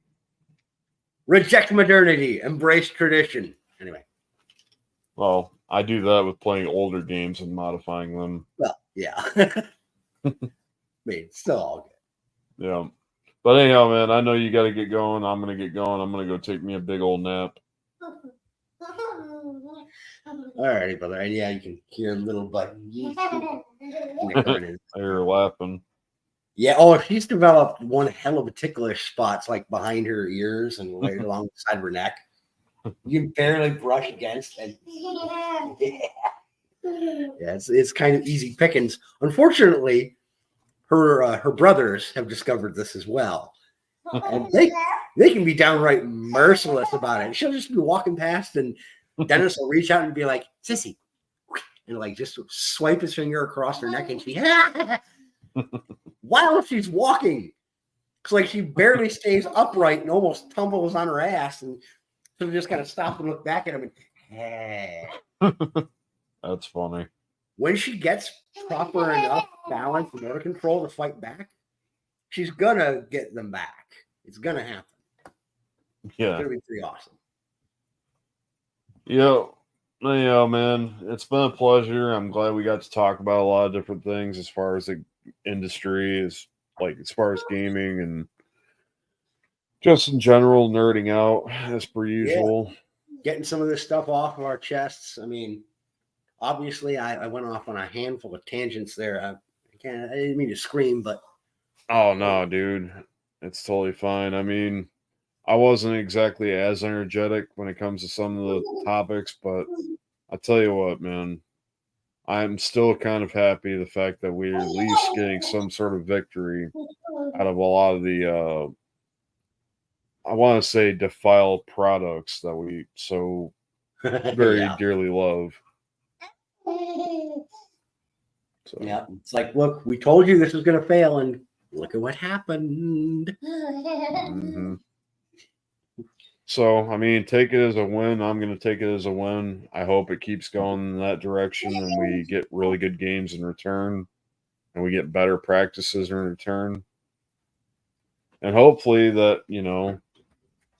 Speaker 2: Reject modernity, embrace tradition. Anyway.
Speaker 1: Well, I do that with playing older games and modifying them.
Speaker 2: Well, yeah. I mean, it's still all good.
Speaker 1: Yeah. But anyhow, man, I know you got to get going. I'm going to get going. I'm going to go take me a big old nap.
Speaker 2: All righty, brother. And yeah, you can hear little button.
Speaker 1: They're laughing.
Speaker 2: Yeah. Oh, she's developed one hell of a ticklish spots like behind her ears and right along the side of her neck. You can barely brush against it. Yeah, it's kind of easy pickings. Unfortunately, her brothers have discovered this as well, and they can be downright merciless about it. She'll just be walking past, and Dennis will reach out and be like, "Sissy," and like just swipe his finger across her neck, and she while she's walking, it's like she barely stays upright and almost tumbles on her ass, and she'll just kind of stop and look back at him and.
Speaker 1: That's funny.
Speaker 2: When she gets proper enough balance and motor control to fight back, she's gonna get them back. It's gonna happen.
Speaker 1: Yeah.
Speaker 2: It's gonna be pretty awesome.
Speaker 1: Yeah, man. It's been a pleasure. I'm glad we got to talk about a lot of different things as far as the industry, as far as gaming, and Just in general, nerding out as per usual.
Speaker 2: Getting some of this stuff off of our chests. I mean, obviously, I went off on a handful of tangents there. I didn't mean to scream, but
Speaker 1: Oh no, dude. It's totally fine. I mean, I wasn't exactly as energetic when it comes to some of the topics, but I tell you what, man, I'm still kind of happy the fact that we're at least getting some sort of victory out of a lot of the I want to say defiled products that we so very
Speaker 2: yeah.
Speaker 1: dearly love. So,
Speaker 2: Yeah, it's like, look, we told you this was going to fail, and look at what happened.
Speaker 1: mhm. So, I mean, take it as a win. I'm going to take it as a win. I hope it keeps going in that direction and we get really good games in return and we get better practices in return. And hopefully that,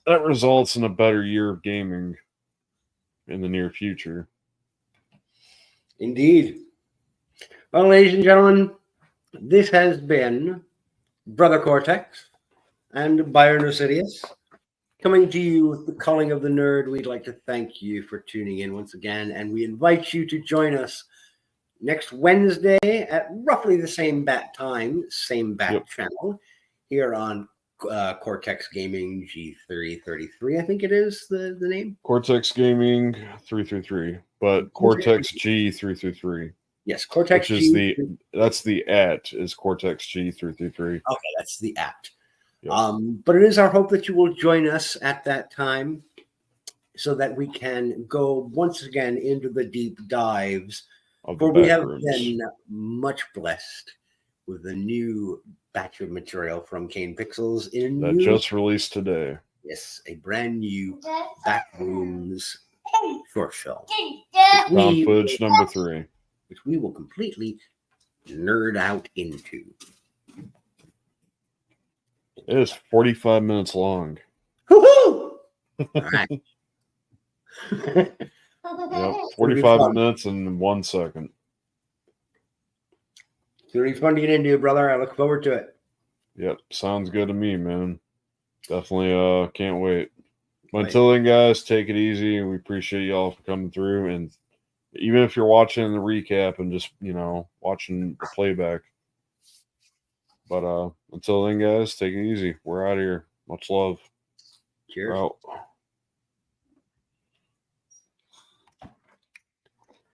Speaker 1: that results in a better year of gaming in the near future.
Speaker 2: Indeed. Well, ladies and gentlemen, this has been Brother Cortex and ByronofSidius coming to you with the Culling of the Nerd. We'd like to thank you for tuning in once again, and we invite you to join us next Wednesday at roughly the same bat time, same bat channel here on Cortex Gaming G333. I think it is the name.
Speaker 1: Cortex Gaming 333, but Cortex G333.
Speaker 2: Yes, Cortex
Speaker 1: which is
Speaker 2: G.
Speaker 1: that's the @ is Cortex G333.
Speaker 2: Okay, that's the @
Speaker 1: Yep.
Speaker 2: But it is our hope that you will join us at that time so that we can go once again into the deep dives. For we have been much blessed with a new batch of material from Kane Pixels
Speaker 1: that just released today.
Speaker 2: Yes, a brand new Backrooms short film.
Speaker 1: Found footage number 3.
Speaker 2: Which we will completely nerd out into.
Speaker 1: It is 45 minutes long.
Speaker 2: Woohoo! All right.
Speaker 1: Yep, 45 minutes and 1 second.
Speaker 2: It's going to be fun to get into, brother. I look forward to it.
Speaker 1: Yep, sounds good to me, man. Definitely can't wait. But until then, guys, take it easy. We appreciate y'all for coming through. And even if you're watching the recap and just, watching the playback. But until then, guys, take it easy. We're out of here. Much love.
Speaker 2: Cheers.
Speaker 1: We're out.